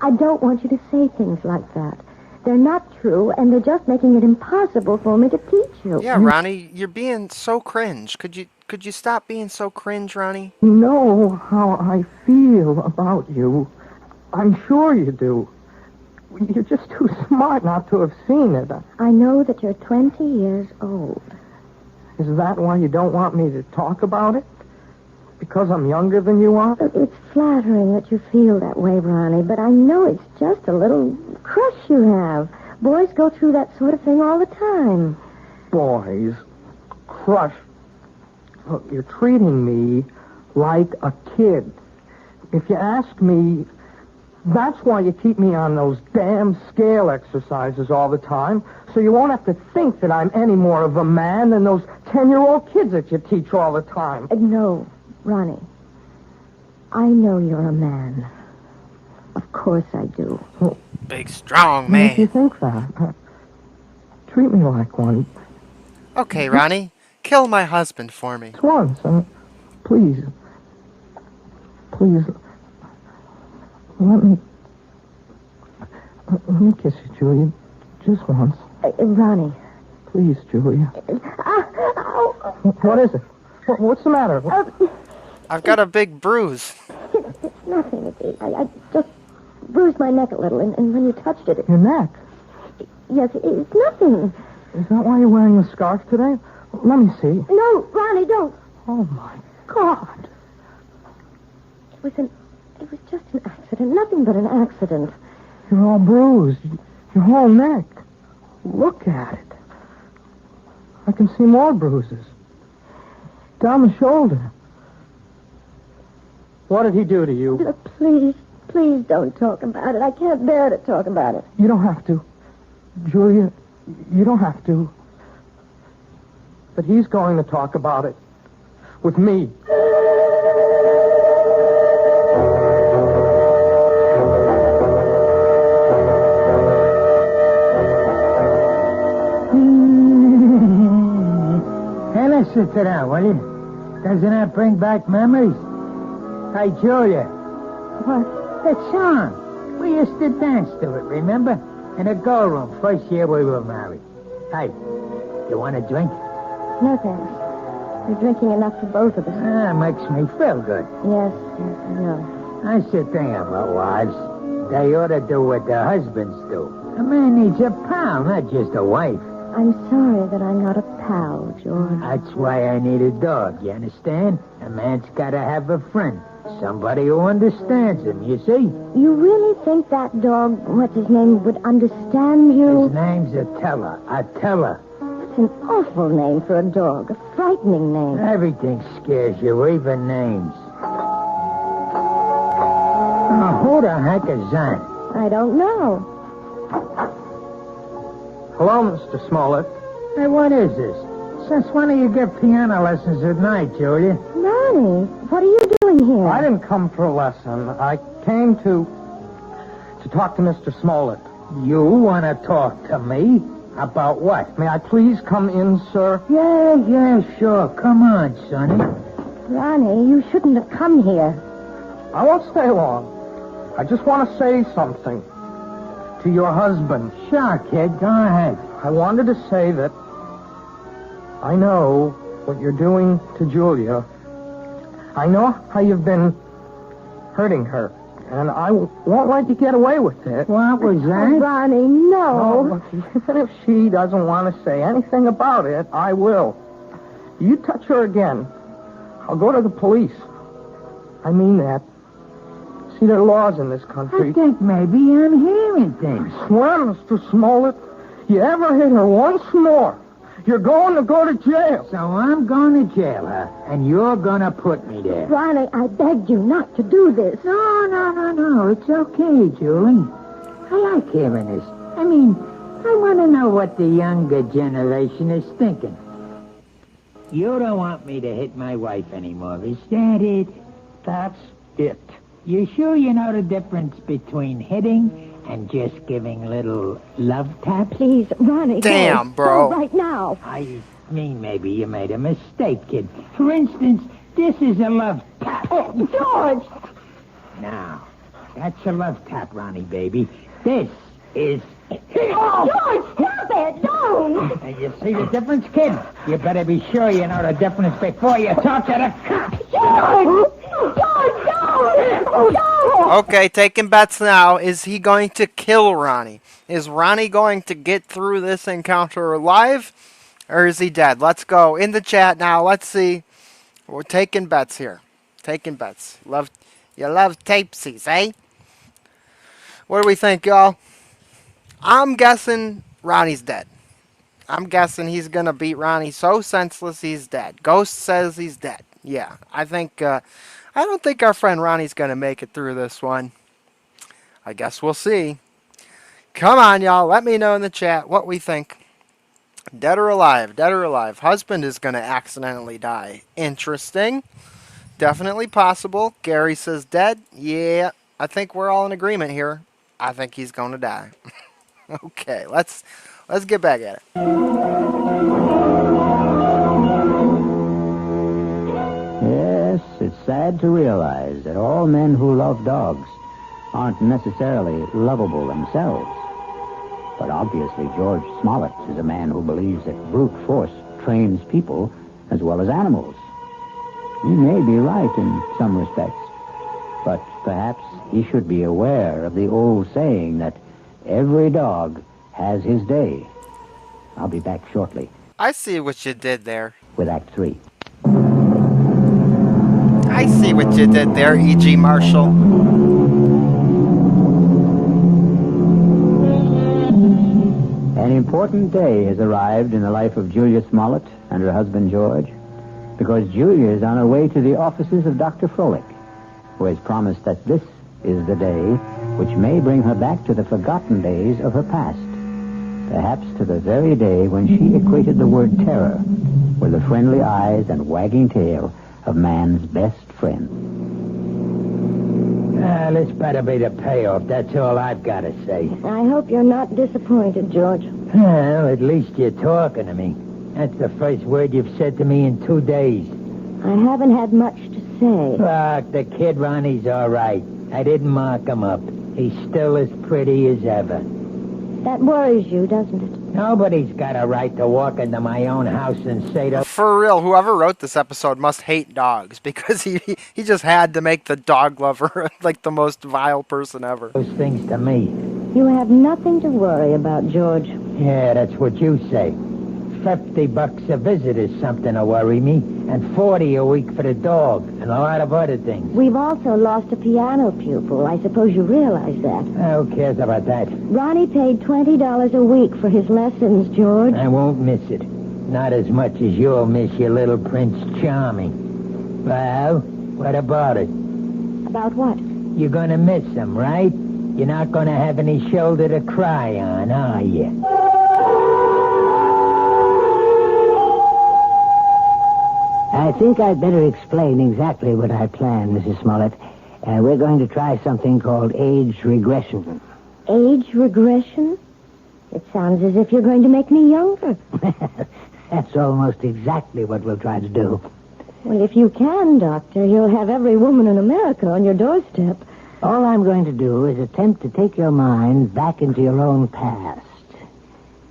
I don't want you to say things like that. They're not true, and they're just making it impossible for me to teach you. Yeah, Ronnie, you're being so cringe. Could you stop being so cringe, Ronnie? You know how I feel about you. I'm sure you do. You're just too smart not to have seen it. I know that you're 20 years old. Is that why you don't want me to talk about it? Because I'm younger than you are? It's flattering that you feel that way, Ronnie, but I know it's just a little crush you have. Boys go through that sort of thing all the time. Boys? Crush? Look, you're treating me like a kid. If you ask me, that's why you keep me on those damn scale exercises all the time, so you won't have to think that I'm any more of a man than those 10-year-old kids that you teach all the time. No, Ronnie. I know you're a man. Of course I do. Well, big, strong man. If you man. think that, treat me like one. Okay, Ronnie. Kill my husband for me. Once, please. Please. Let me kiss you, Julia. Just once. Ronnie. Please, Julia. What is it? What's the matter? I've got a big bruise. It's nothing. I just bruised my neck a little, and when you touched it... Your neck? Yes, it's nothing. Is that why you're wearing the scarf today? Let me see. No, Ronnie, don't. Oh, my God. It was just an accident. Nothing but an accident. You're all bruised. Your whole neck. Look at it. I can see more bruises. Down the shoulder. What did he do to you? Please don't talk about it. I can't bear to talk about it. You don't have to. Julia, you don't have to. But he's going to talk about it. With me. sit down, will you? Doesn't that bring back memories? Hey, Julia. What? That song. We used to dance to it, remember? In the girl room, first year we were married. Hey, you want a drink? No, thanks. We're drinking enough for both of us. Ah, makes me feel good. Yes, I know. I should think about wives. They ought to do what their husbands do. A man needs a pal, not just a wife. I'm sorry that I'm not a pal, George. That's why I need a dog, you understand? A man's got to have a friend. Somebody who understands him, you see? You really think that dog, what's his name, would understand you? His name's Attila. Attila. That's an awful name for a dog. A frightening name. Everything scares you, even names. Oh, who the heck is that? I don't know. Hello, Mr. Smollett. Hey, what is this? Since when do you give piano lessons at night, Julia? Ronnie, what are you doing here? I didn't come for a lesson. I came to talk to Mr. Smollett. You want to talk to me? About what? May I please come in, sir? Yeah, sure. Come on, Sonny. Ronnie, you shouldn't have come here. I won't stay long. I just want to say something to your husband. Sure, kid. Go ahead. I wanted to say that I know what you're doing to Julia. I know how you've been hurting her, and I won't let you get away with it. What was that? Oh, Ronnie, no. Oh, even if she doesn't want to say anything about it, I will. You touch her again, I'll go to the police. I mean that. See, there are laws in this country. I think maybe I'm hearing things. I swear, Mr. Smollett, you ever hit her once more, you're going to go to jail. So I'm going to jail her, and you're going to put me there. Ronnie, I begged you not to do this. No. It's okay, Julie. I like hearing this. I mean, I want to know what the younger generation is thinking. You don't want me to hit my wife anymore, is that it? That's it. You sure you know the difference between hitting and just giving little love taps? Please, Ronnie, Damn, go. bro. Go right now. I mean, maybe you made a mistake, kid. For instance, this is a love tap. Oh, George! Now, that's a love tap, Ronnie, baby. This is... Oh, George, stop it! Don't! And you see the difference, kid? You better be sure you know the difference before you talk to the cops. George! George, no! Okay, taking bets now. Is he going to kill Ronnie? Is Ronnie going to get through this encounter alive? Or is he dead? Let's go in the chat now. Let's see. We're taking bets here. Taking bets. You love tapesies, eh? What do we think, y'all? I'm guessing Ronnie's dead. I'm guessing he's going to beat Ronnie so senseless he's dead. Ghost says he's dead. Yeah, I don't think our friend Ronnie's going to make it through this one. I guess we'll see. Come on, y'all. Let me know in the chat what we think. Dead or alive? Dead or alive? Husband is going to accidentally die. Interesting. Definitely possible. Gary says dead. Yeah, I think we're all in agreement here. I think he's going to die. Okay, let's get back at it. Yes, it's sad to realize that all men who love dogs aren't necessarily lovable themselves. But obviously George Smollett is a man who believes that brute force trains people as well as animals. He may be right in some respects, but perhaps he should be aware of the old saying that every dog has his day. I'll be back shortly. I see what you did there. With Act 3. I see what you did there, E.G. Marshall. An important day has arrived in the life of Julia Smollett and her husband George, because Julia is on her way to the offices of Dr. Froelich, who has promised that this is the day which may bring her back to the forgotten days of her past, perhaps to the very day when she equated the word terror with the friendly eyes and wagging tail of man's best friend. This better be the payoff. That's all I've got to say. I hope you're not disappointed, George. Well, at least you're talking to me. That's the first word you've said to me in 2 days. I haven't had much to say. Look, the kid Ronnie's all right. I didn't mark him up. He's still as pretty as ever. That worries you, doesn't it? Nobody's got a right to walk into my own house and say to... For real, whoever wrote this episode must hate dogs, because he just had to make the dog lover like the most vile person ever. Those things to me. You have nothing to worry about, George. Yeah, that's what you say. $50 a visit is something to worry me, and $40 a week for the dog, and a lot of other things. We've also lost a piano pupil. I suppose you realize that. Who cares about that? Ronnie paid $20 a week for his lessons, George. I won't miss it. Not as much as you'll miss your little Prince Charming. Well, what about it? About what? You're gonna miss him, right? You're not gonna have any shoulder to cry on, are you? I think I'd better explain exactly what I plan, Mrs. Smollett. We're going to try something called age regression. Age regression? It sounds as if you're going to make me younger. That's almost exactly what we'll try to do. Well, if you can, Doctor, you'll have every woman in America on your doorstep. All I'm going to do is attempt to take your mind back into your own past.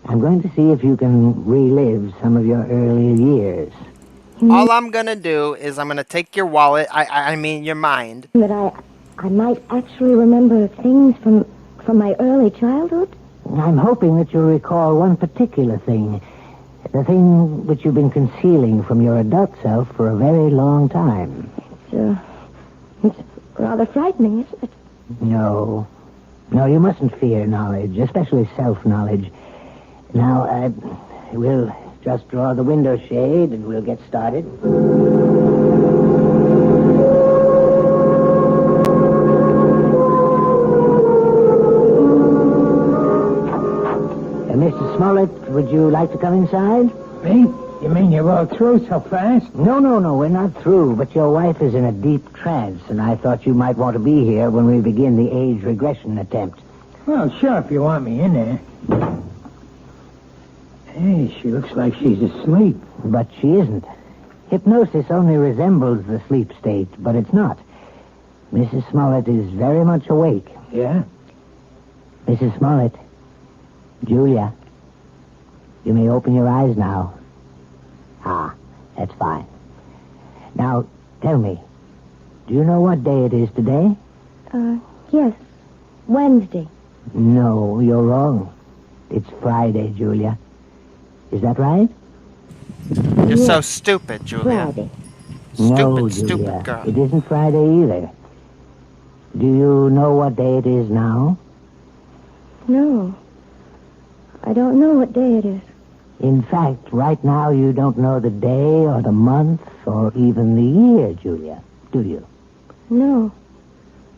I'm going to see if you can relive some of your earlier years. All I'm gonna do is I'm gonna take your wallet, I mean your mind. That I might actually remember things from my early childhood? I'm hoping that you'll recall one particular thing. The thing which you've been concealing from your adult self for a very long time. It's rather frightening, isn't it? No, you mustn't fear knowledge, especially self-knowledge. Now, we'll just draw the window shade and we'll get started. Mr. Smollett, would you like to come inside? Me? You mean you're all through so fast? No, we're not through, but your wife is in a deep trance, and I thought you might want to be here when we begin the age regression attempt. Well, sure, if you want me in there. Hey, she looks like she's asleep. But she isn't. Hypnosis only resembles the sleep state, but it's not. Mrs. Smollett is very much awake. Yeah? Mrs. Smollett, Julia, you may open your eyes now. Ah, that's fine. Now, tell me, do you know what day it is today? Yes. Wednesday. No, you're wrong. It's Friday, Julia. Is that right? You're so stupid, Julia. Friday. No, Stupid Julia. girl. It isn't Friday either. Do you know what day it is now? No. I don't know what day it is. In fact, right now you don't know the day or the month or even the year, Julia, do you? No.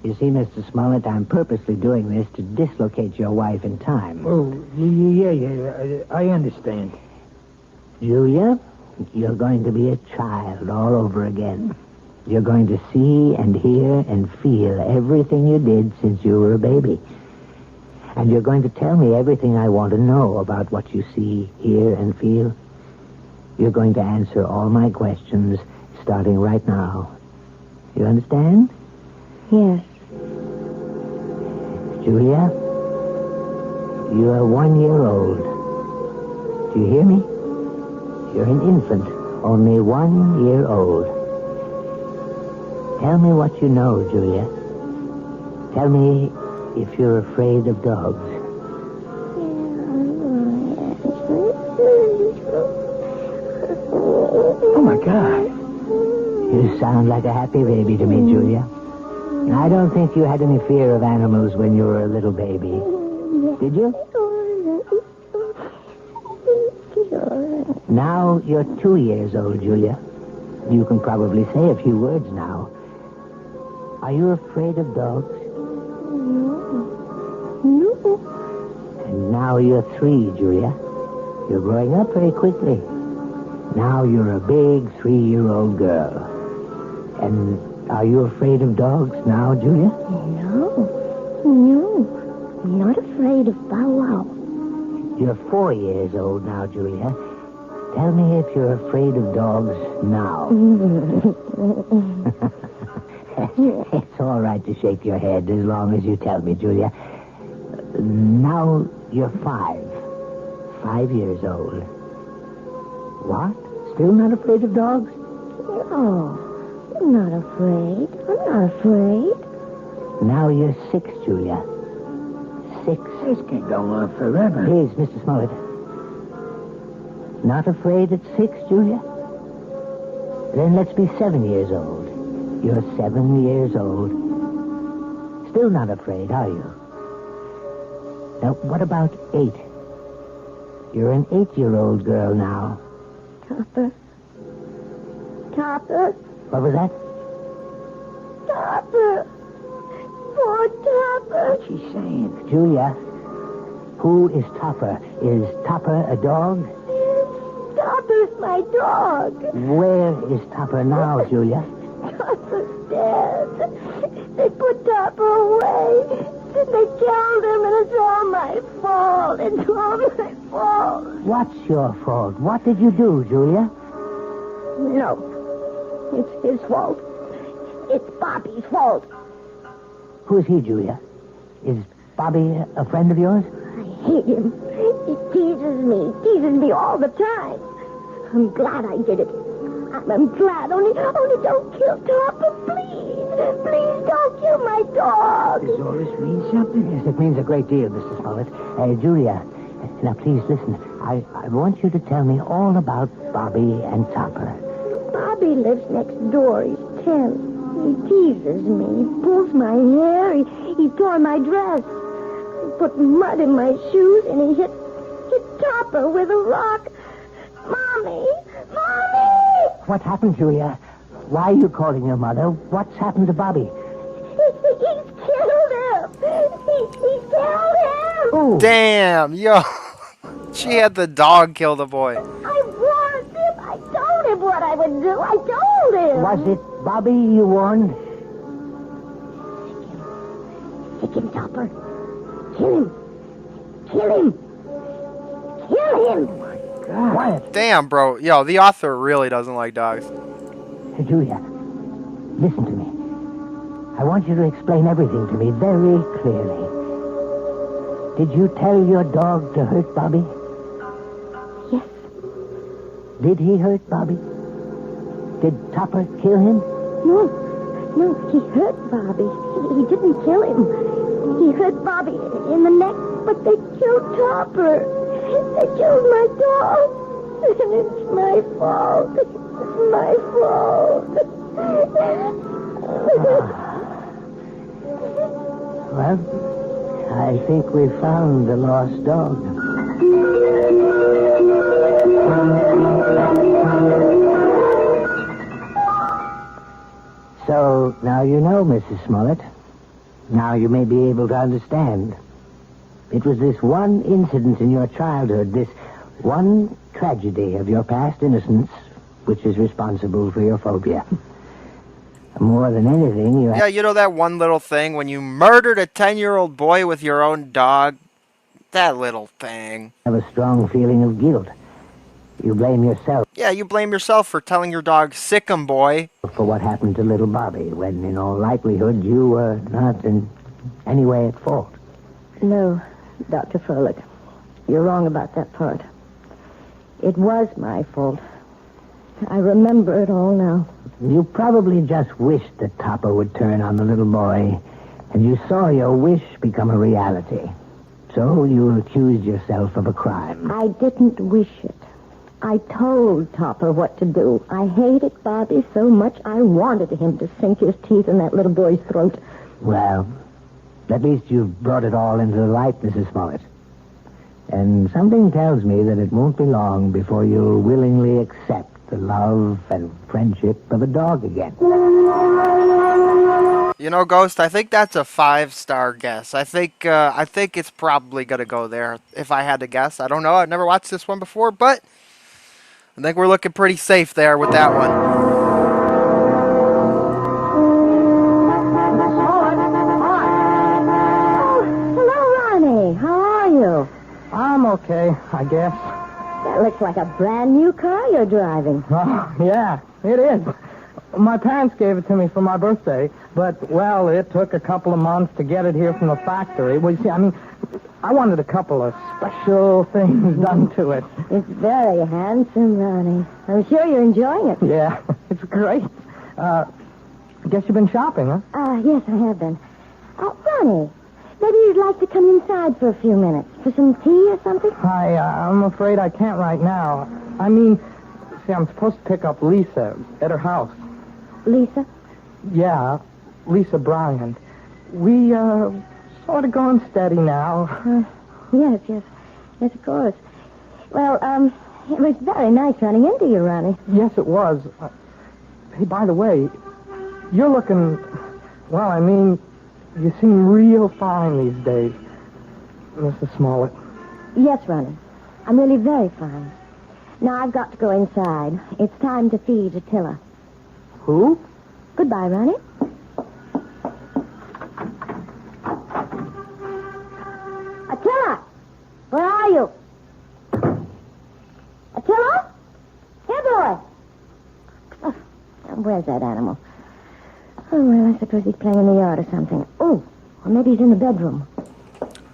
You see, Mr. Smollett, I'm purposely doing this to dislocate your wife in time. Oh, yeah, I understand. Julia, you're going to be a child all over again. You're going to see and hear and feel everything you did since you were a baby. And you're going to tell me everything I want to know about what you see, hear, and feel. You're going to answer all my questions starting right now. You understand? Yes. Julia, you are 1 year old. Do you hear me? You're an infant, only 1 year old. Tell me what you know, Julia. Tell me if you're afraid of dogs. Oh, my God. You sound like a happy baby to me, Julia. I don't think you had any fear of animals when you were a little baby. Did you? Now you're 2 years old, Julia. You can probably say a few words now. Are you afraid of dogs? No. And now you're 3, Julia. You're growing up very quickly. Now you're a big 3-year-old girl. And are you afraid of dogs now, Julia? No. I'm not afraid of Bow Wow. You're 4 years old now, Julia. Tell me if you're afraid of dogs now. It's all right to shake your head as long as you tell me, Julia. Now you're 5 years old. What? Still not afraid of dogs? No, I'm not afraid. I'm not afraid. Now you're 6, Julia. 6. This can go on forever. Please, Mr. Smollett. Not afraid at 6, Julia? Then let's be 7 years old. You're 7 years old. Still not afraid, are you? Now, what about 8? You're an 8-year-old girl now. Topper. Topper. What was that? Topper. Poor Topper. What's she saying? Julia, who is Topper? Is Topper a dog? Topper's my dog. Where is Topper now, Julia? Topper's dead. They put Topper away. They killed him, and it's all my fault. It's all my fault. What's your fault? What did you do, Julia? No. It's his fault. It's Bobby's fault. Who's he, Julia? Is Bobby a friend of yours? I hate him. He teases me all the time. I'm glad I did it. I'm glad. Only don't kill Topper, please. Please don't kill my dog. Does all this mean something? Yes, it means a great deal, Mr. Smollett. Julia, now please listen. I want you to tell me all about Bobby and Topper. Bobby lives next door. He's 10. He teases me. He pulls my hair. He tore my dress. He put mud in my shoes, and he hit Topper with a rock. Mommy! Mommy! What happened, Julia? Why are you calling your mother? What's happened to Bobby? He's killed him! He killed him! Oh. Damn, yo. She had the dog kill the boy. I warned him. I told him what I would do. I told him. Was it Bobby you warned? Sick him, Topper. Kill him. Kill him. Kill him. Quiet. Damn, bro. Yo, the author really doesn't like dogs. Julia, listen to me. I want you to explain everything to me very clearly. Did you tell your dog to hurt Bobby? Yes. Did he hurt Bobby? Did Topper kill him? No, he hurt Bobby. He didn't kill him. He hurt Bobby in the neck, but they killed Topper. They killed my dog. And it's my fault. It's my fault. Well, I think we found the lost dog. So, now you know, Mrs. Smollett. Now you may be able to understand. It was this one incident in your childhood, this one tragedy of your past innocence, which is responsible for your phobia. More than anything, you... Yeah, you know that one little thing when you murdered a 10-year-old boy with your own dog? That little thing. Have a strong feeling of guilt. You blame yourself. Yeah, you blame yourself for telling your dog, sick 'em, boy. For what happened to little Bobby, when in all likelihood you were not in any way at fault. No, Dr. Froelich. You're wrong about that part. It was my fault. I remember it all now. You probably just wished that Topper would turn on the little boy, and you saw your wish become a reality. So you accused yourself of a crime. I didn't wish it. I told Topper what to do. I hated Bobby so much I wanted him to sink his teeth in that little boy's throat. Well, at least you've brought it all into the light, Mrs. Smollett. And something tells me that it won't be long before you'll willingly accept the love and friendship of a dog again. You know, Ghost, I think that's a 5-star guess. I think it's probably going to go there, if I had to guess. I don't know. I've never watched this one before, but I think we're looking pretty safe there with that one. Oh, hello, Ronnie. How are you? I'm okay, I guess. That looks like a brand new car you're driving. Oh, yeah, it is. My parents gave it to me for my birthday, but, well, it took a couple of months to get it here from the factory. Well, you see, I wanted a couple of special things done to it. It's very handsome, Ronnie. I'm sure you're enjoying it. Yeah, it's great. I guess you've been shopping, huh? Yes, I have been. Ronnie, maybe you'd like to come inside for a few minutes for some tea or something? I'm afraid I can't right now. I mean, see, I'm supposed to pick up Lisa at her house. Lisa? Yeah, Lisa Bryant. We, sort of going steady now. Yes, of course. Well, it was very nice running into you, Ronnie. Yes, it was. Hey, by the way, you're looking, well, I mean, you seem real fine these days, Mrs. Smollett. Yes, Ronnie. I'm really very fine. Now I've got to go inside. It's time to feed Attila. Who? Goodbye, Ronnie. Attila! Where are you? Attila? Here, boy! Oh, where's that animal? Oh, well, I suppose he's playing in the yard or something. Oh, or maybe he's in the bedroom.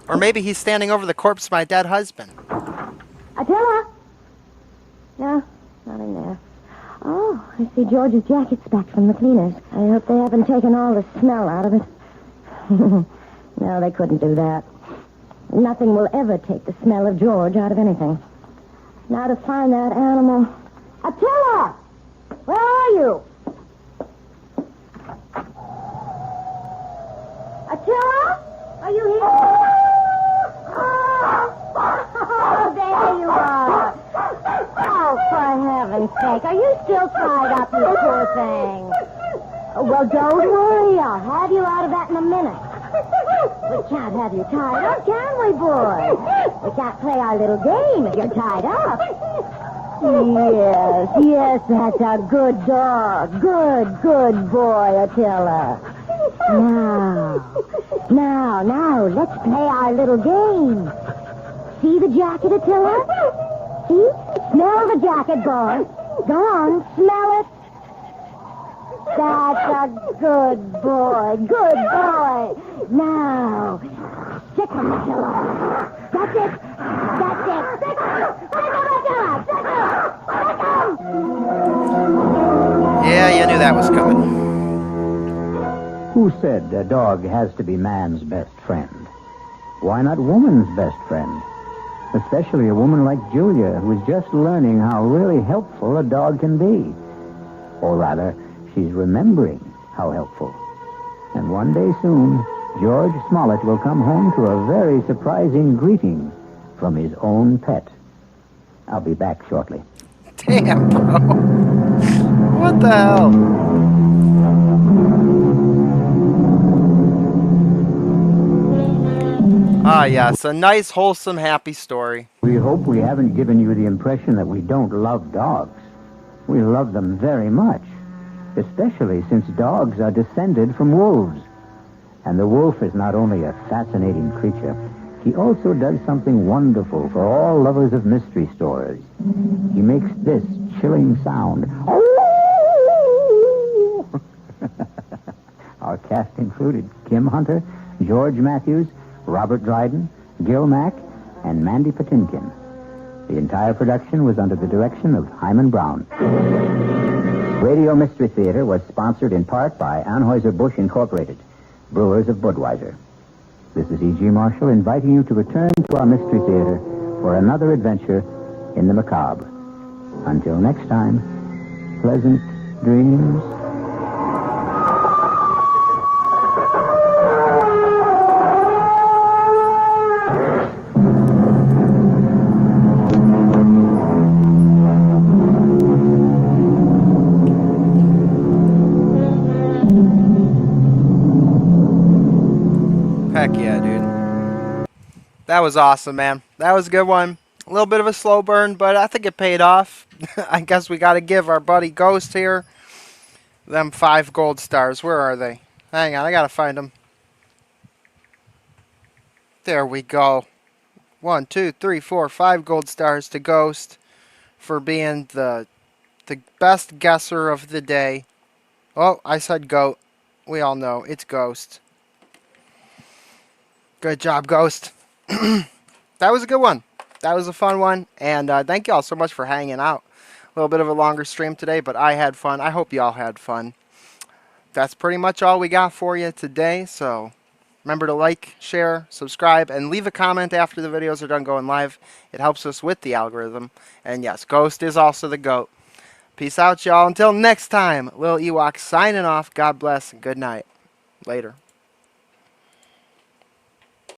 Or maybe he's standing over the corpse of my dead husband. Attila! No, not in there. Oh, I see George's jacket's back from the cleaners. I hope they haven't taken all the smell out of it. No, they couldn't do that. Nothing will ever take the smell of George out of anything. Now to find that animal. Attila! Where are you? Attila? Are you here? Oh, there you are. Oh, for heaven's sake. Are you still tied up, you poor thing? Oh, well, don't worry. I'll have you out of that in a minute. We can't have you tied up, can we, boy? We can't play our little game if you're tied up. Yes, that's a good dog. Good boy, Attila. Now, let's play our little game. See the jacket, Attila? See? Smell the jacket, boy. Go on, smell it. That's a good boy. Now, stick him, Attila. That's it. Stick him, Attila. Yeah, you knew that was coming. Who said a dog has to be man's best friend? Why not woman's best friend? Especially a woman like Julia, who is just learning how really helpful a dog can be. Or rather, she's remembering how helpful. And one day soon, George Smollett will come home to a very surprising greeting from his own pet. I'll be back shortly. Damn, bro. What the hell? Ah, yes, a nice, wholesome, happy story. We hope we haven't given you the impression that we don't love dogs. We love them very much, especially since dogs are descended from wolves. And the wolf is not only a fascinating creature, he also does something wonderful for all lovers of mystery stories. He makes this chilling sound. Our cast included Kim Hunter, George Matthews, Robert Dryden, Gil Mack, and Mandy Patinkin. The entire production was under the direction of Hyman Brown. Radio Mystery Theater was sponsored in part by Anheuser-Busch Incorporated, brewers of Budweiser. This is E.G. Marshall inviting you to return to our Mystery Theater for another adventure in the macabre. Until next time, pleasant dreams. Heck yeah, dude. That was awesome, man. That was a good one. A little bit of a slow burn, but I think it paid off. I guess we got to give our buddy Ghost here them 5 gold stars. Where are they? Hang on, I got to find them. There we go. 1, 2, 3, 4, 5 gold stars to Ghost for being the best guesser of the day. Oh, I said goat. We all know it's Ghost. Good job, Ghost. That was a good one. That was a fun one. And thank you all so much for hanging out. A little bit of a longer stream today, but I had fun. I hope you all had fun. That's pretty much all we got for you today. So remember to like, share, subscribe, and leave a comment after the videos are done going live. It helps us with the algorithm. And yes, Ghost is also the GOAT. Peace out, y'all. Until next time, Lil Ewok signing off. God bless and good night. Later.